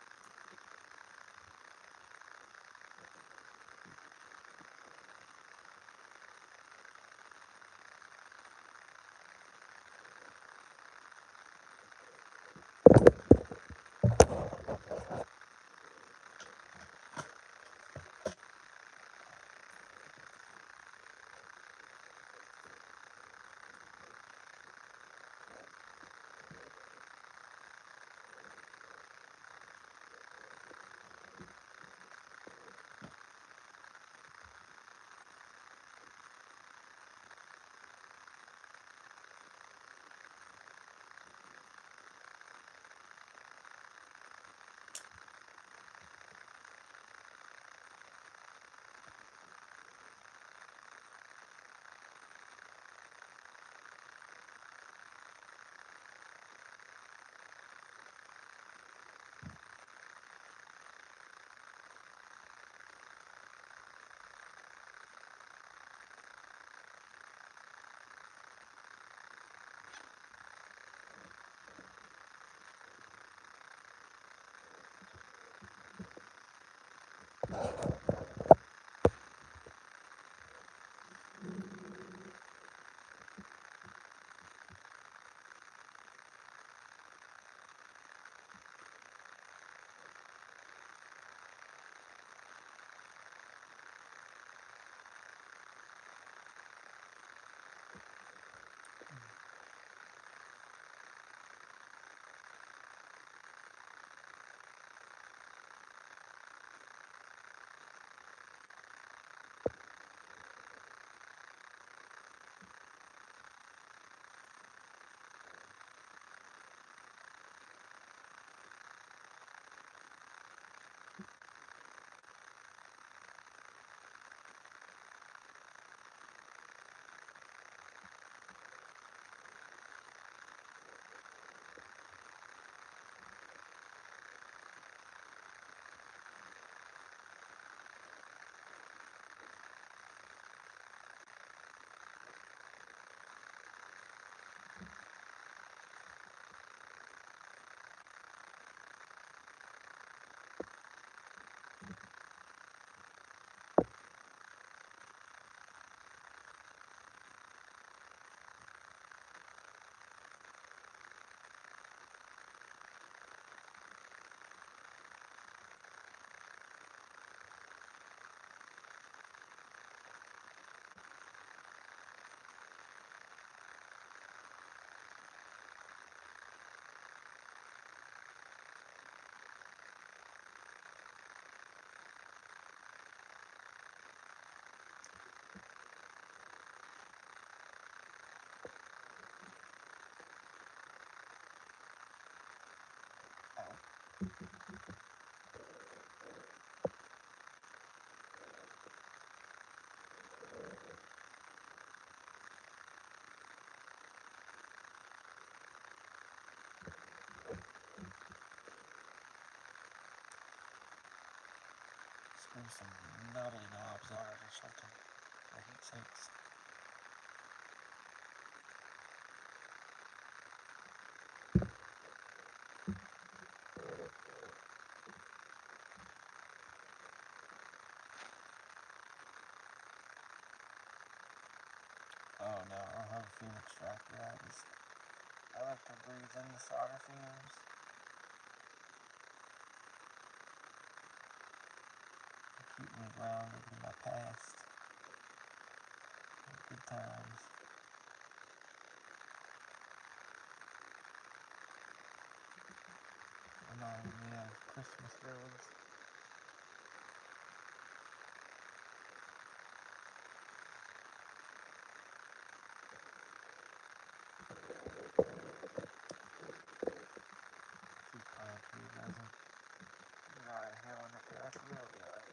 Screw some nutty knobs on it or something, for heat sinks. Oh no, I don't have a fume extractor. I like to breathe in the solder fumes. Keep me grounded in my past. Good times. Remind me of Christmas bills. Keep playing for you, doesn't. You're not inhaling it correctly, it'll be alright.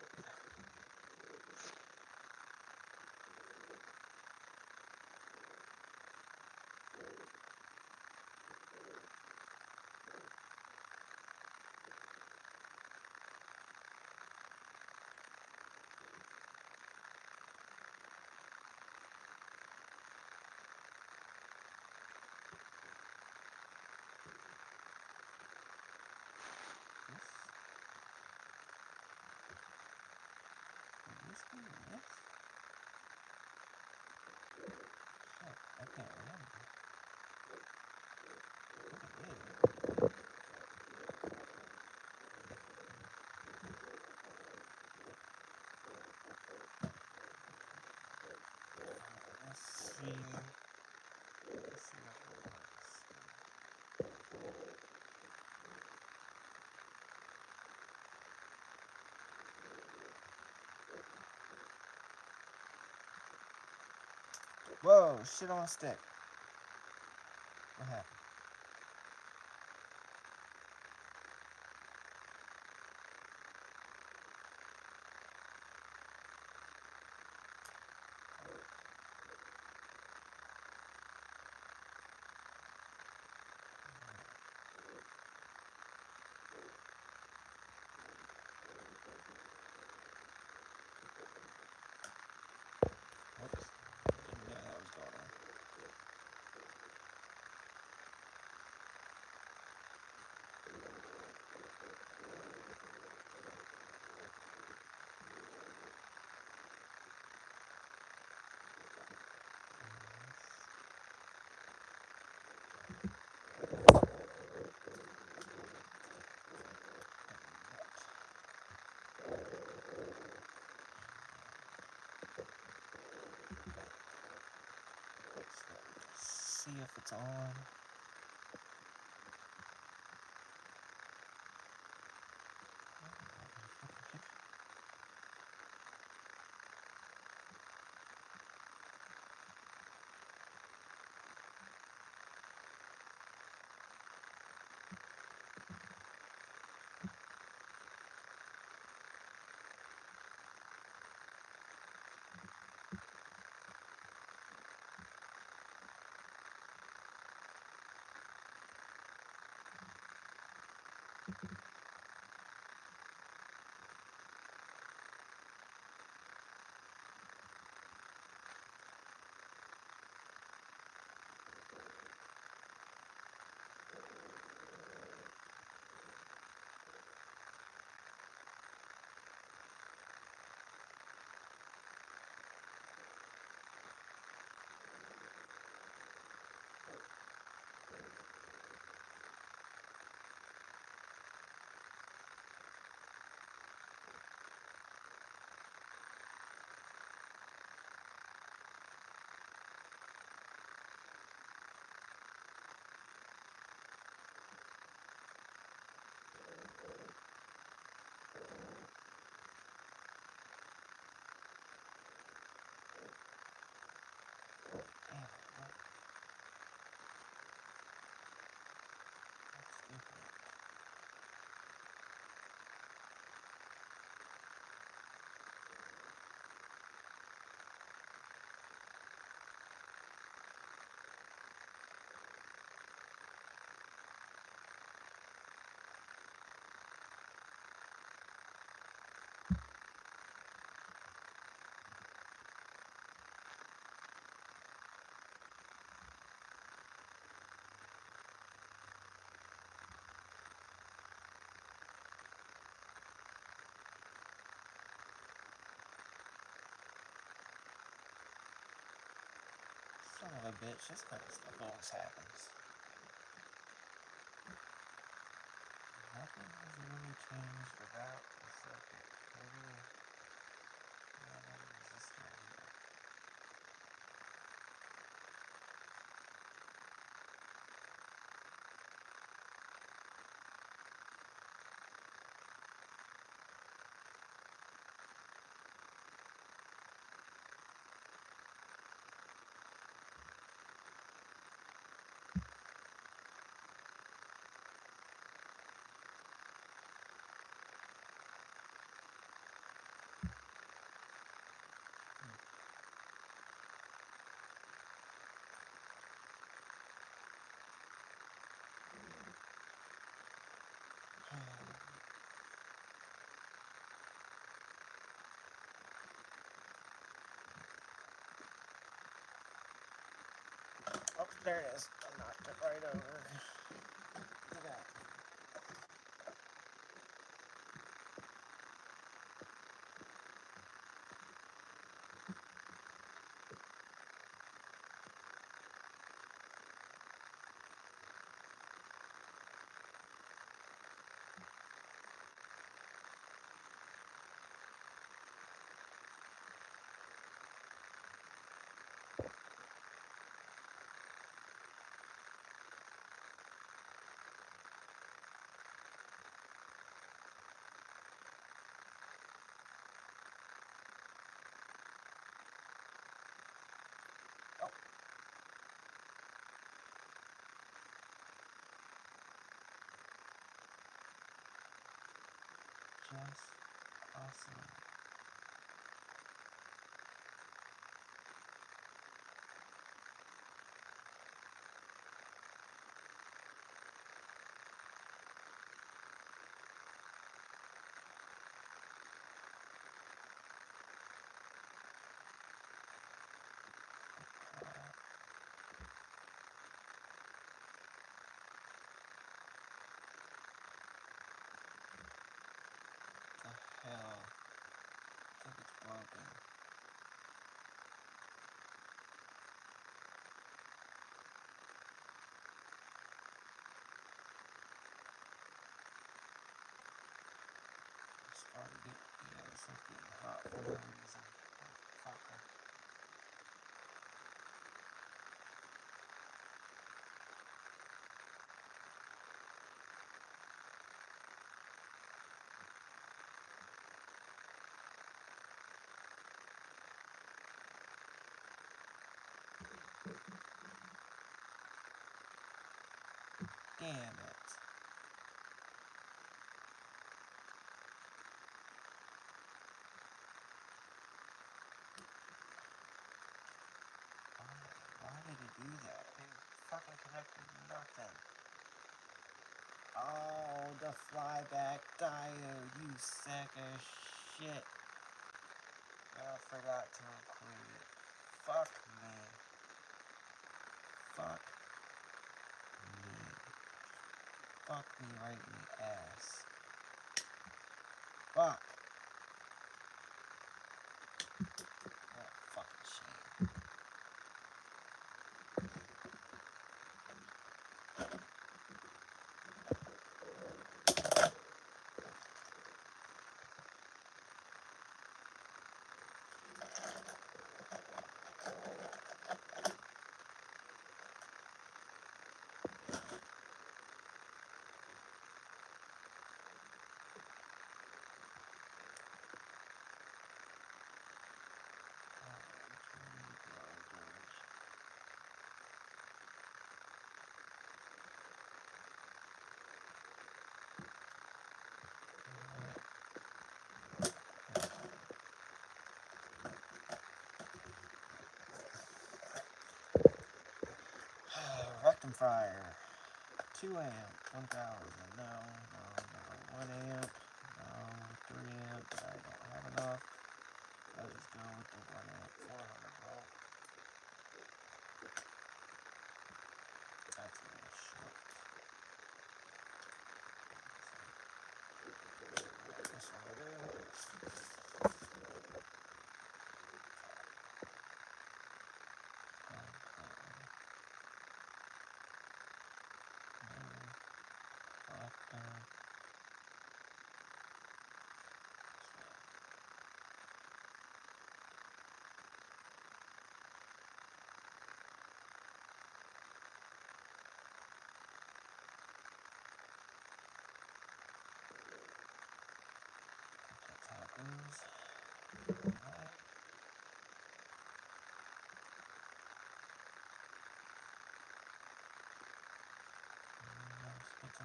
Whiskey or this? Shit, I can't remember. I think it is. Let's see. Let's see if it works. Whoa, shit on a stick. What happened? Whoops. Didn't know that was going on. See if it's on. Son of a bitch, this kind of stuff always happens. Nothing has really changed without the circuit. Maybe another resistor here. Oh, there it is. I knocked it right over. Look at that. Oh, just awesome. The hell? I think it's broken. Started it. Yeah, this thing's getting hot for no reason. Fucker. Damn it. Why did it do that? It fucking connected nothing. Oh, the flyback diode, you sack of shit. I forgot to include it. Fuck me. Fuck me. Fuck me right in the ass. Fuck. What a fucking shame. Rectum fryer. 2 amp, 1000. No, no, no. 1 amp. No. 3 amp. I don't have enough. I'll just go with the 1 amp, 400 volt. That's a little short. This one will do.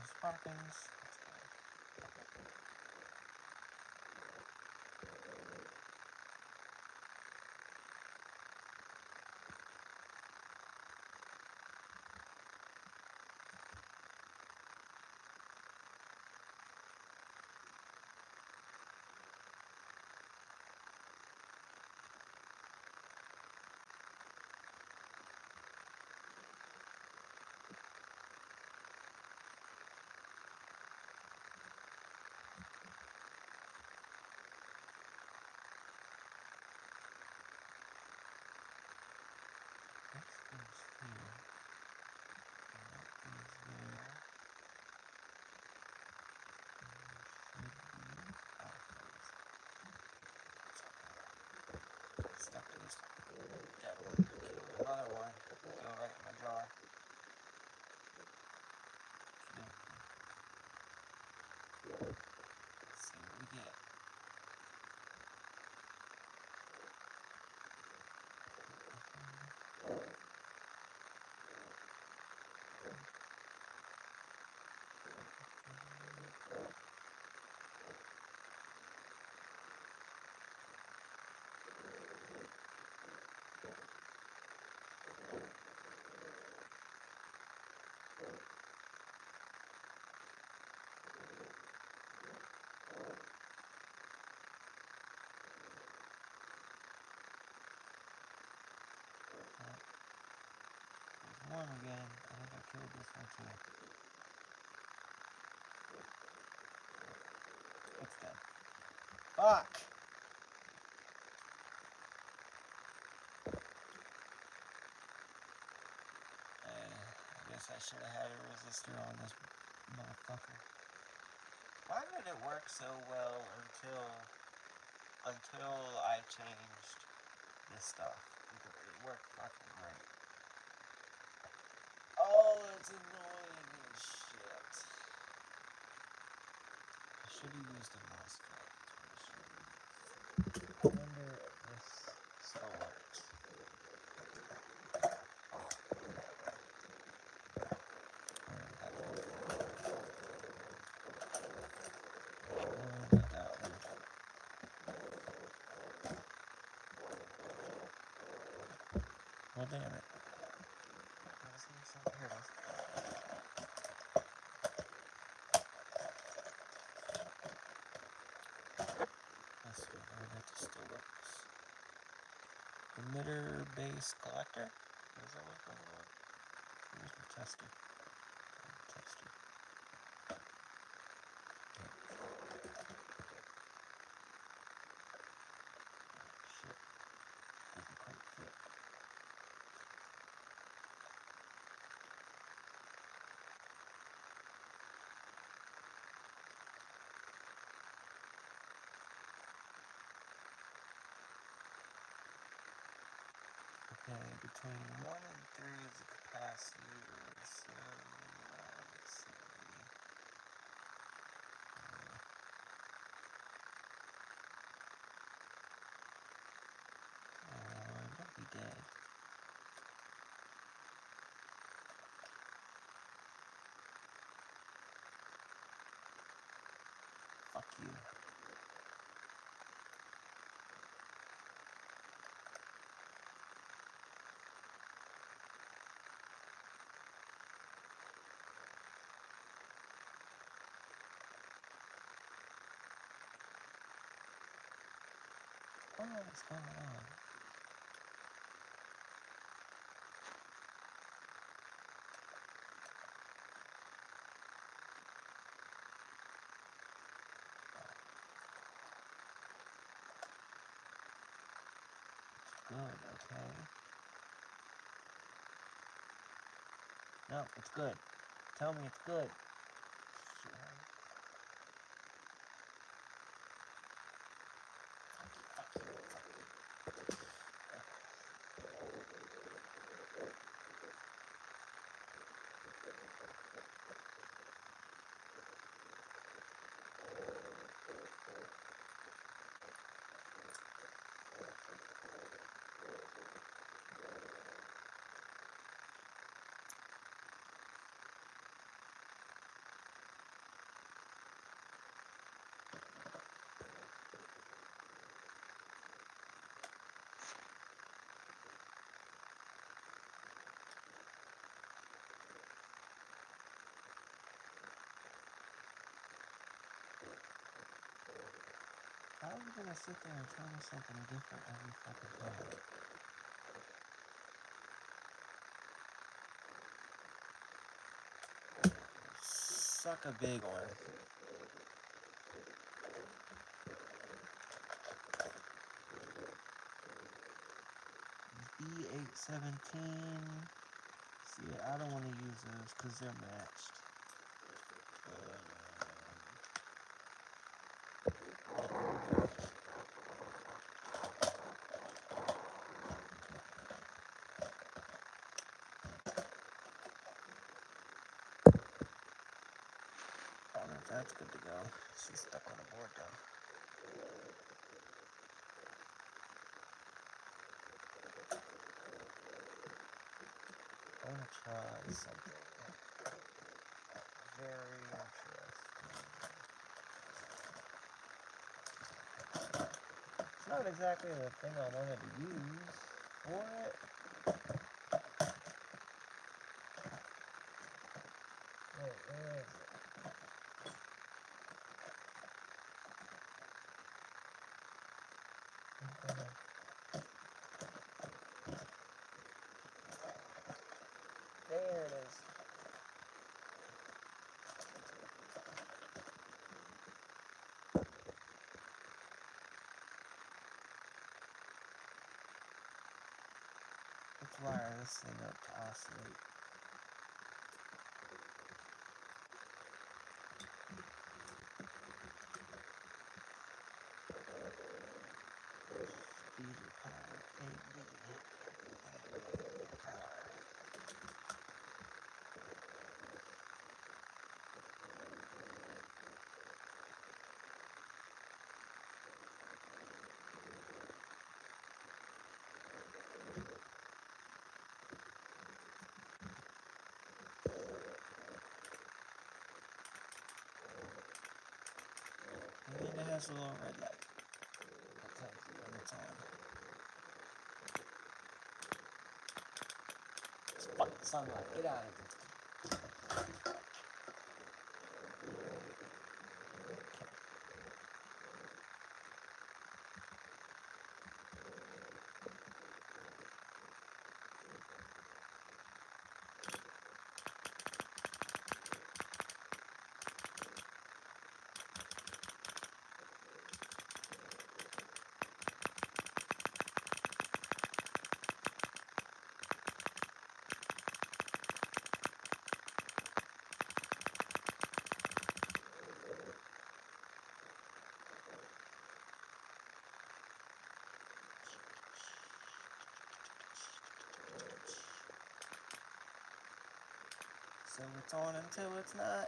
sparkings. Another one. Go right in my drawer. Let's see what we get. There's one again. I think I killed this one too. It's dead. Fuck! I guess I should have had a resistor on this motherfucker. Why did it work so well until I changed this stuff? It worked fucking great. Oh, it's annoying as shit. I should have used a MOSFET. I wonder if this still works. Well, damn it. Here it is. Let's see, that still works. Emitter base collector? Is that what it's called? Here's my tester. Tester. Shit. Didn't quite fit. Okay, between 1 and 3 is the capacitor, so let's see. Don't be dead. Fuck you. What is going on? Good, okay. No, it's good. Tell me it's good. are you gonna sit there and tell me something different every fucking time? Suck a big one. B817. See, I don't want to use those because they're matched. I don't know if that's good to go. She's stuck on the board though. I want to try something very interesting. It's not exactly the thing I wanted to use for it. Wait, where is it? There it is. Let's wire this thing up to oscillate. Speed power, AB. Power. And then it has a little red light. That tells you when it's on. It's fucking sunlight. Get out of here. So it's on until it's not.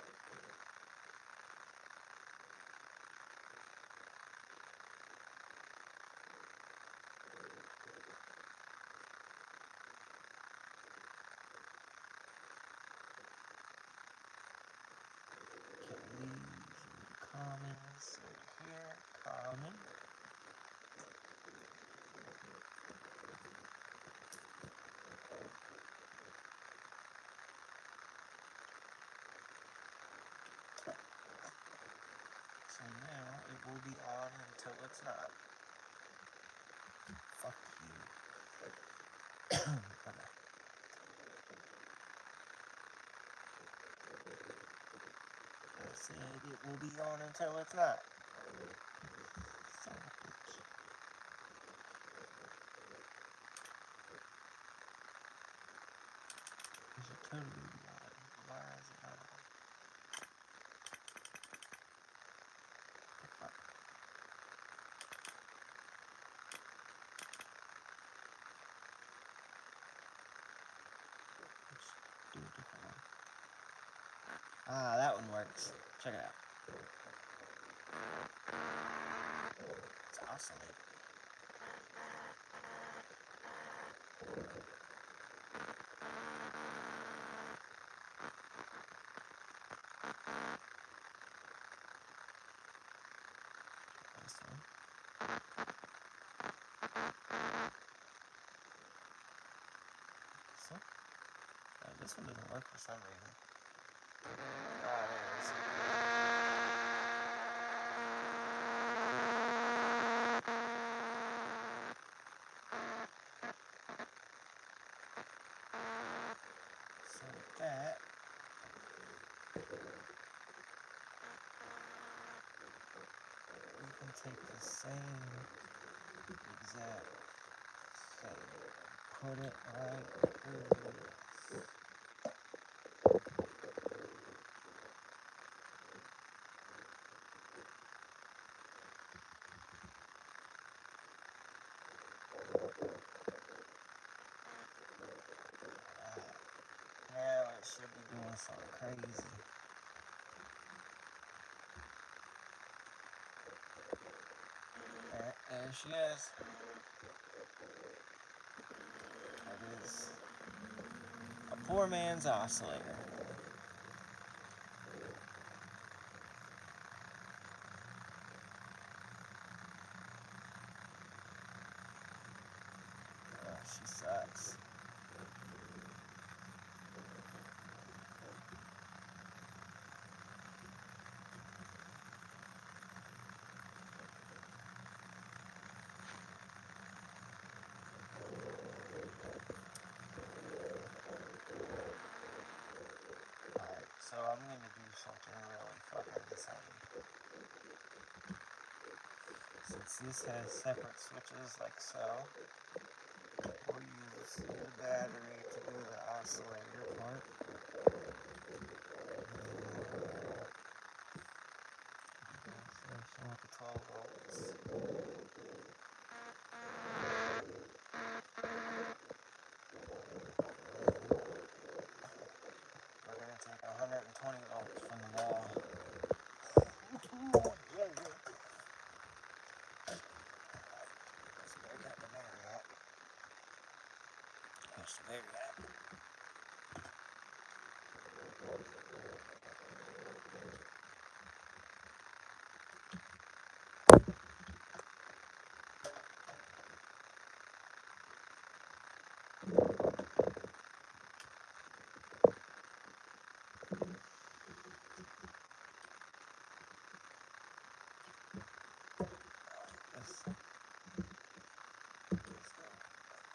Okay, these commons over here. Common. So now it will be on until it's not. Fuck you. Okay. I said it will be on until it's not. Son of a bitch. It should totally be on. Why is it not on? The fuck? Let's do a different one. Ah, that one works. Check it out. It's oscillating. This one. So, this one doesn't work for some reason. Ah, there it is. So with that, we can take the same exact thing, put it right through this. Now it should be doing something crazy. There she is. It is a poor man's oscillator. Oh, she sucks. Alright, so I'm going to do something really fucking insane. Since this has separate switches like so, we'll use the battery to do the oscillator part. Station with the 12 volts. We're going to take 120 volts from the wall. Yeah. Where's the battery at? Where's the battery at?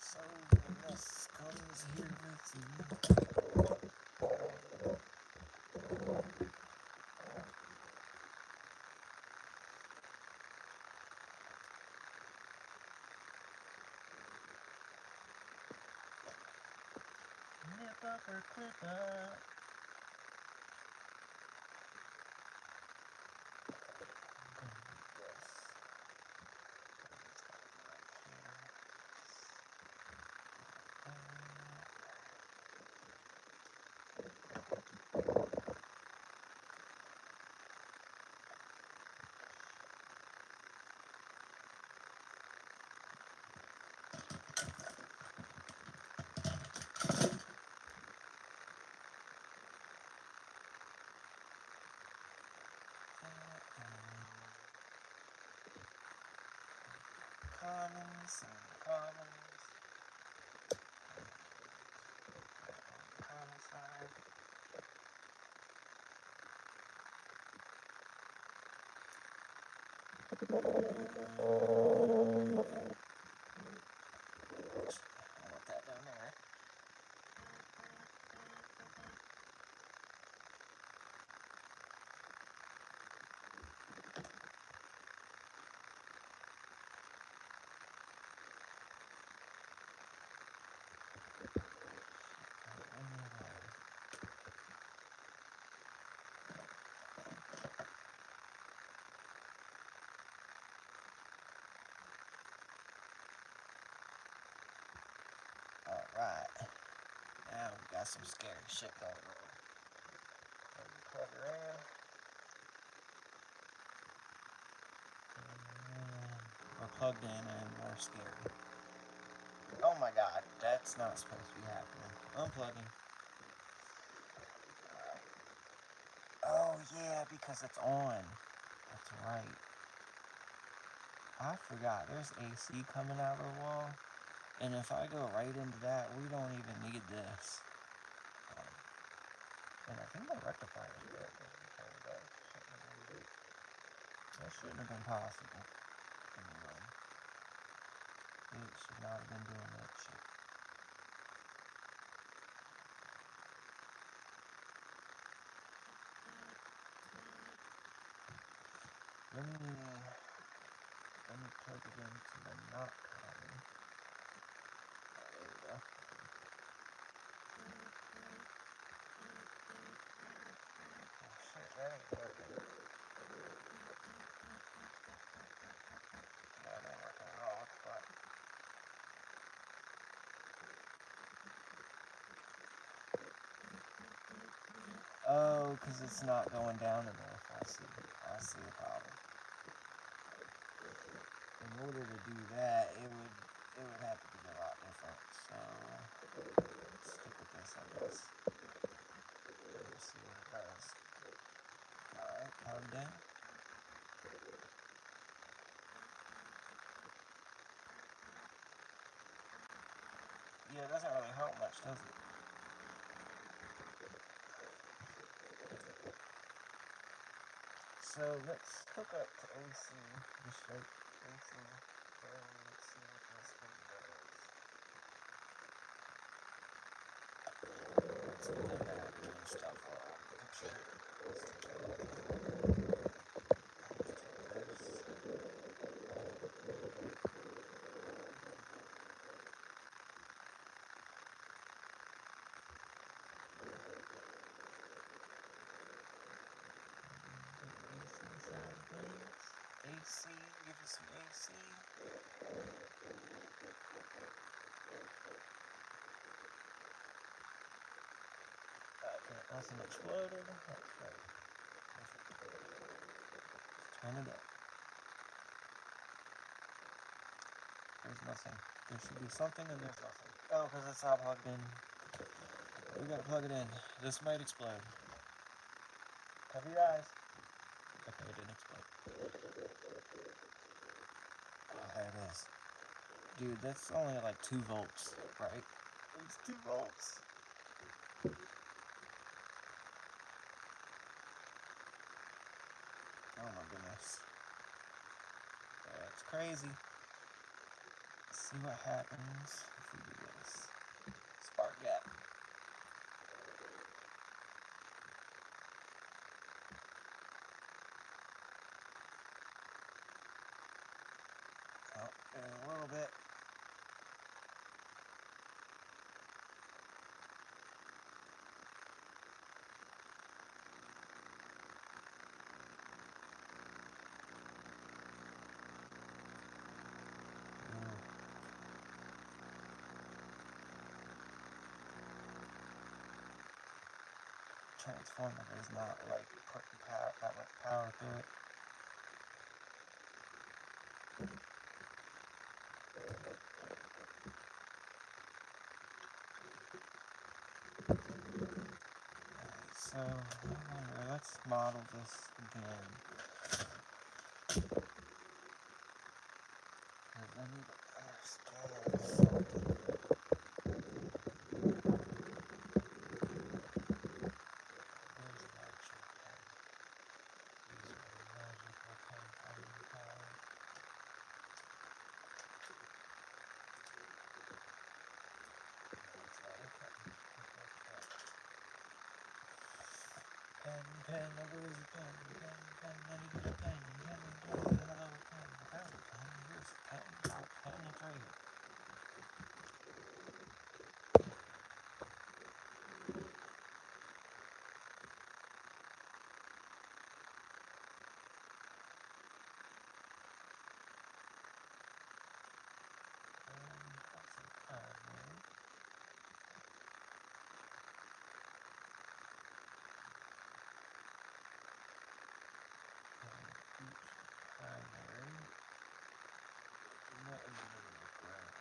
So when this comes here with you, nip up or clip up. Commons and commons. Common side. I want that down there. Alright. Now we got some scary shit going on. Plug her in. We're plugged in and we're scary. Oh my god, that's not supposed to be happening. Unplugging. Oh yeah, because it's on. That's right. I forgot, there's AC coming out of the wall. And if I go right into that, we don't even need this. And I think my rectifier is broken. That shouldn't have been possible. Anyway, it should not have been doing that shit. let me plug it into the not common. There we go. Oh shit, that ain't working. That ain't working at all. What the fuck? Oh, because it's not going down enough. I see the problem. In order to do that, it would have to be a lot different. So let's stick with this, I guess. Let's see what it does. Alright, plugged in. Yeah, it doesn't really help much, does it? So let's hook up to AC, just straight AC, and let's see what this thing does. Let's pretend that I'm doing stuff on the computer. Let's take a look. AC, give us some AC. Okay, nothing exploded. That's great. Turn it up. There's nothing. There should be something and there's nothing. Oh, because it's not plugged in. We gotta plug it in. This might explode. Cover your eyes. Okay, it didn't explode. Oh, there it is. Dude, that's only like 2 volts, right? It's 2 volts. Oh my goodness. That's crazy. Let's see what happens if we do this. Spark gap. Oh, there's a little bit. Transformer does not like putting that much power through it. Alright, so I wonder, let's model this again. Because I need to understand something. Where's the actual pen? These are the magical pen finding power. Pen, where's the pen? Pen, I need a pen. Hello, pen. I found a pen. Here's a pen. Oh, pen, it's right here. That's a pen. Each primary. Not in the middle of the ground.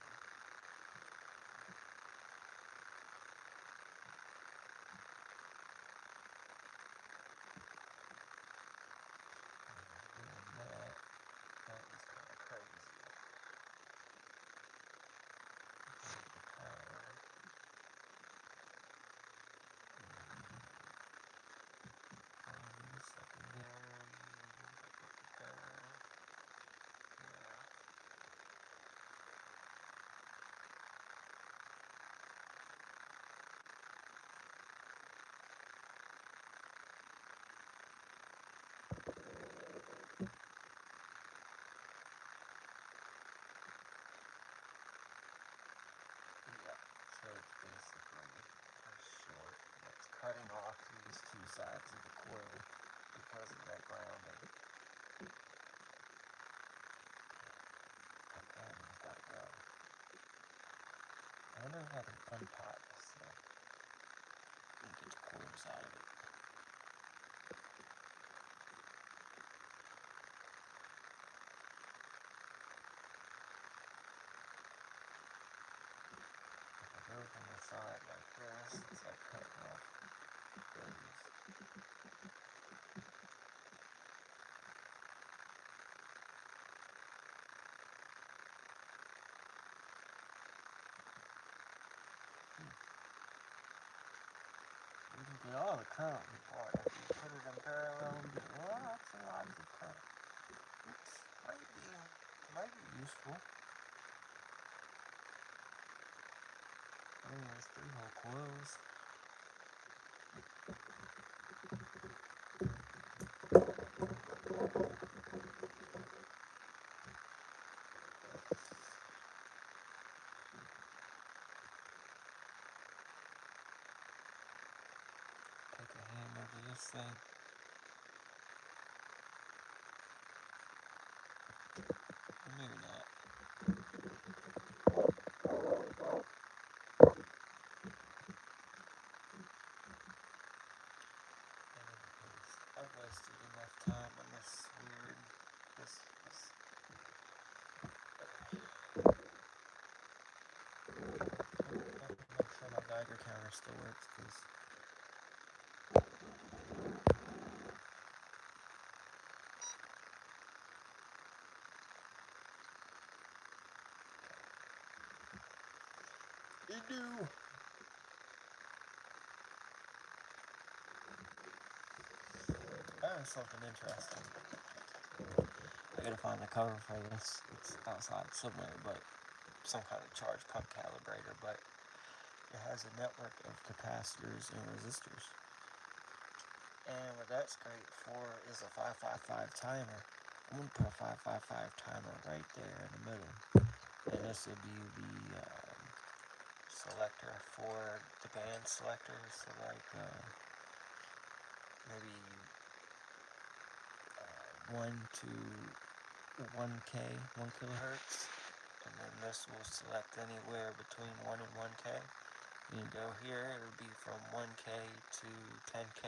these two sides of the coil because of that grounding. And it's gotta go. I wonder if I can unpot this thing and get the coils out of it. If I go from the side like this, it's like cutting off goodies. You can get all the current we want. If you put it in parallel, you get lots and lots of current. It might be useful. Anyways, 3-hole coils. Take a hammer to this thing. Or maybe not. I've wasted enough time on this weird, this. Make sure my Geiger counter still works, because they do. That is something interesting. I gotta find the cover for this. It's outside somewhere, but some kind of charge pump calibrator, but it has a network of capacitors and resistors. And what that's great for is a 555 timer. I'm going to put a 555 timer right there in the middle. And this will be the selector for the band selector. So like maybe 1 to 1K, 1 kilohertz. And then this will select anywhere between 1 and 1K. You go here, it'll be from 1K to 10K.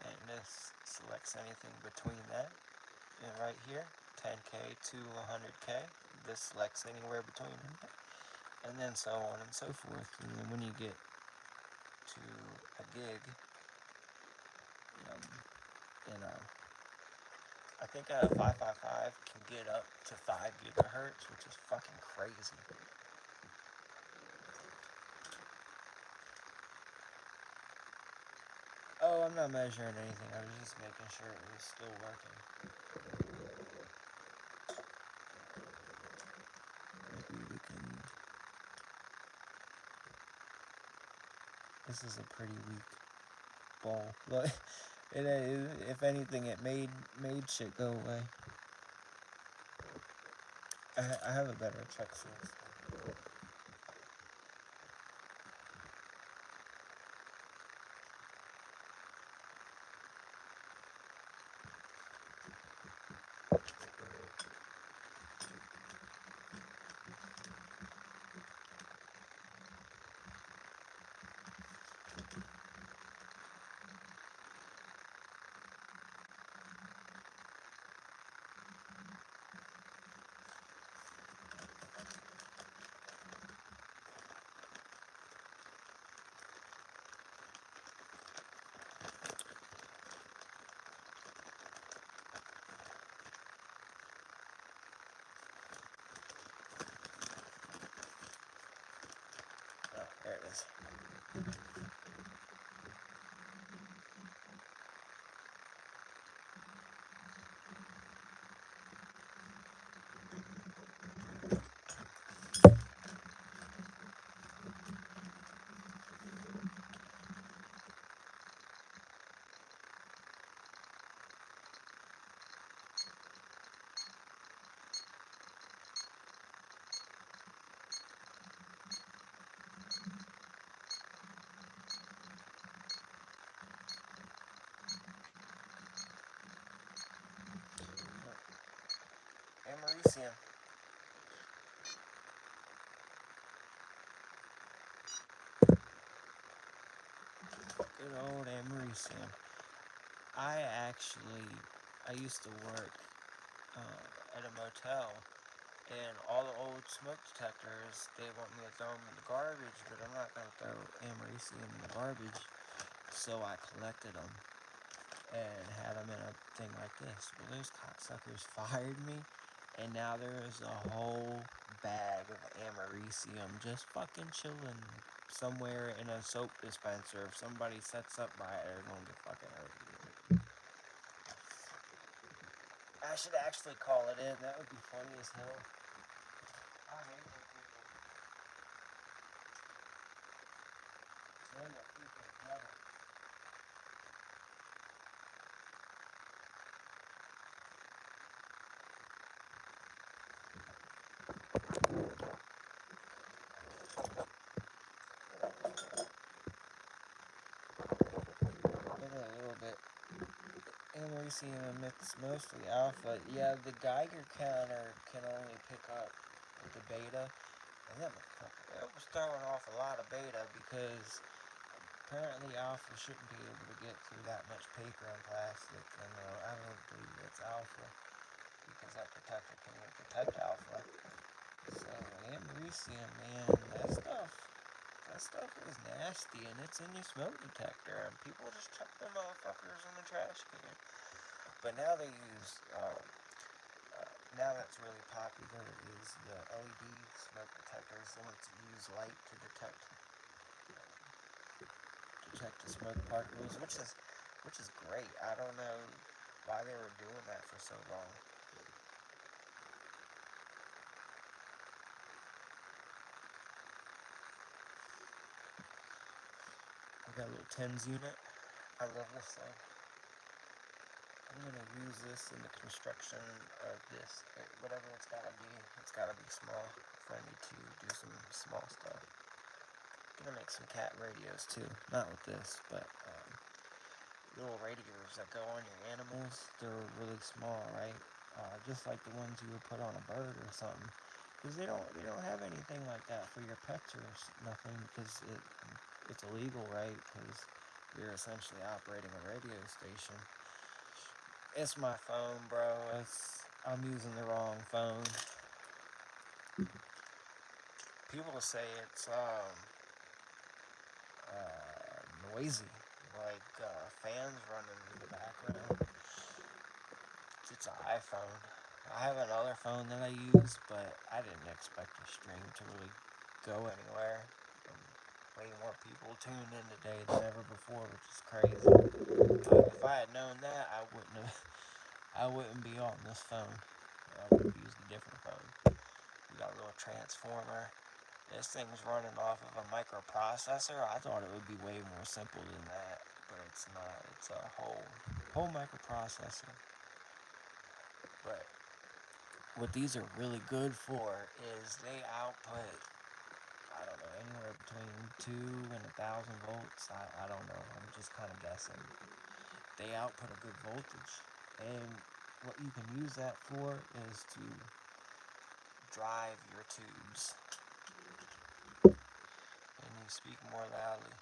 And this selects anything between that. And right here, 10K to 100K. This selects anywhere between them. And then so on and so forth. And then when you get to a gig, I think a 555 can get up to 5 gigahertz, which is fucking crazy. Oh, I'm not measuring anything. I was just making sure it was still working. Maybe we can... This is a pretty weak ball. But if anything, it made shit go away. I have a better check source. Oh, there it is. Americium. Good old Americium. I used to work at a motel, and all the old smoke detectors, they want me to throw them in the garbage, but I'm not going to throw Americium in the garbage. So I collected them and had them in a thing like this. Well, those cocksuckers fired me, and now there is a whole bag of Americium just fucking chilling somewhere in a soap dispenser. If somebody sets up by it, they're gonna get fucking hurt. I should actually call it in. That would be funny as hell. I hate when people turn their people together. Maybe a little bit. Americium emits mostly alpha. Yeah, the Geiger counter can only pick up the beta. And that motherfucker, it was throwing off a lot of beta because apparently alpha shouldn't be able to get through that much paper and plastic. And I don't believe it's alpha because that protector can't detect alpha. So Americium, man, that stuff is nasty, and it's in your smoke detector, and people just chuck them motherfuckers in the trash can. But now they use, now that's really popular is the LED smoke detectors, the ones that use light to detect the smoke particles, which is great. I don't know why they were doing that for so long. I got a little TENS unit. I love this thing. I'm gonna use this in the construction of this, whatever it's gotta be. It's gotta be small for me to do some small stuff. I'm gonna make some cat radios too. Not with this, but little radios that go on your animals. They're really small, right? Just like the ones you would put on a bird or something. Because they don't have anything like that for your pets or nothing. Because it's illegal, right? Because you're essentially operating a radio station. It's my phone, bro. I'm using the wrong phone. People say it's noisy, like fans running in the background. It's an iPhone. I have another phone that I use, but I didn't expect the stream to really go anywhere. Way more people tuned in today than ever before, which is crazy. If I had known that, I wouldn't be on this phone. I would have used a different phone. We got a little transformer. This thing's running off of a microprocessor. I thought it would be way more simple than that, but it's not. It's a whole microprocessor. But what these are really good for is they output, I don't know, anywhere between 2 and 1,000 volts. I don't know. I'm just kind of guessing. They output a good voltage, and what you can use that for is to drive your tubes. And you speak more loudly.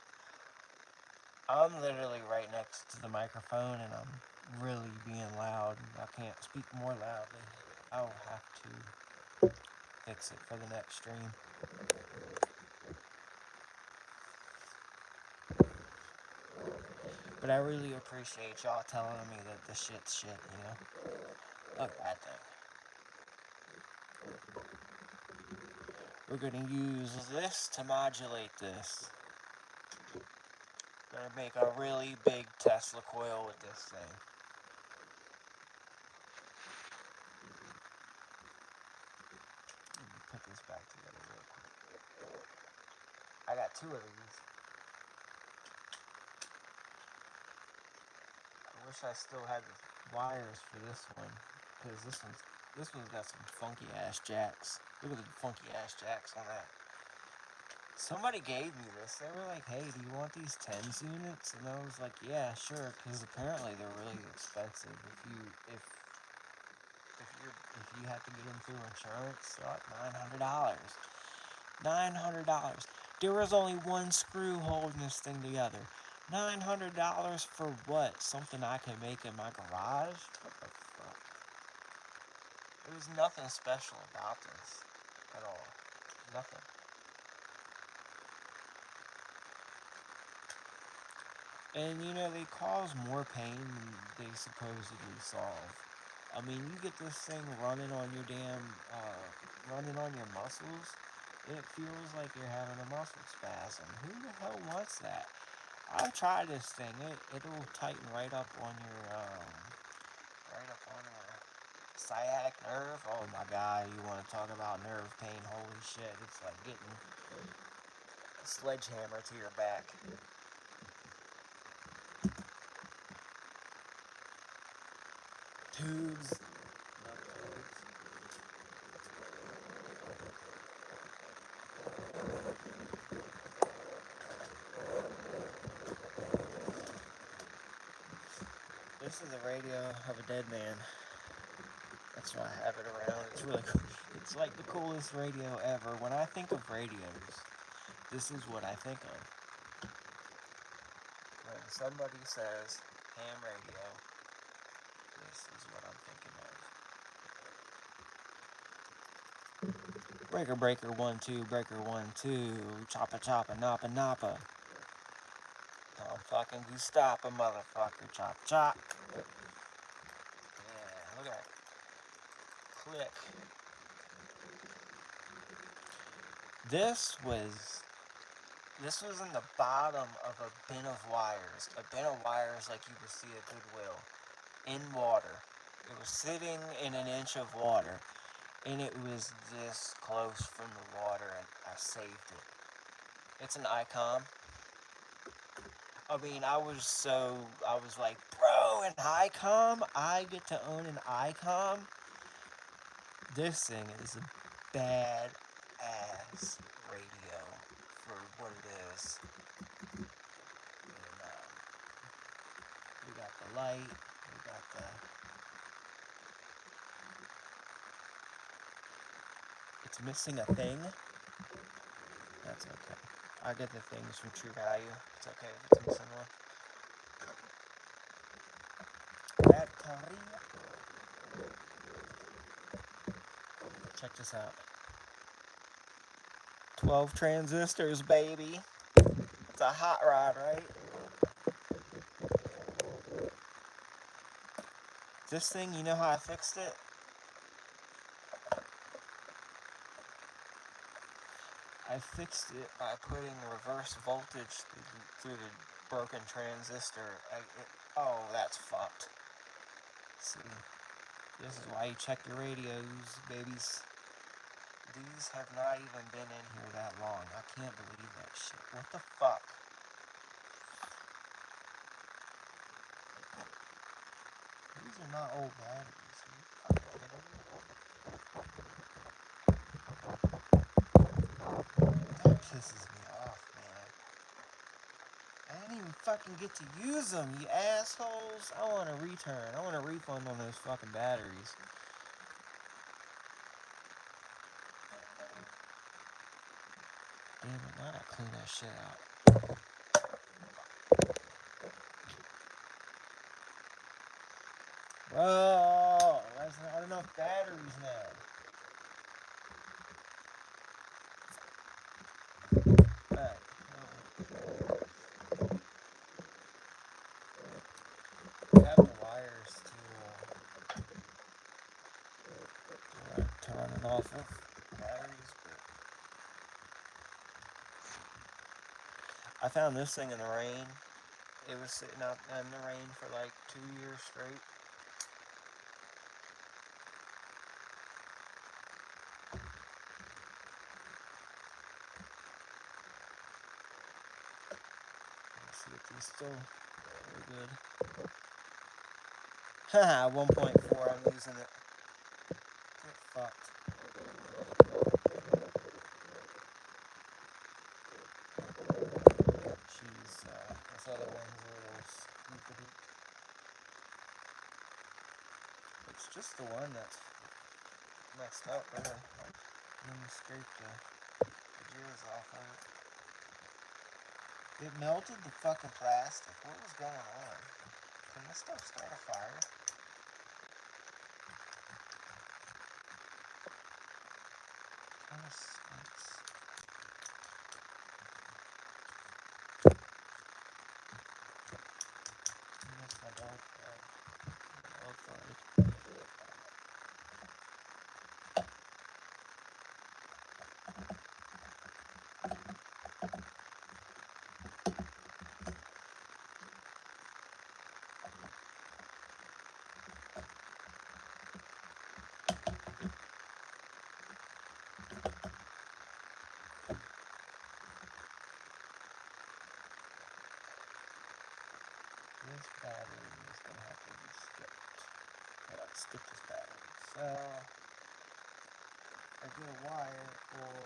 I'm literally right next to the microphone, and I'm really being loud. I can't speak more loudly. I'll have to fix it for the next stream. But I really appreciate y'all telling me that this shit's shit, you know? Look at that thing. We're gonna use this to modulate this. Gonna make a really big Tesla coil with this thing. Let me put this back together real quick. I got 2 of these. I wish I still had the wires for this one, because this one's got some funky ass jacks. Look at the funky ass jacks on that. Somebody gave me this. They were like, hey, do you want these TENS units? And I was like, yeah, sure, because apparently they're really expensive. If if you have to get them through insurance, they're like $900. $900. There was only one screw holding this thing together. $900 for what? Something I could make in my garage? What the fuck? There was nothing special about this at all. Nothing. And you know, they cause more pain than they supposedly solve. I mean, you get this thing running on your running on your muscles, it feels like you're having a muscle spasm. Who the hell wants that? I've tried this thing. It'll tighten right up on your sciatic nerve. Oh my god, you want to talk about nerve pain? Holy shit, it's like getting a sledgehammer to your back. Tubes. This is a radio of a dead man. That's why I have it around. It's really cool. It's like the coolest radio ever. When I think of radios, this is what I think of. When somebody says ham radio, this is what I'm thinking of. Breaker, breaker, 1, 2, breaker, 1, 2, choppa, choppa, nappa, nappa. I'm fucking Gustapa, motherfucker, chop, chop. Yeah, look at that. Click. This was in the bottom of a bin of wires. A bin of wires like you would see at Goodwill. In water. It was sitting in an inch of water. And it was this close from the water, and I saved it. It's an Icom. I mean, I was like, bro, an Icom? I get to own an Icom? This thing is a bad ass radio for what it is. And, we got the light, we got the... It's missing a thing. That's okay. I get the things from True Value. It's okay if it's missing one. Check this out. 12 transistors, baby. It's a hot rod, right? This thing, you know how I fixed it? I fixed it by putting reverse voltage through the broken transistor. Oh, that's fucked. See, this is why you check your radios, babies. These have not even been in here that long. I can't believe that shit. What the fuck? These are not old batteries. That pisses me off, man. I didn't even fucking get to use them, you assholes. I want a return. I want a refund on those fucking batteries. Damn it, now I gotta clean that shit out. Bro, that's not enough batteries now. Right. I have the wires to run it off of batteries, but I found this thing in the rain. It was sitting out in the rain for like 2 years straight. Let's see if these still are good. Haha, 1.4, I'm using it. Get fucked. Jeez, this other one's a little stupid. It's just the one that's messed up there. Let me scrape the jizz off of it. It melted the fucking plastic. What was going on? Can this stuff start a fire? Kind of stinks. That's my dog fried. Dog fried. This battery is gonna have to be skipped. I gotta skip this battery. So I get a wire or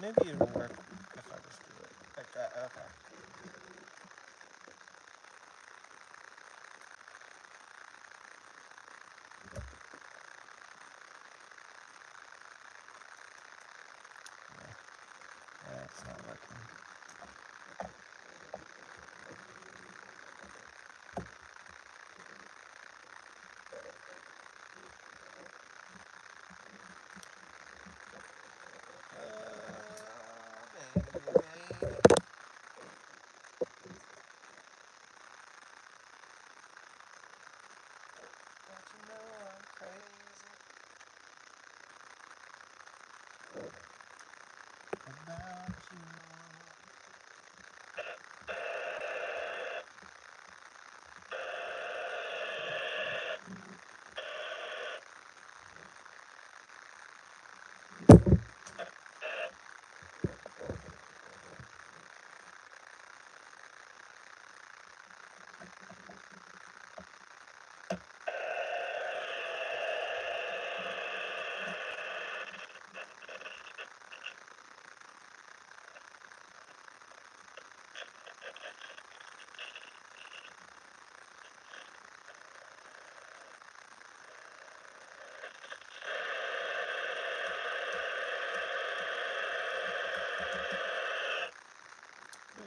maybe it'll work if I just do it like that. Okay. Yeah, it's not working. Baby. Don't you know I'm crazy about you?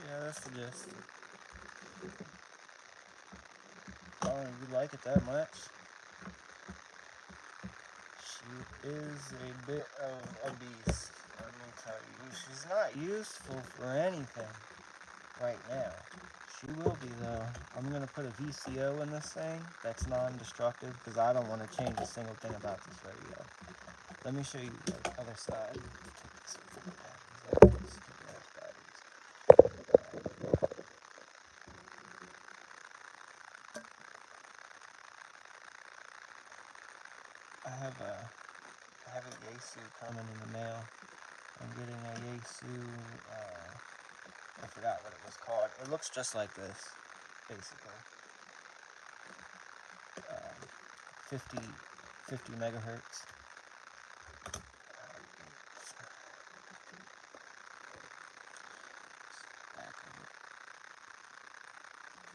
Yeah, that's the gist. Oh, you like it that much? She is a bit of a beast, let me tell you. She's not useful for anything right now. She will be though. I'm gonna put a VCO in this thing that's non-destructive because I don't want to change a single thing about this radio. Let me show you the other side. Take this fucking batteries out. Stupid ass batteries. I have a Yaesu coming in the mail. I'm getting a Yaesu, I forgot what it was called. It looks just like this, basically. 50 megahertz. Back of it.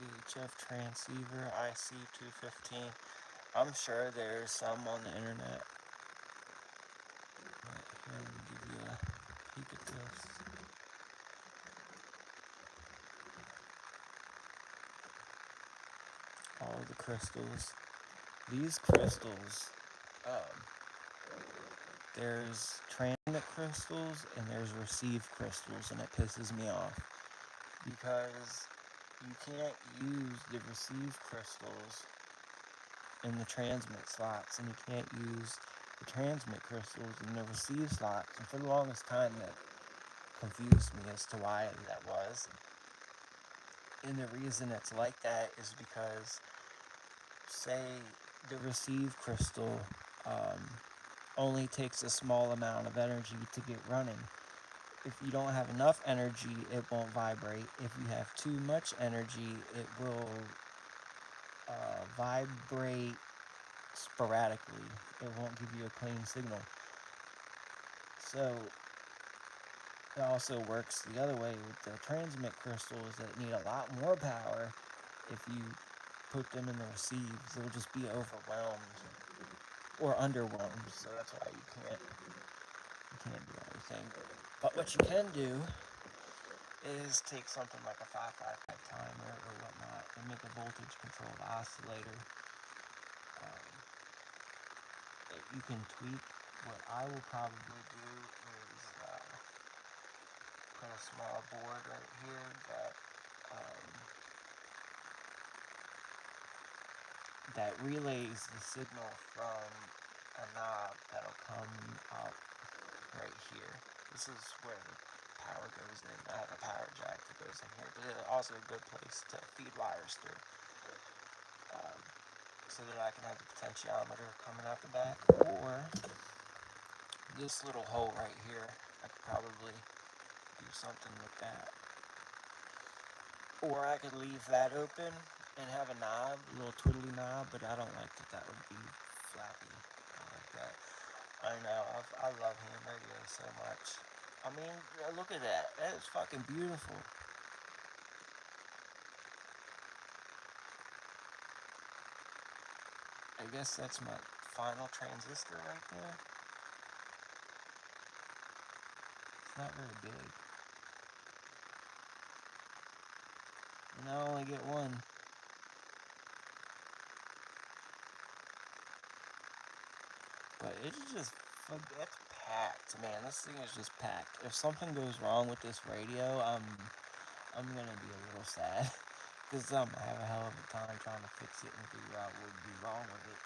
VHF transceiver IC215. I'm sure there's some on the internet. Let me give you a peek at this. All the crystals. These crystals, there's transmit crystals and there's receive crystals, and it pisses me off because you can't use the receive crystals in the transmit slots, and you can't use the transmit crystals in the receive slots. And for the longest time, that confused me as to why that was. And the reason it's like that is because, say, the receive crystal only takes a small amount of energy to get running. If you don't have enough energy, it won't vibrate. If you have too much energy, it will vibrate sporadically. It won't give you a clean signal. So It also works the other way with the transmit crystals that need a lot more power. If you put them in the receives, they'll just be overwhelmed or underwhelmed. So that's why you can't do anything. But what you can do is take something like a 555 timer or whatnot and make a voltage controlled oscillator. Um, you can tweak. What I will probably do is put a small board right here that relays the signal from a knob that'll come out right here. This is where the power goes in. I have a power jack that goes in here, but it's also a good place to feed wires through, so that I can have the potentiometer coming out the back, or this little hole right here, I could probably do something with that. Or I could leave that open and have a knob, a little twiddly knob, but I don't like that. That would be flappy. I like that. I know, I love ham radio so much. I mean, look at that. That is fucking beautiful. I guess that's my final transistor right there. It's not very big. And I only get one. But it's just, it's packed, man. This thing is just packed. If something goes wrong with this radio, I'm gonna be a little sad. Because I have a hell of a time trying to fix it and figure out what would be wrong with it.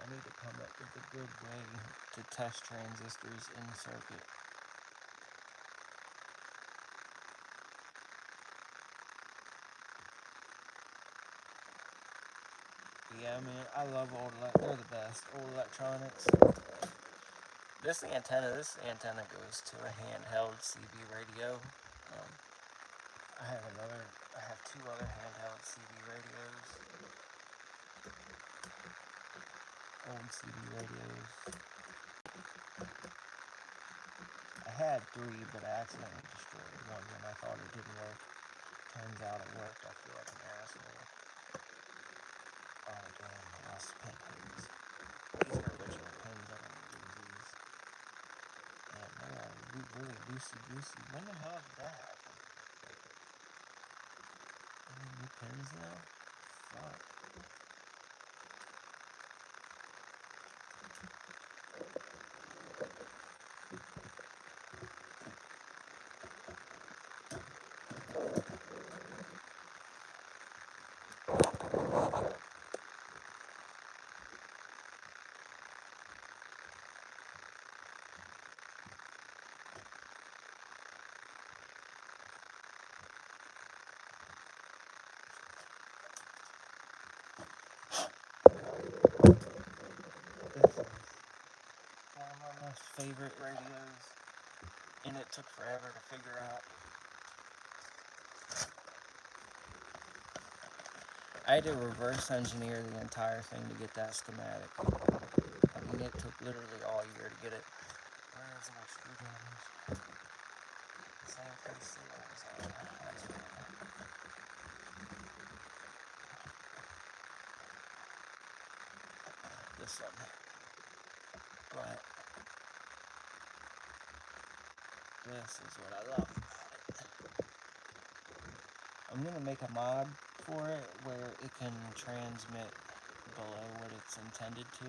I need to come up with a good way to test transistors in circuit. Yeah, I mean, I love they're the best, old electronics. This antenna goes to a handheld CB radio. I have two other handheld CB radios. Old CB radios. I had three, but I accidentally destroyed one when I thought it didn't work. Turns out it worked. I feel like an asshole. Oh damn, I lost pin pins. These are original pins. I don't use these. Man, they are really loosey-goosey. When the hell did that happen? Any new pins now? Fuck. 1 of my most favorite radios, and it took forever to figure out. I had to reverse engineer the entire thing to get that schematic. I mean, it took literally all year to get it. Where is my screwdrivers? Same place they always are. That's right. This one. But this is what I love about it. I'm gonna make a mod for it where it can transmit below what it's intended to.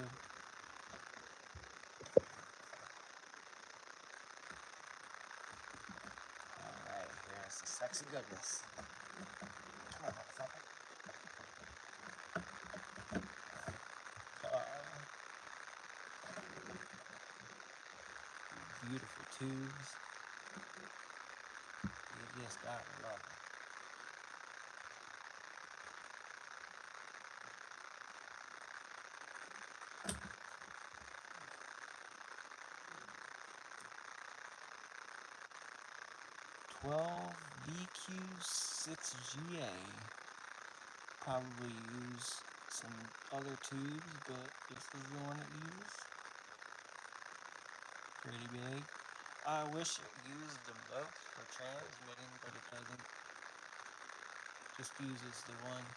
Alright, here's the sexy goodness. Come on, motherfucker. Beautiful tubes. You just gotta love it. BQ6GA. Probably use some other tubes, but this is the one it used. Pretty big. I wish it used them both for transmitting, but it doesn't. Just uses the one.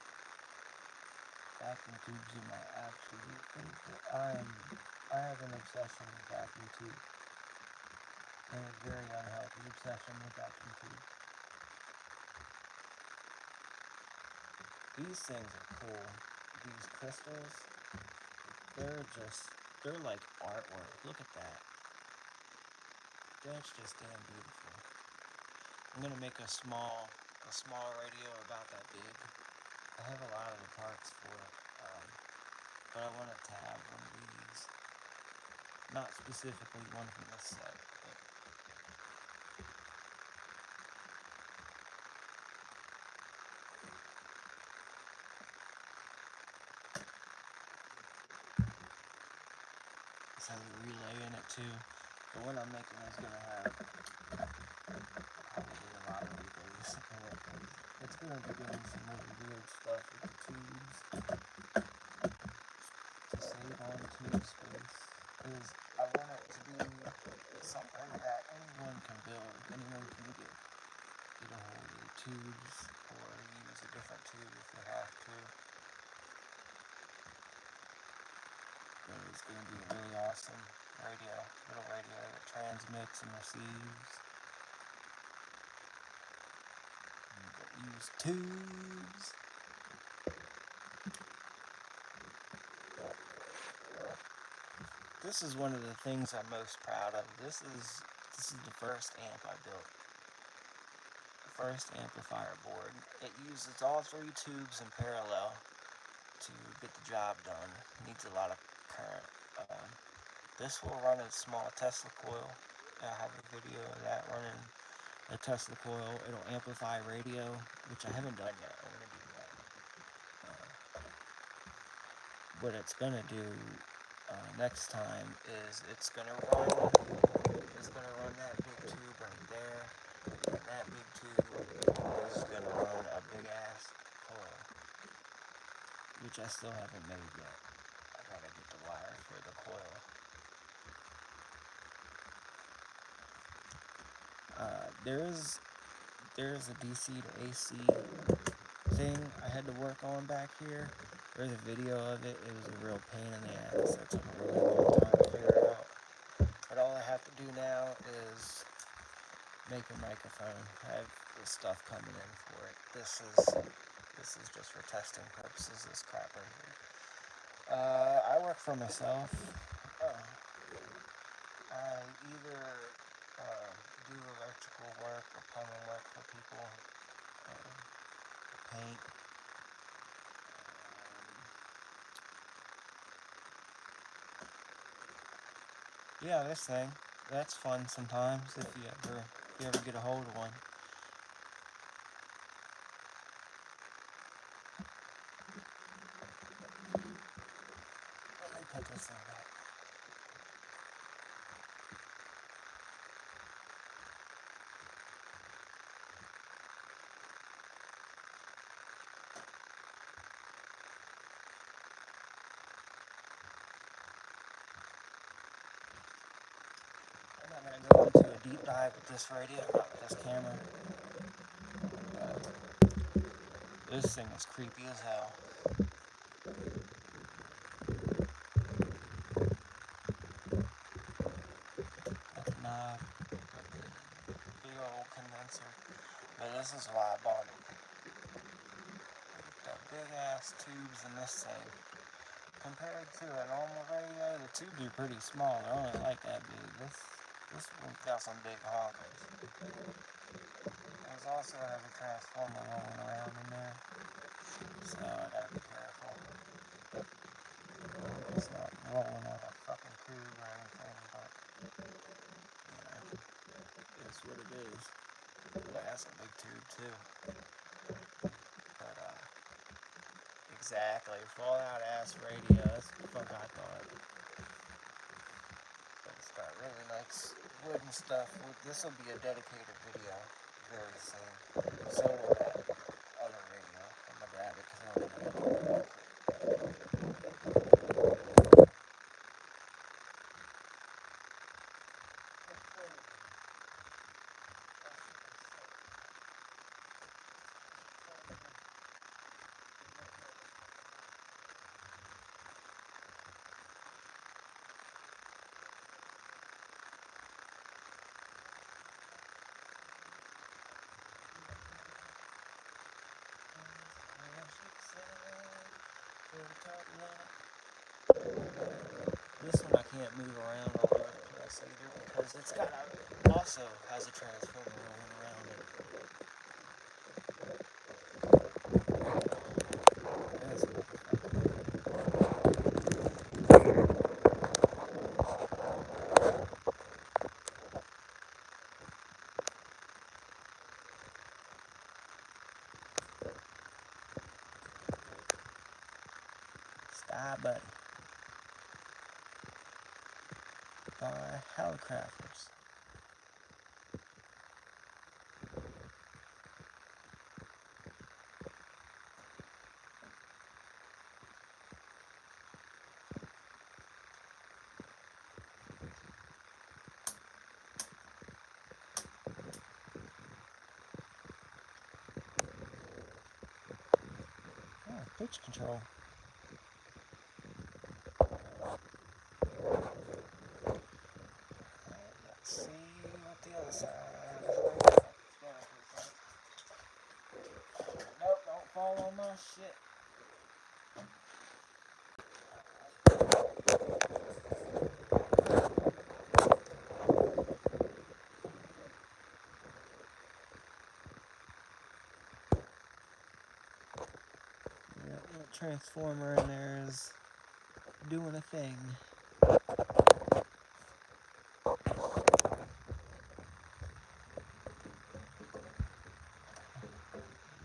Vacuum tubes are my absolute favorite. I have an obsession with vacuum tubes. And a very unhealthy obsession with vacuum tubes. These things are cool. These crystals, they're like artwork. Look at that. That's just damn beautiful. I'm gonna make a small radio about that big. I have a lot of the parts for it, but I want it to have one of these. Not specifically one from this set, but this has a relay in it too. The one I'm making is gonna have probably a lot of relays in it. It's gonna be doing some really weird stuff with the tubes to save on tube space. Because I want it to be something that anyone can build. Anyone can get a hold of the tubes or use a different tube if they have to. But it's going to be a really awesome little radio that transmits and receives. And use tubes. This is one of the things I'm most proud of. This is the first amp I built. The first amplifier board. It uses all three tubes in parallel to get the job done. It needs a lot of current. This will run a small Tesla coil. I have a video of that running a Tesla coil. It'll amplify radio, which I haven't done yet. I'm going to do that. What it's going to do next time is it's going to run that big tube right there, and that big tube is going to run a big ass coil, which I still haven't made yet. I gotta get the wire for the coil. There's a DC to AC thing I had to work on back here. There's a video of it. It was a real pain in the ass. It took a really long time to figure it out. But all I have to do now is make a microphone. I have the stuff coming in for it. This is just for testing purposes, this crap right here. I work for myself. I either do electrical work or plumbing work for people, paint. Yeah, this thing. That's fun sometimes if you ever get a hold of one. Let me put this thing back. I'm not going to go into a deep dive with this radio, not with this camera. This thing is creepy as hell. Got the knob, got the big old condenser. But this is why I bought it. The big ass tubes in this thing. Compared to a normal radio, the tubes are pretty small. They're only like that big. This one's got some big honkers. There's also a heavy transformer rolling around in there, so I gotta be careful. It's not rolling on a fucking tube or anything, but you know, it's what it is. But that's a big tube too. But exactly, fallout ass radio. That's what the fuck I thought. But it's got really nice wood and stuff. This will be a dedicated video very soon. So will that other radio. I'm gonna grab it because I don't know what to do. the top line. This one I can't move around all over the place either because it's got also has a transformer running around it. That's Sky Buddy by Helicrafters. Oh, pitch control. Let's see what the other side is. Nope, don't fall on my shit. Yeah, little transformer in there is doing a thing.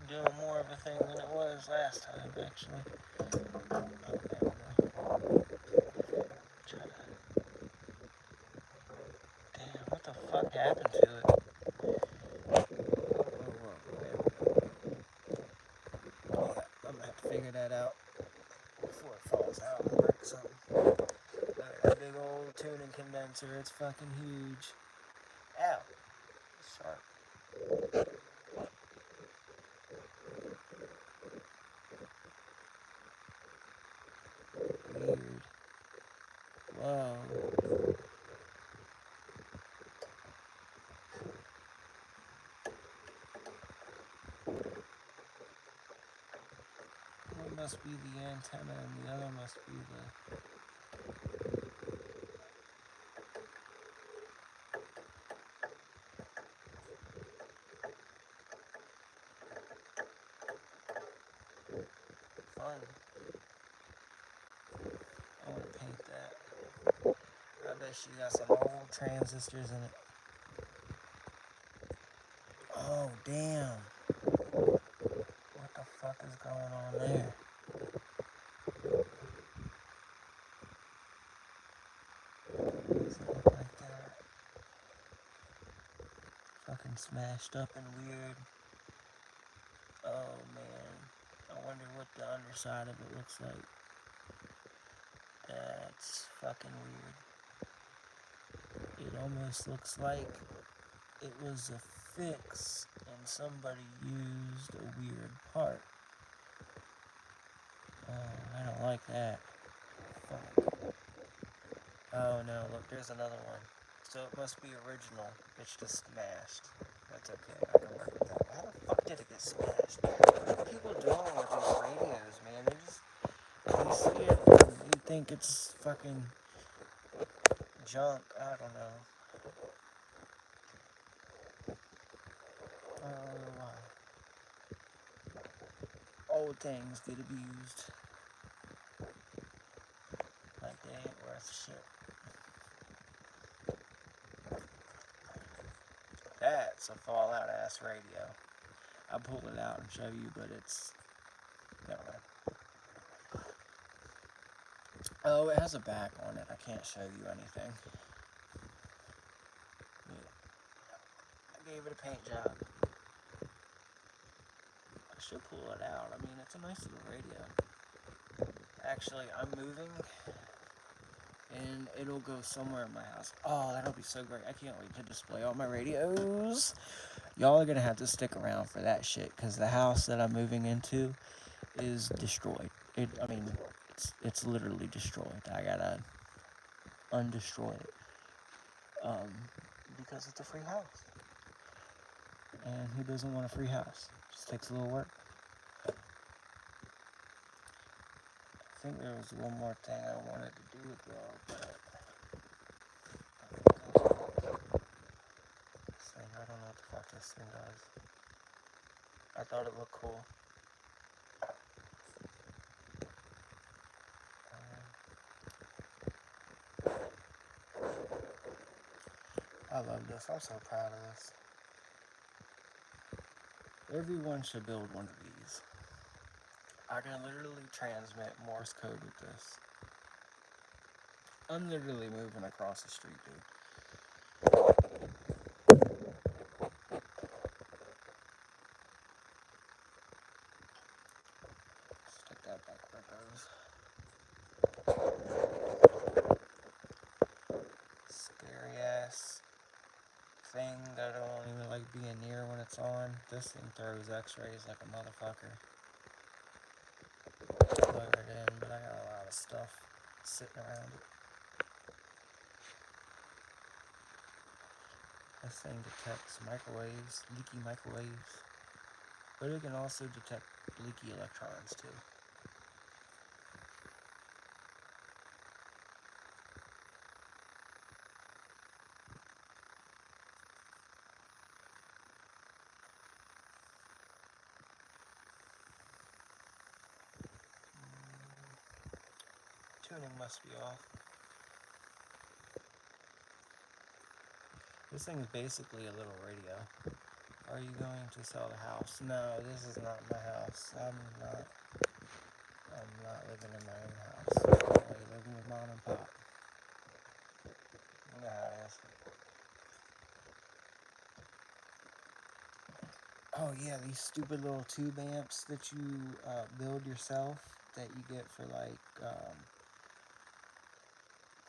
Doing more of a thing than it was last time, actually. Oh, there we go. Try to... Damn, what the fuck happened to it? Whoa, there we go. Yeah, I'm gonna have to figure that out before it falls out and breaks something. Look at that big old tuning condenser, it's fucking huge. Ow, it's sharp. Weird. Whoa. One must be the antenna and the other must be the... Fun. I want to paint that. I bet she got some old transistors in it. Oh, damn. What the fuck is going on there? Does it look like that? Fucking smashed up and weird. Oh, man. I wonder what the underside of it looks like. That's fucking weird. It almost looks like it was a fix and somebody used a weird part. Oh, I don't like that. Fuck. Oh no, look, there's another one. So it must be original. It's just smashed. That's okay, I can work with that. How the fuck did it get smashed? What are people doing with these radios, man? They see it and you think it's fucking junk. I don't know. I don't know why. Old things get abused. Like they ain't worth shit. That's a fallout ass radio. I'll pull it out and show you, but it's... Never mind. Oh, it has a back on it. I can't show you anything. Yeah. I gave it a paint job. I should pull it out. I mean, it's a nice little radio. Actually, I'm moving, and it'll go somewhere in my house. Oh, that'll be so great. I can't wait to display all my radios. Y'all are going to have to stick around for that shit, because the house that I'm moving into is destroyed. It's literally destroyed. I gotta undestroy it. Because it's a free house. And who doesn't want a free house? Just takes a little work. think there was one more thing I wanted to do with y'all, but this thing, I don't know what the fuck this thing does. I thought it looked cool. I love this. I'm so proud of this. Everyone should build one of these. I can literally transmit Morse code with this. I'm literally moving across the street, dude. Stick that back where it goes. Scary ass thing that I don't even like being near when it's on. This thing throws x-rays like a motherfucker. Plug it in, but I got a lot of stuff sitting around it. This thing detects microwaves, leaky microwaves, but it can also detect leaky electrons too. Tuning must be off. This thing is basically a little radio. Are you going to sell the house? No, this is not my house. I'm not living in my own house. I'm only living with mom and pop. You know how it is. Oh yeah, these stupid little tube amps that you build yourself that you get for like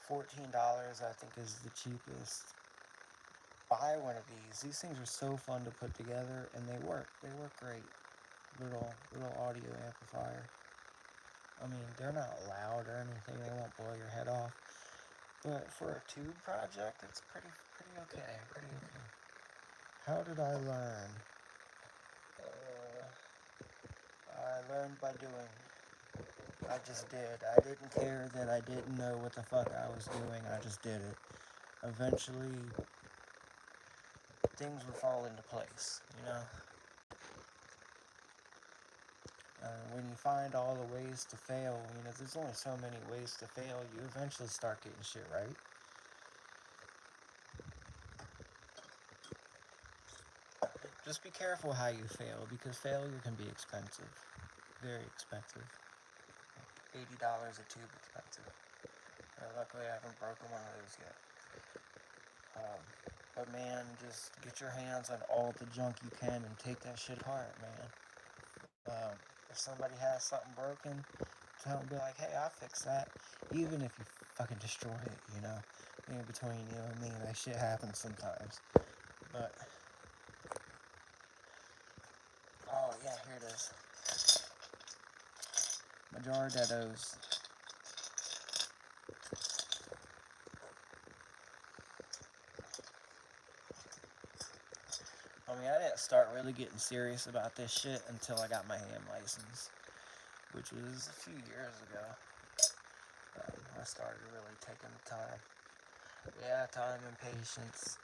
$14, I think is the cheapest. Buy one of these. These things are so fun to put together, and they work. They work great. Little audio amplifier. I mean, they're not loud or anything. They won't blow your head off. But for a tube project, it's pretty okay. Pretty okay. How did I learn? I learned by doing. I just did. I didn't care that I didn't know what the fuck I was doing. I just did it. Eventually, things would fall into place, you know? When you find all the ways to fail, you know, there's only so many ways to fail, you eventually start getting shit right. Just be careful how you fail, because failure can be expensive. Very expensive. $80 a tube expensive. Luckily I haven't broken one of those yet. But man, just get your hands on all the junk you can and take that shit apart, man. If somebody has something broken, tell them, be like, hey, I'll fix that. Even if you fucking destroy it, you know. Between you and me, that shit happens sometimes. But, oh yeah, here it is. Majoritettos. I mean, I didn't start really getting serious about this shit until I got my ham license, which was a few years ago. I started really taking the time. Yeah, time and patience.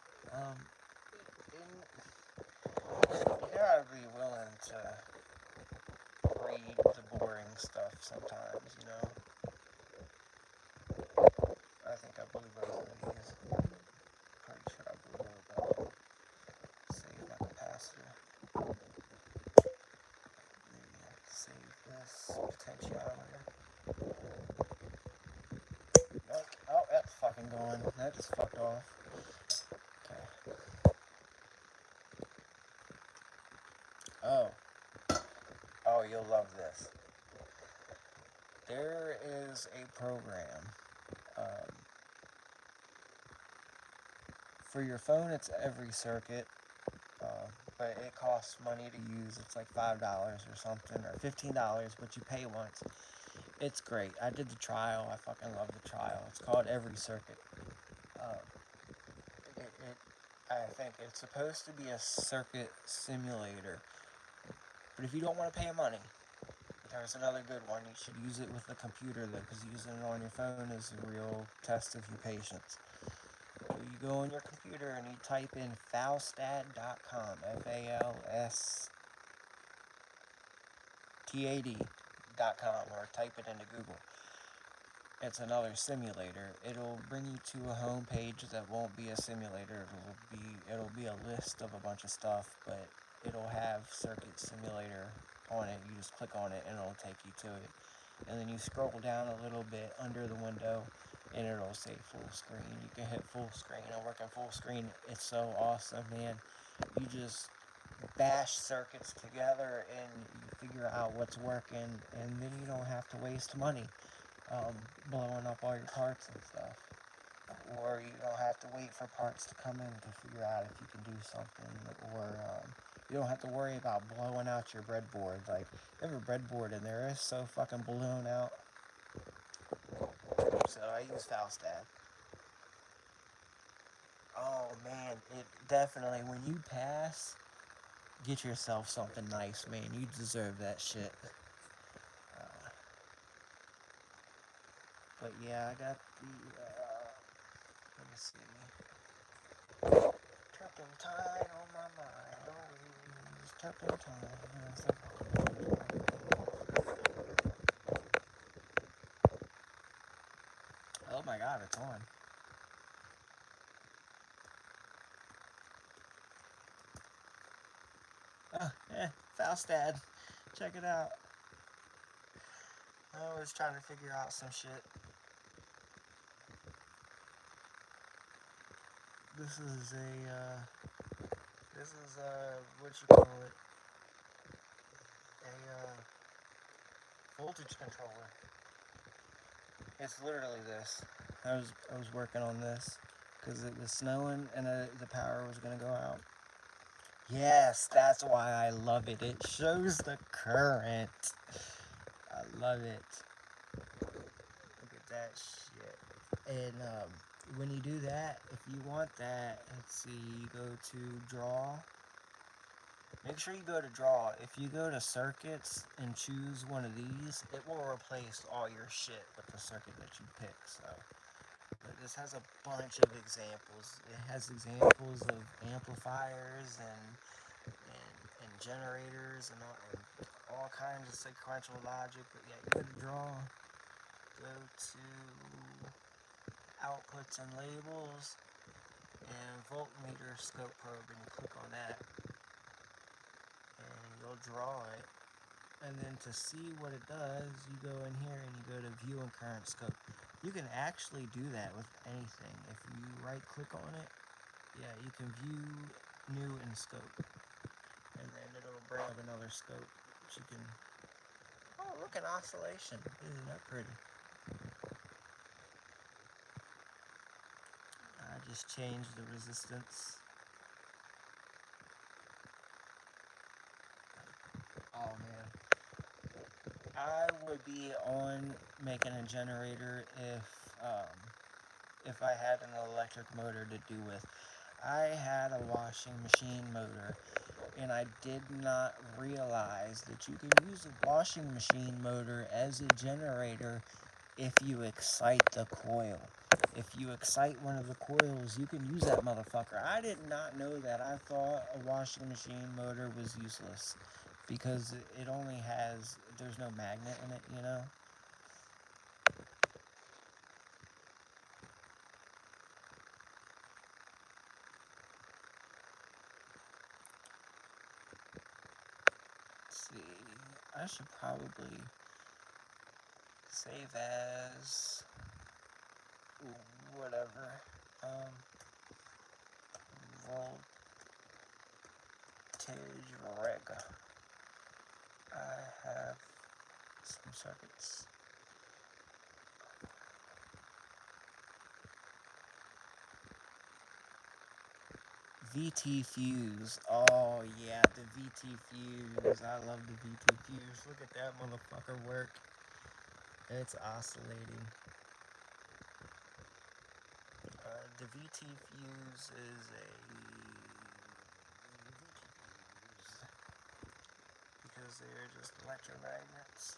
You gotta be willing to read the boring stuff sometimes, you know? I think I blew both of these. Pretty sure I blew both of them. Save my capacitor. Save this potentiometer. Oh, that's fucking going. That just fucked off. Okay. Oh, you'll love this. There is a program. For your phone, it's every circuit. But it costs money to use. It's like $5 or something, or $15, but you pay once. It's great. I did the trial. I fucking love the trial. It's called Every Circuit. I think it's supposed to be a circuit simulator. But if you don't want to pay money, There's another good one. You should use it with the computer though, because using it on your phone is a real test of your patience. So you go on your computer and you type in falstad.com, falstad.com, or type it into Google. It's another simulator. It'll bring you to a home page that won't be a simulator. It'll be a list of a bunch of stuff, but it'll have Circuit Simulator on it. You just click on it and it'll take you to it. And then you scroll down a little bit under the window and it'll say full screen. You can hit full screen and work in full screen. It's so awesome, man. You just bash circuits together and you figure out what's working, and then you don't have to waste money blowing up all your parts and stuff. Or you don't have to wait for parts to come in to figure out if you can do something. Or you don't have to worry about blowing out your breadboard. Like, you have a breadboard in there, it's so fucking blown out. So I use Falstad. Oh man, it definitely, when you pass, get yourself something nice, man. You deserve that shit. But yeah, I got the, let me see. Turpentine on my mind. Always turpentine. Oh my god, it's on. Oh, Falstad. Check it out. I was trying to figure out some shit. This is what you call it? A, voltage controller. It's literally this. I was working on this because it was snowing and the power was gonna go out. Yes, that's why I love it. It shows the current. I love it. Look at that shit. And when you do that, if you want that, let's see, you go to draw. Make sure you go to draw. If you go to circuits and choose one of these, it will replace all your shit with the circuit that you pick. So, but this has a bunch of examples. It has examples of amplifiers and generators and all kinds of sequential logic. But yeah, you go to draw, go to outputs and labels, and voltmeter scope probe, and you click on that, and you'll draw it. And then to see what it does, you go in here and you go to view and current scope. You can actually do that with anything. If you right click on it, yeah, you can view new in scope. And then it'll bring up another scope that you can, oh, look, an oscillation. Isn't that pretty? I just changed the resistance. Oh man, I would be on making a generator if I had an electric motor to do with. I had a washing machine motor, and I did not realize that you can use a washing machine motor as a generator if you excite the coil. If you excite one of the coils, you can use that motherfucker. I did not know that. I thought a washing machine motor was useless because it only has, there's no magnet in it, you know? Let's see, I should probably save as whatever. Voltage reg. I have some circuits. VT fuse. Oh yeah, the VT fuse. I love the VT fuse. Look at that motherfucker work. It's oscillating. The VT fuse is a because because they are just electromagnets.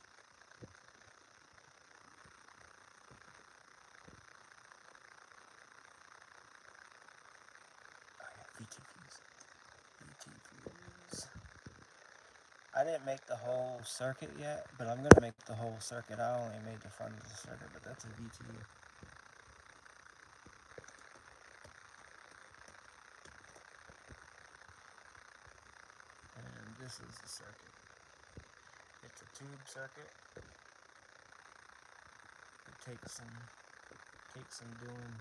Oh yeah, VT fuse. I didn't make the whole circuit yet, but I'm gonna make the whole circuit. I only made the front of the circuit, but that's a VT. And this is the circuit. It's a tube circuit. It takes some doing.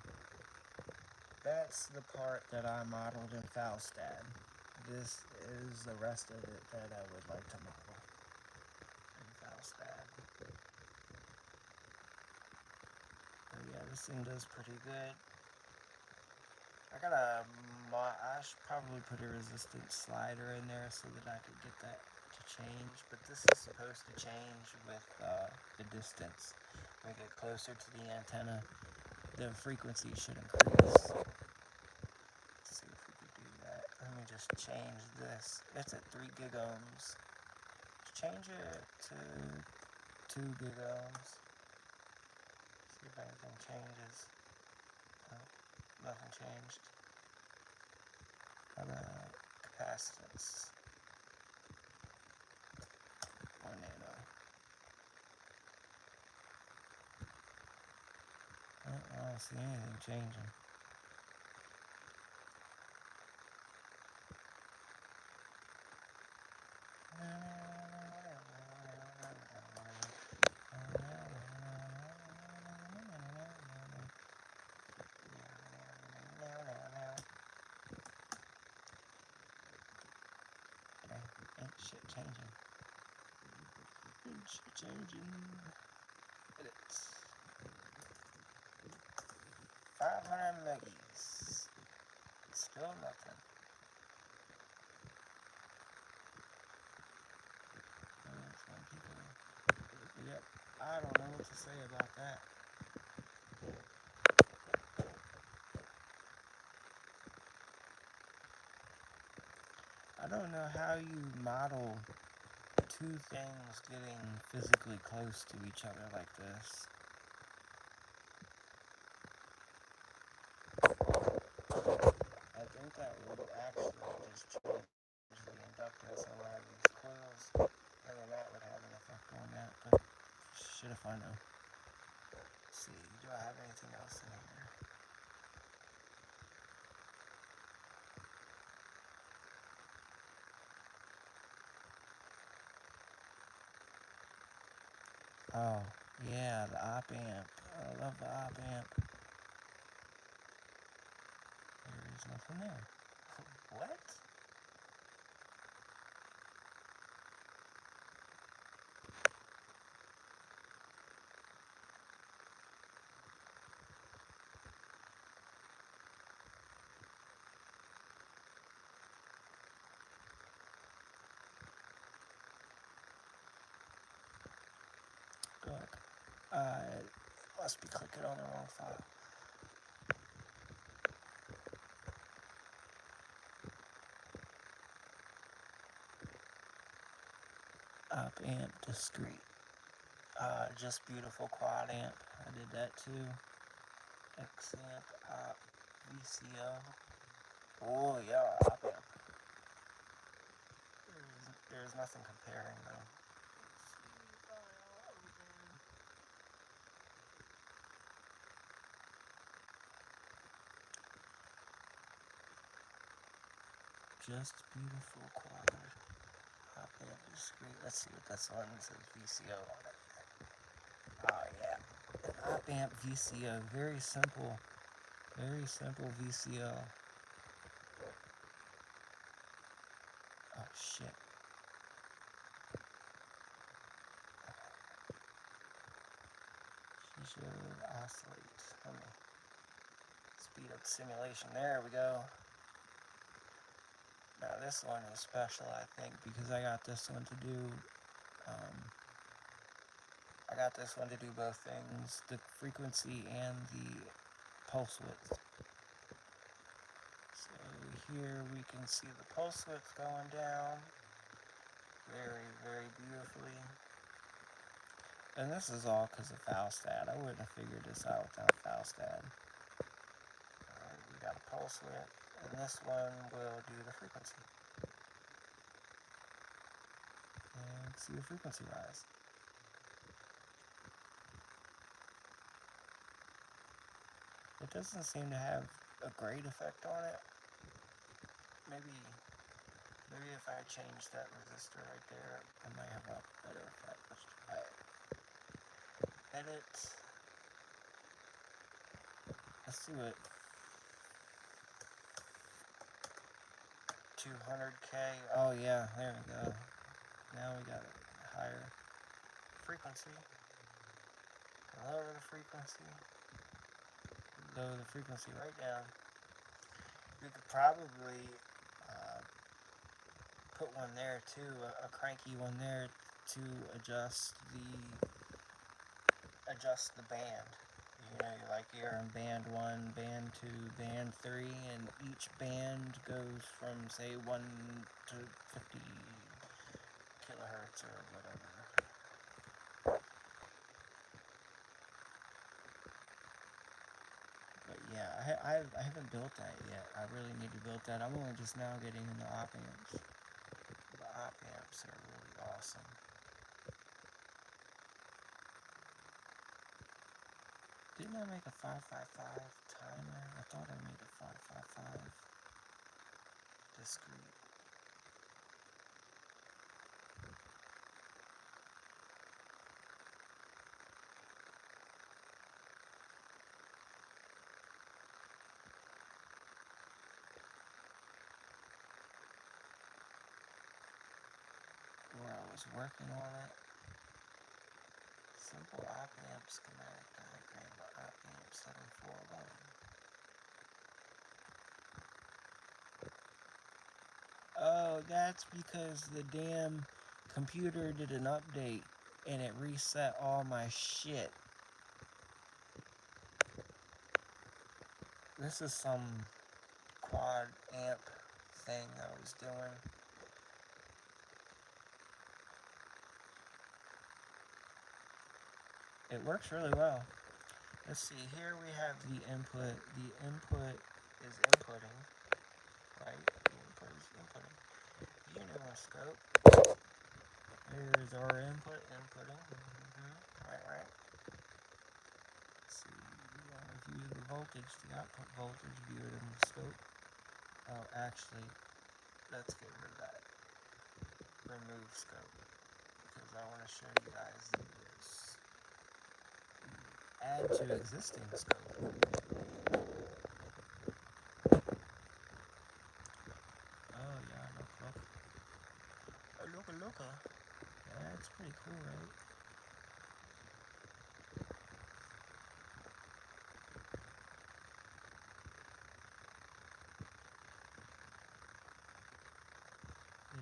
That's the part that I modeled in Falstad. This is the rest of it that I would like to model in Falstad. But yeah, this thing does pretty good. I should probably put a resistance slider in there so that I could get that to change, but this is supposed to change with the distance. When we get closer to the antenna, the frequency should increase. Let's see if we can do that. Let me just change this. It's at 3 gigohms. Change it to 2 gigohms. See if anything changes. No, nothing changed. How about capacitance? 1 nano. I don't see anything changing. Ain't shit changing. It's 500 meggies. Still nothing. Yep, I don't know what to say about that. I don't know how you model two things getting physically close to each other like this. I think that would actually just change the inductance on one of these coils, and then that would have an effect on that, but shit if I know. Let's see, do I have anything else in here? Oh, yeah, the op amp. I love the op amp. There is nothing there. What? Look, I must be clicking on the wrong file. Op amp discrete. Just beautiful quad amp. I did that too. X amp, op, VCO. Oh yeah, op amp. There's nothing comparing though. Just beautiful quad. Op amp discrete. Let's see what this one says. VCO on it. Oh yeah. An op amp VCO. Very simple. Very simple VCO. Oh shit. She should oscillate. Let me speed up the simulation. There we go. Now this one is special, I think, because I got this one to do both things, the frequency and the pulse width. So here we can see the pulse width going down. very, very beautifully. And this is all because of Falstad. I wouldn't have figured this out without Falstad. We got a pulse width, and this one will do the frequency. And see the frequency rise. It doesn't seem to have a great effect on it. Maybe if I change that resistor right there, I might have a better effect. Let's try it. Edit. Let's do it. 200K. Oh yeah, there we go. Now we got a higher frequency. Lower the frequency. Lower the frequency right down. We could probably put one there too, a cranky one there to adjust the band. You know, you're in band 1, band 2, band 3, and each band goes from say 1 to 50 kilohertz or whatever. But yeah, I haven't built that yet. I really need to build that. I'm only just now getting into op amps. The op amps are really awesome. Didn't I make a 555 timer? I thought I made a 555 discrete. Where I was working on it. Simple op amp schematic diagram of op amp 741. Oh, that's because the damn computer did an update and it reset all my shit. This is some quad amp thing I was doing. It works really well. Let's see, here we have the input. The input is inputting, right? The input is inputting. Uniscope. Here's our input, inputting. Right. Let's see, we want to view the voltage, the output voltage, view it in the scope. Oh, actually, let's get rid of that. Remove scope. Because I want to show you guys this. Add to existing scope. Oh yeah, look. That's pretty cool, right?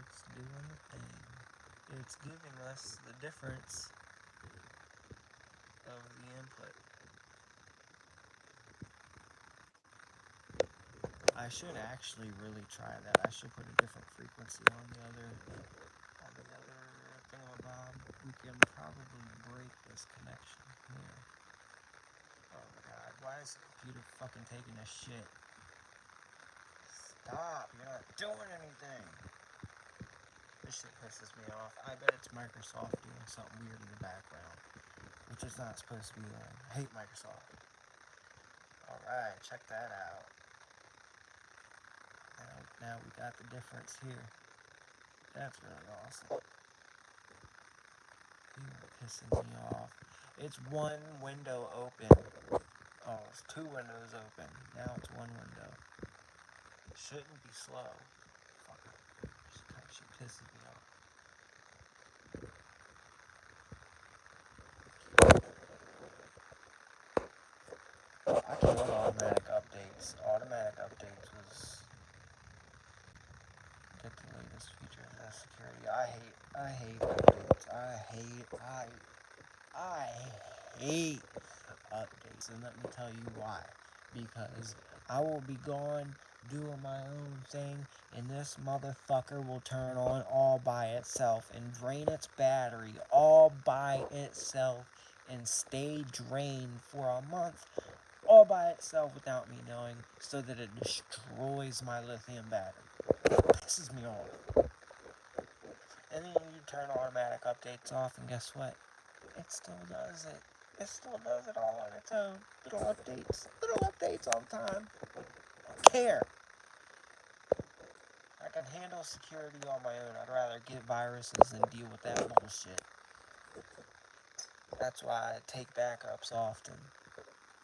It's doing the thing. It's giving us the difference of the input. I should actually really try that. I should put a different frequency on the other thingamabob. We can probably break this connection here. Oh my god, why is the computer fucking taking a shit? Stop, you're not doing anything. This shit pisses me off. I bet it's Microsoft doing something weird in the background, which is not supposed to be on. I hate Microsoft. Alright, check that out. Now we got the difference here. That's really awesome. You are pissing me off. It's one window open. Oh, it's two windows open. Now it's one window. Shouldn't be slow. Fucker. She pisses me off. I killed automatic updates. Automatic updates was get the latest features of security. I hate updates. I hate updates, and let me tell you why. Because I will be gone doing my own thing, and this motherfucker will turn on all by itself and drain its battery all by itself and stay drained for a month all by itself without me knowing, so that it destroys my lithium battery. Pisses me off. And then you turn automatic updates off, and guess what? It still does it. It still does it all on its own. Little updates all the time. I don't care. I can handle security on my own. I'd rather get viruses than deal with that bullshit. That's why I take backups often.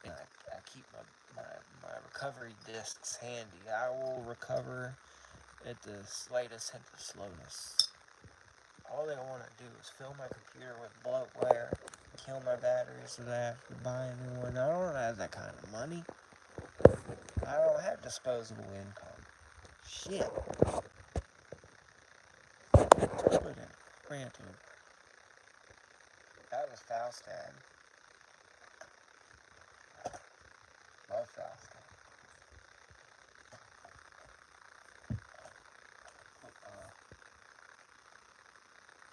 And I keep my recovery discs handy. I will recover at the slightest hint of slowness. All they want to do is fill my computer with bloatware, kill my batteries so that I have to buy a new one. I don't have that kind of money. I don't have disposable income. Shit. Put it. Granted. That was Faustad. Love Faustad.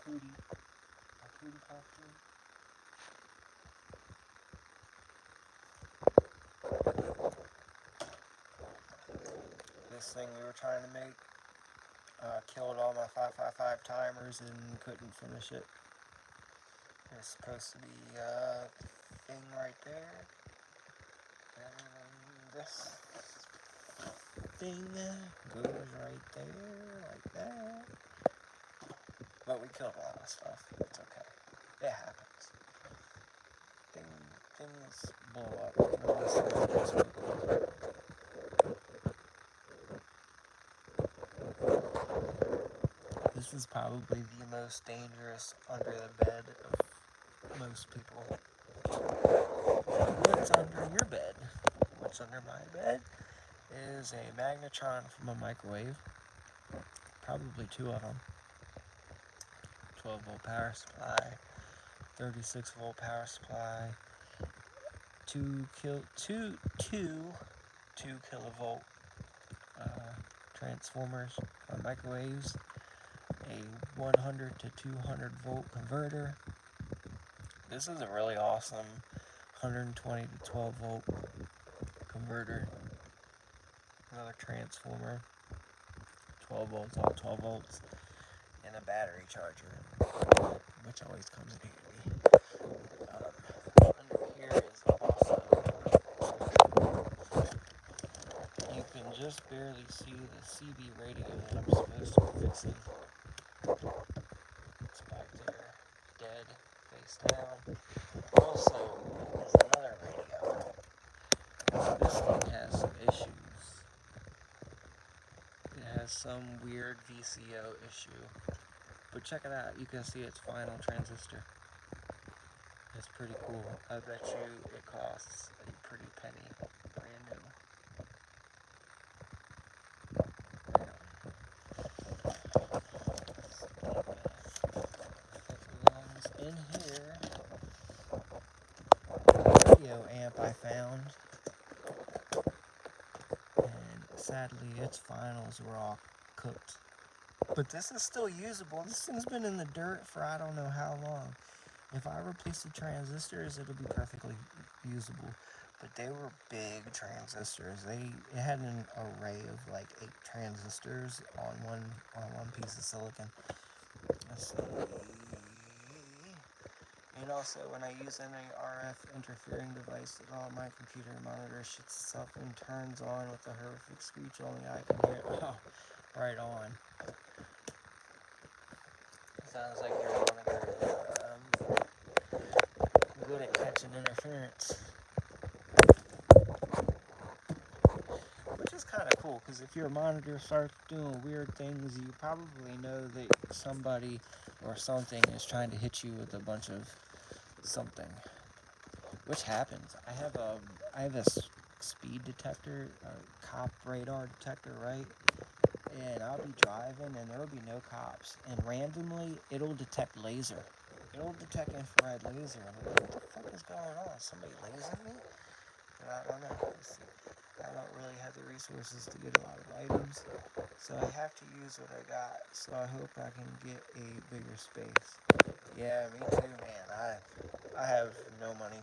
Pootie. A Pootie costume. This thing we were trying to make killed all my 555 timers and couldn't finish it. It's supposed to be a thing right there. And this thing goes right there, like that. But we killed a lot of stuff. It's okay. It happens. Things blow up. This is probably the most dangerous under the bed of most people. What's under your bed? What's under my bed is a magnetron from a microwave. Probably two of them. 12 volt power supply, 36 volt power supply, 2 kilovolt transformers on microwaves, a 100 to 200 volt converter. This is a really awesome 120 to 12 volt converter. Another transformer, 12 volts, all 12 volts, and a battery charger, which always comes in handy. Under here is also, you can just barely see the CB radio that I'm supposed to be fixing. It's back there, dead, face down. Also, is another radio. This thing has some issues. It has some weird VCO issue. But check it out, you can see its final transistor. It's pretty cool. I bet you it costs a pretty penny, brand new. In here, radio amp I found, and sadly its finals were all cooked. But this is still usable. This thing's been in the dirt for I don't know how long. If I replace the transistors, it'll be perfectly usable. But they were big transistors. It had an array of like 8 transistors on one piece of silicon. Let's see. And also, when I use any RF interfering device on my computer monitor, shits itself and turns on with a horrific screech only I can hear. Oh, right on. Sounds like your monitor is good at catching interference. Which is kind of cool, because if your monitor starts doing weird things, you probably know that somebody or something is trying to hit you with a bunch of something. Which happens. I have a speed detector, a cop radar detector, right? And I'll be driving and there'll be no cops. And randomly, it'll detect laser. It'll detect infrared laser. And I'm like, what the fuck is going on? Somebody lasering me? but I don't know. I don't really have the resources to get a lot of items, so I have to use what I got. So I hope I can get a bigger space. Yeah, me too, man. I have no money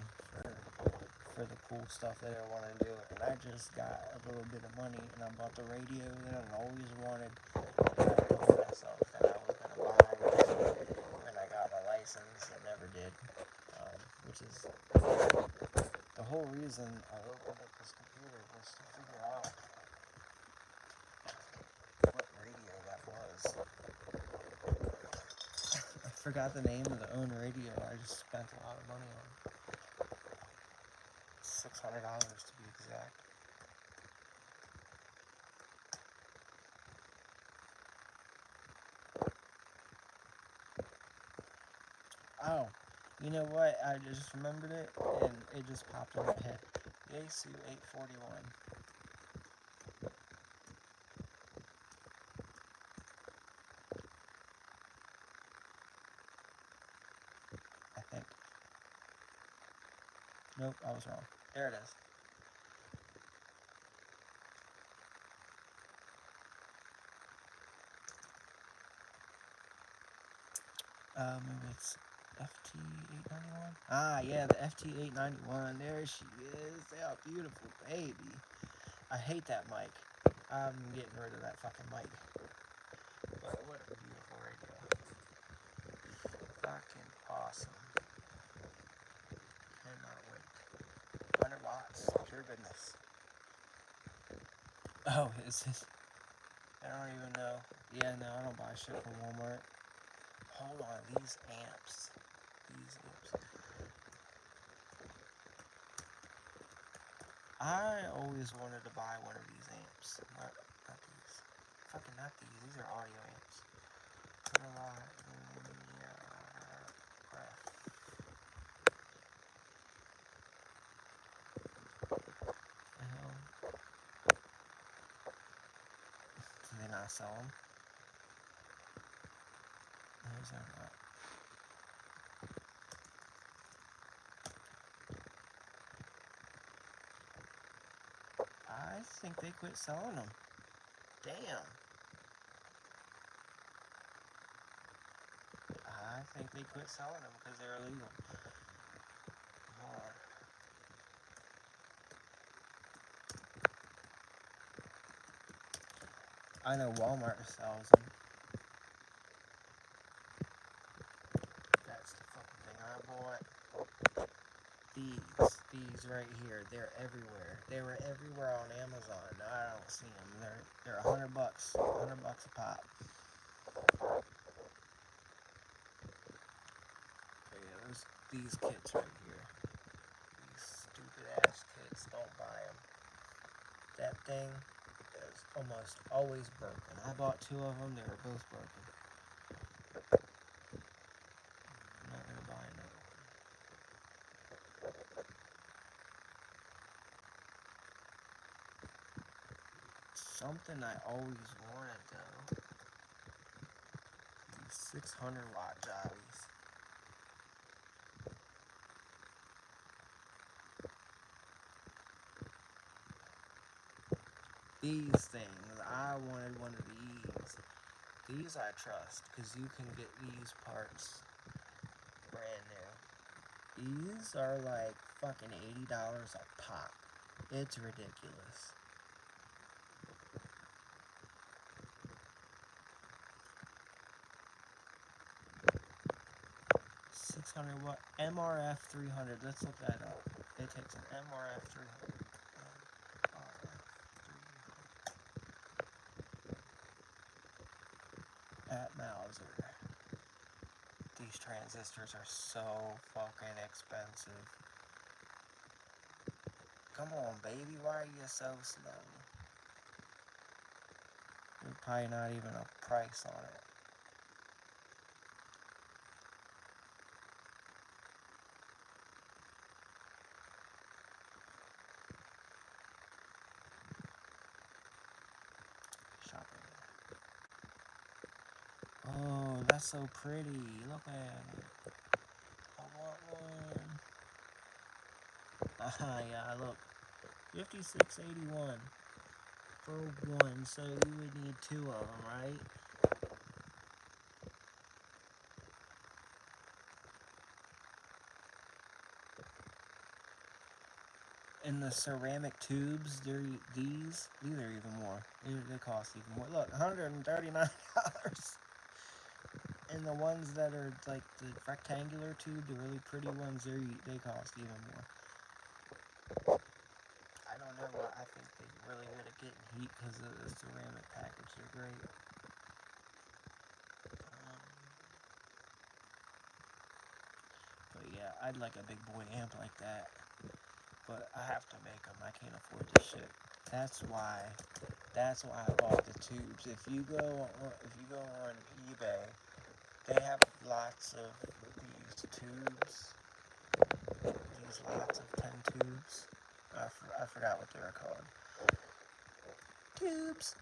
for the cool stuff that I want to do, and I just got a little bit of money, and I bought the radio that I always wanted. And I told myself that I was gonna buy when I got my license, and never did. Which is the whole reason I opened up this computer was to figure out what radio that was. I forgot the name of the own radio I just spent a lot of money on. $600 to be exact. Oh, you know what? I just remembered it, and it just popped in my head. Yaesu 841. I think. Nope, I was wrong. There it is. Maybe it's FT891. Ah, yeah, the FT891. There she is. That beautiful baby. I hate that mic. I'm getting rid of that fucking mic. But what a beautiful radio. Fucking awesome. Cannot wait. 100 watts. Pure goodness. Oh, is this? I don't even know. Yeah, no, I don't buy shit from Walmart. Hold on, these amps. I always wanted to buy one of these amps. Not these. Fucking not these. These are audio amps. Do they not sell them? Those are not. I think they quit selling them. Damn. I think they quit selling them because they're illegal. Hold on. I know Walmart sells them. That's the fucking thing I bought. These right here, they're everywhere. They were everywhere on Amazon. No, I don't see them. They're $100, $100 a pop. Yeah, these kits right here. These stupid ass kits. Don't buy them. That thing is almost always broken. I bought 2 of them. They were both broken. I'm not gonna buy another one. Something I always wanted though. These 600 watt jollies. These things, I wanted one of these. These I trust, because you can get these parts brand new. These are like fucking $80 a pop. It's ridiculous. 600 watt MRF 300. Let's look that up. It takes an MRF 300. At Mauser. These transistors are so fucking expensive. Come on, baby, why are you so slow? There's probably not even a price on it. Shopping. Oh, that's so pretty. Look at it. I want one. Yeah, look. 5681 for one, so you would need two of them, right? And the ceramic tubes, these are even more. They cost even more. Look, $139. And the ones that are like the rectangular tube, the really pretty ones, they cost even more. I don't know why. I think they're really good at getting heat because of the ceramic package. They're great. But yeah, I'd like a big boy amp like that. But I have to make them. I can't afford this shit. That's why I bought the tubes. If you go on eBay, they have lots of these tubes. These lots of 10 tubes. I forgot what they were called. Tubes.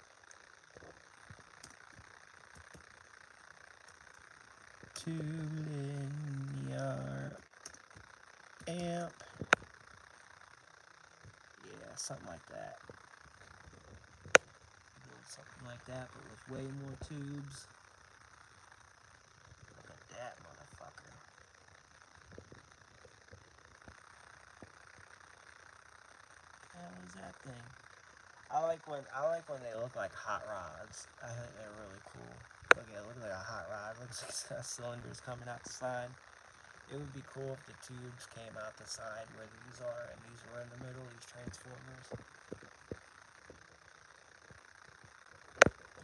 Tube linear amp. Yeah, something like that. Something like that, but with way more tubes. Look at that motherfucker. What the hell is that thing? I like when they look like hot rods. I think they're really cool. Look like a hot rod. Looks like it's got cylinders coming out the side. It would be cool if the tubes came out the side where these are, and these were in the middle, these transformers.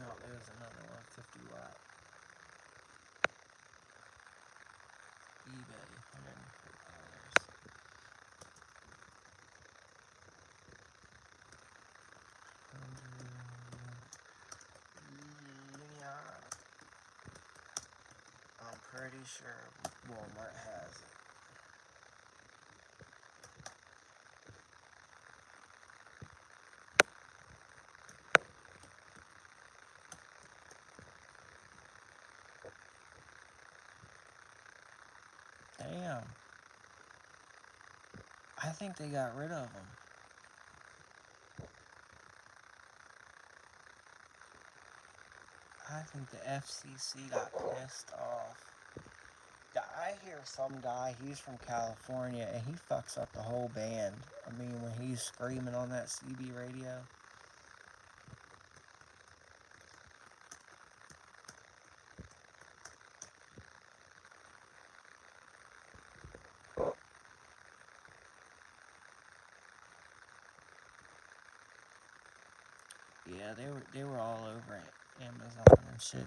Oh, there's another one, 50 watt. eBay, $140. I'm pretty sure Walmart has it. Damn. I think they got rid of them. I think the FCC got pissed off. I hear some guy, he's from California, and he fucks up the whole band. I mean, when he's screaming on that CB radio. Yeah, they were all over Amazon and shit.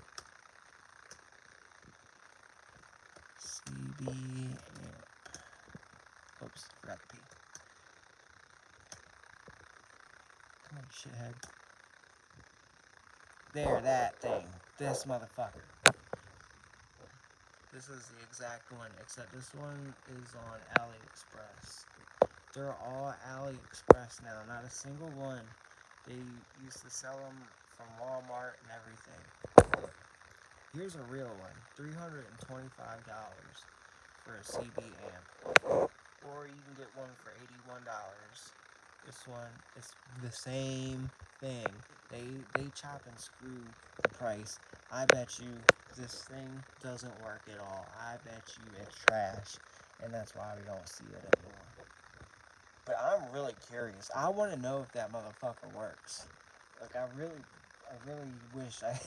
CB amp. Oops, forgot to pee. Come on, shithead. There, that thing. This motherfucker. This is the exact one, except this one is on AliExpress. They're all AliExpress now, not a single one. They used to sell them from Walmart and everything. Here's a real one, $325 for a CB amp. Or you can get one for $81. This one is the same thing. They chop and screw the price. I bet you this thing doesn't work at all. I bet you it's trash. And that's why we don't see it anymore. But I'm really curious. I want to know if that motherfucker works. Like, I really wish I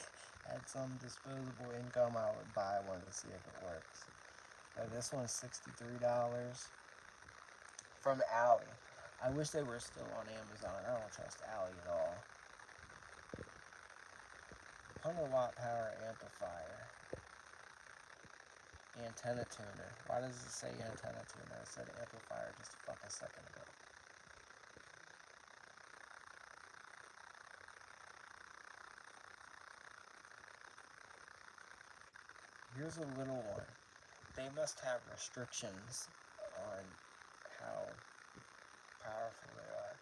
had some disposable income. I would buy one to see if it works. This one's $63 from Ali. I wish they were still on Amazon. I don't trust Ali at all. 100 watt power amplifier. Antenna tuner. Why does it say antenna tuner? It said amplifier just a fucking second ago. Here's a little one. They must have restrictions on how powerful they are.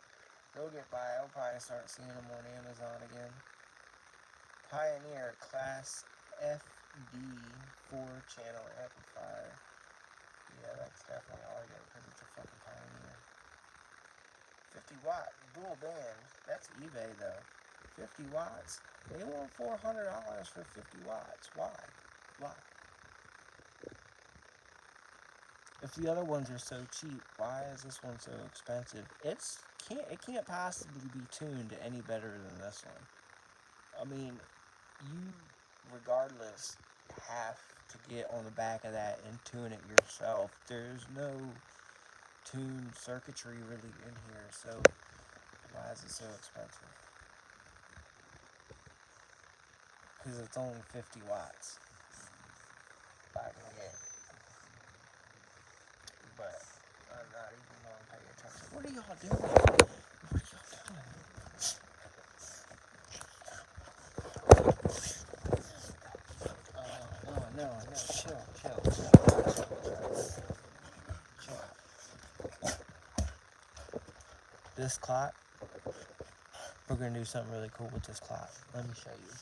They'll get by. I'll probably start seeing them on Amazon again. Pioneer Class FD 4-channel amplifier. Yeah, that's definitely all I get because it's a fucking Pioneer. 50 watt dual band. That's eBay though. 50 watts. They want $400 for 50 watts. Why? Why? If the other ones are so cheap, why is this one so expensive? It can't possibly be tuned any better than this one. I mean, you regardless have to get on the back of that and tune it yourself. There's no tuned circuitry really in here, so why is it so expensive? Because it's only 50 watts. I can get, but I'm not even going to pay attention. What are y'all doing? What are y'all doing? No, chill. This clock, we're going to do something really cool with this clock. Let me show you.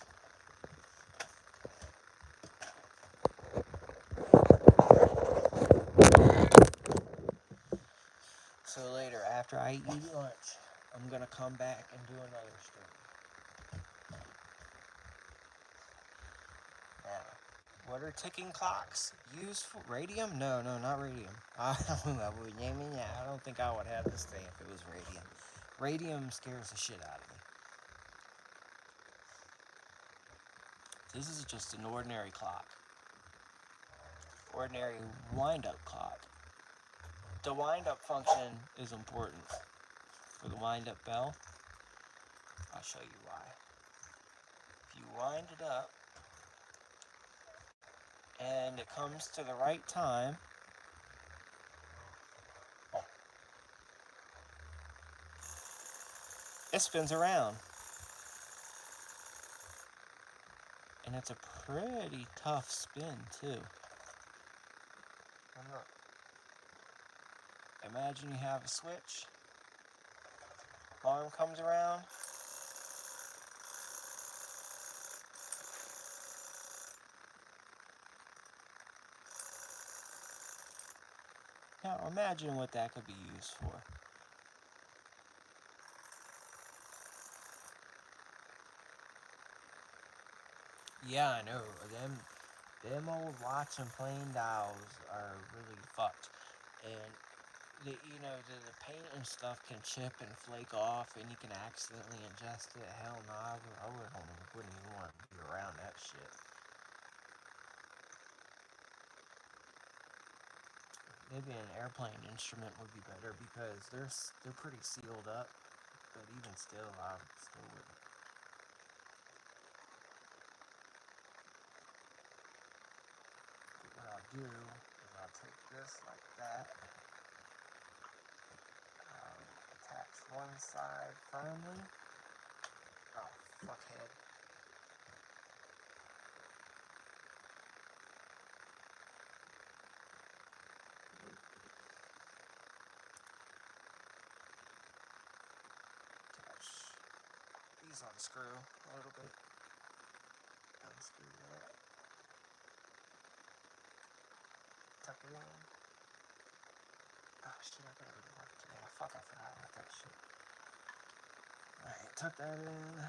So later, after I eat lunch, I'm going to come back and do another stream. Now, what are ticking clocks used for? Radium? No, not radium. I don't think I would have this thing if it was radium. Radium scares the shit out of me. This is just an ordinary clock. Ordinary wind-up clock. The wind-up function is important. For the wind-up bell, I'll show you why. If you wind it up, and it comes to the right time, it spins around. And it's a pretty tough spin, too. And look. Imagine you have a switch. Alarm comes around. Now imagine what that could be used for. Yeah, I know. Them old watch and plain dials are really fucked. And the paint and stuff can chip and flake off, and you can accidentally ingest it. Hell no, I wouldn't even want to be around that shit. Maybe an airplane instrument would be better because they're pretty sealed up. But even still, I still wouldn't. What I'll do is I'll take this like that. Attach one side firmly. Oh, fuckhead. Attach these unscrew a little bit. Unscrew that. Tuck it in. Oh shit, I better go to work today. I forgot about that shit. Alright, tuck that in.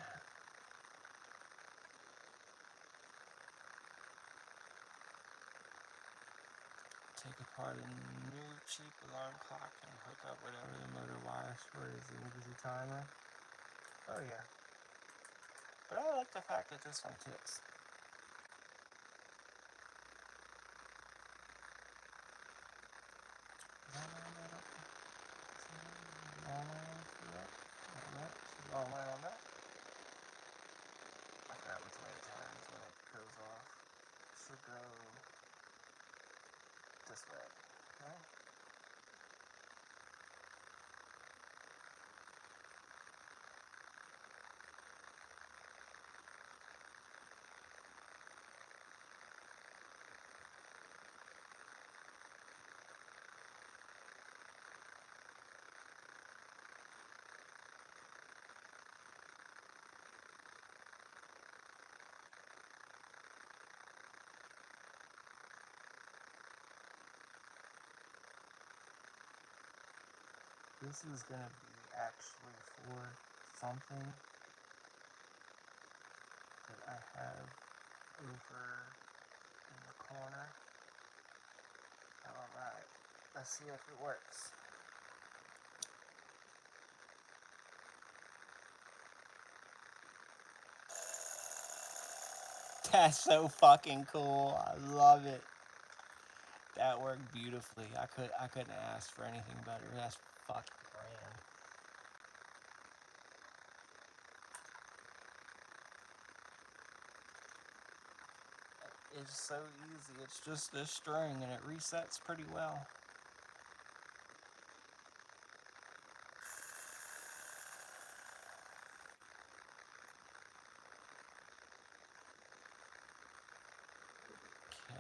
Take apart a new cheap alarm clock and hook up whatever the motor wires for it is the emergency timer. Oh yeah. But I like the fact that this one ticks. Long way on that. I forgot which way it turns when it goes off. It should go this way. Right? This is going to be actually for something that I have over in the corner. Alright, let's see if it works. That's so fucking cool. I love it. That worked beautifully. I couldn't ask for anything better. That's fucking grand. It's so easy. It's just this string and it resets pretty well. Okay.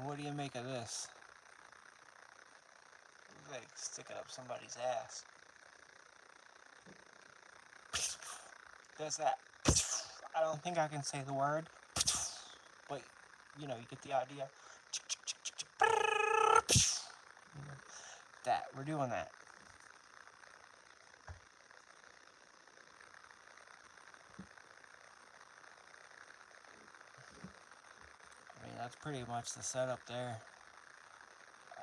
What do you make of this? It's like sticking up somebody's ass. There's that. I don't think I can say the word, but you know, you get the idea. That, we're doing that. I mean, that's pretty much the setup there.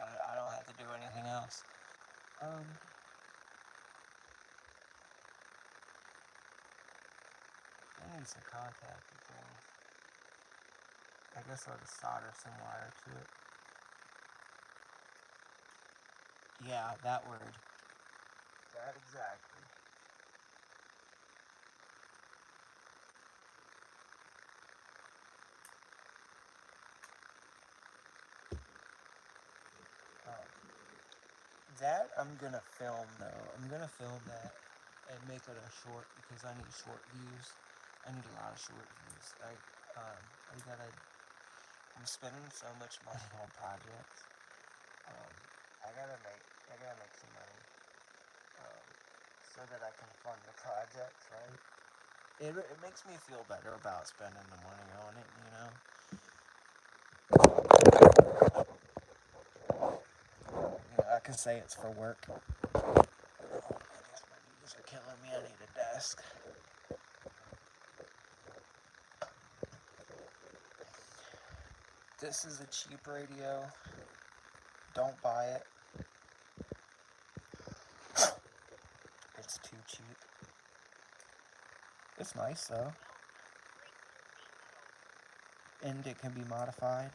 I don't have to do anything else. I need some contacty things. I guess I'll just solder some wire to it. Yeah, that word. That exactly. That I'm gonna film though. I'm gonna film that and make it a short because I need short views. I need a lot of short views. I'm spending so much money on projects. I gotta make some money so that I can fund the projects, right? It makes me feel better about spending the money on it, you know. I can say it's for work. I guess my knees are killing me. I need a desk. This is a cheap radio. Don't buy it. It's too cheap. It's nice though. And it can be modified.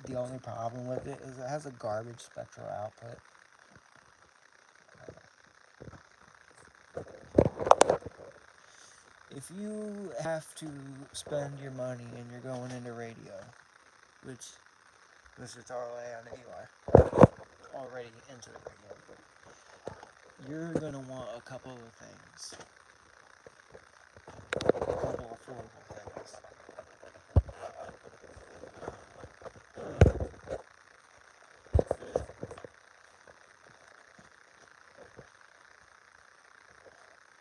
The only problem with it is it has a garbage spectral output. If you have to spend your money and you're going into radio, which Mr. Tarley, I know you are already into radio, you're gonna want a couple of things. A couple affordable things.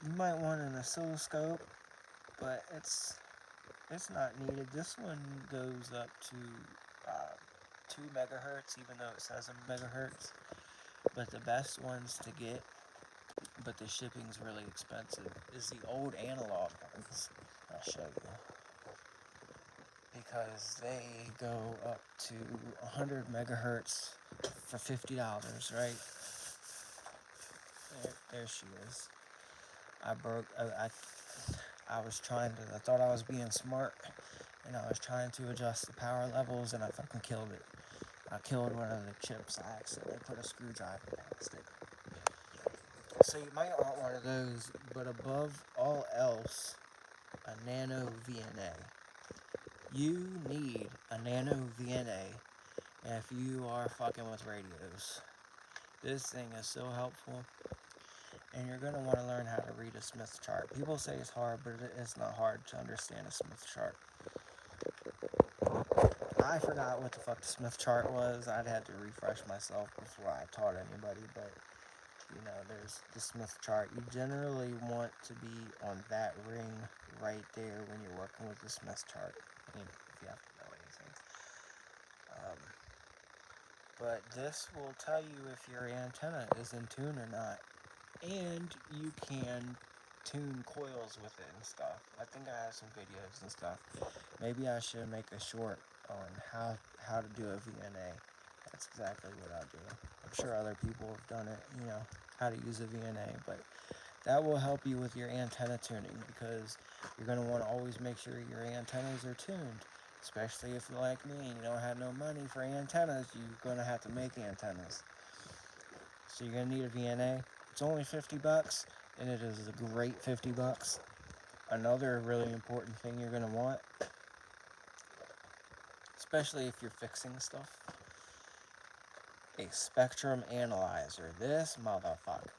You might want an oscilloscope, but it's not needed. This one goes up to 2 megahertz, even though it says a megahertz. But the best ones to get, but the shipping's really expensive, is the old analog ones. I'll show you. Because they go up to 100 megahertz for $50, right? There she is. I thought I was being smart, and I was trying to adjust the power levels, and I fucking killed it. I killed one of the chips. I accidentally put a screwdriver past it. So you might want one of those, but above all else, a nano VNA. You need a nano VNA if you are fucking with radios. This thing is so helpful, and you're going to want to learn how to read a Smith chart. People say it's hard, but it's not hard to understand a Smith chart. I forgot what the fuck the Smith chart was. I'd have to refresh myself before I taught anybody, but you know, there's the Smith chart. You generally want to be on that ring right there when you're working with the Smith chart, if you have to know anything. But this will tell you if your antenna is in tune or not. And you can tune coils with it and stuff. I think I have some videos and stuff. Maybe I should make a short on how to do a VNA. That's exactly what I do. I'm sure other people have done it, how to use a VNA, but that will help you with your antenna tuning, because you're going to want to always make sure your antennas are tuned. Especially if you're like me and you don't have no money for antennas, you're going to have to make antennas. So you're going to need a VNA. It's only $50, and it is a great $50. Another really important thing you're going to want, especially if you're fixing stuff, a spectrum analyzer. This motherfucker.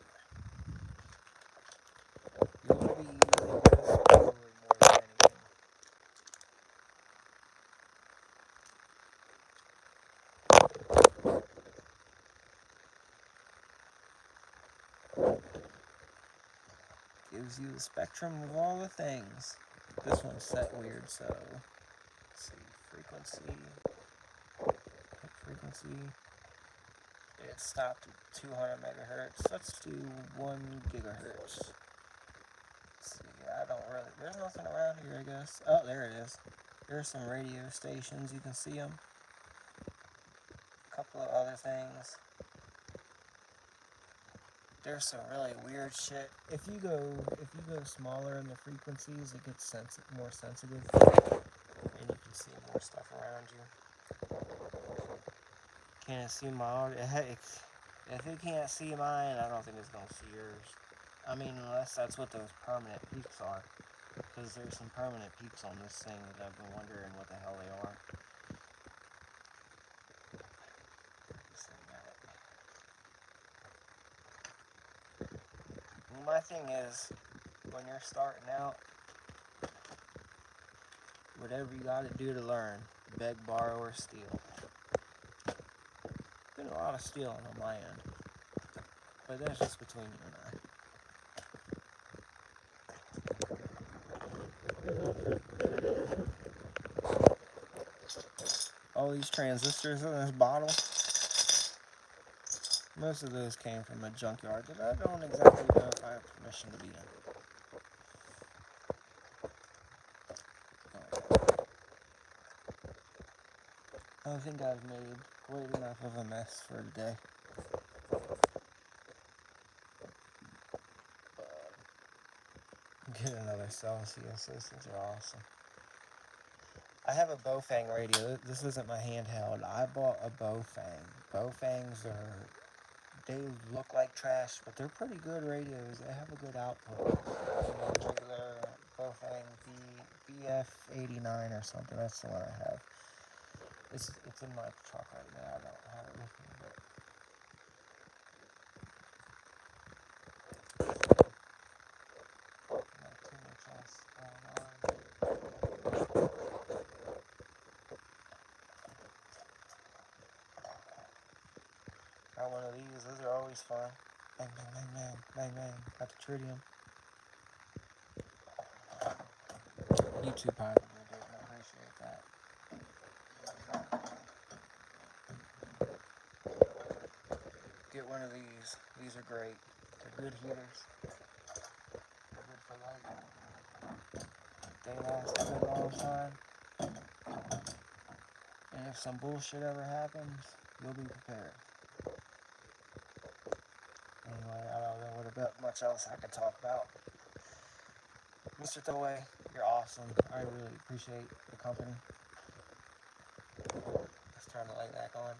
You'll be using this probably more than anything. Gives you the spectrum of all the things. This one's set weird, so let's see, frequency. It stopped at 200 megahertz. Let's do 1 gigahertz. Let's see, there's nothing around here, I guess. Oh, there it is. There's some radio stations, you can see them. A couple of other things. There's some really weird shit. If you go smaller in the frequencies, it gets more sensitive, and you can see more stuff around you. Can't see my audio. If it can't see mine, I don't think it's gonna see yours. I mean, unless that's what those permanent peaks are, because there's some permanent peaks on this thing that I've been wondering what the hell they are. My thing is, when you're starting out, whatever you gotta do to learn, beg, borrow, or steal. Been a lot of stealing on my end, but that's just between you and I. All these transistors in this bottle, most of those came from a junkyard that I don't exactly know if I have permission to be in. I think I've made quite enough of a mess for today. Get another Celsius. Those things are awesome. I have a Bofang radio. This isn't my handheld. I bought a Bofang. Bofangs they look like trash, but they're pretty good radios. They have a good output. Regular Bofang BF89 or something. That's the one I have. It's in my truck right now. I don't have it with me, but not too much else going on. Got one of these. Those are always fun. Bang, bang, bang, bang, bang, bang. Got the tritium. YouTube probably did. I appreciate that. Get one of these. These are great. They're good heaters. They're good for light. They last a good long time. And if some bullshit ever happens, you'll be prepared. Anyway, I don't know what much else I could talk about. Mr. Throwaway, you're awesome. I really appreciate the company. Let's turn the light back on.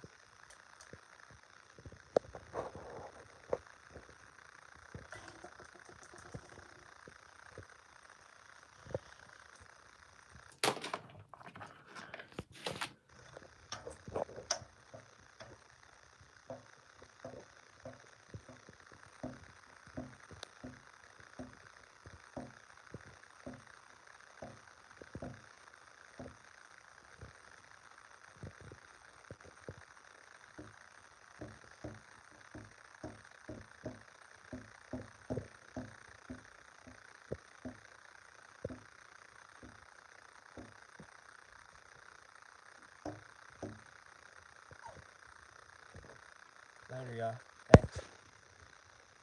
Later, y'all. Thanks.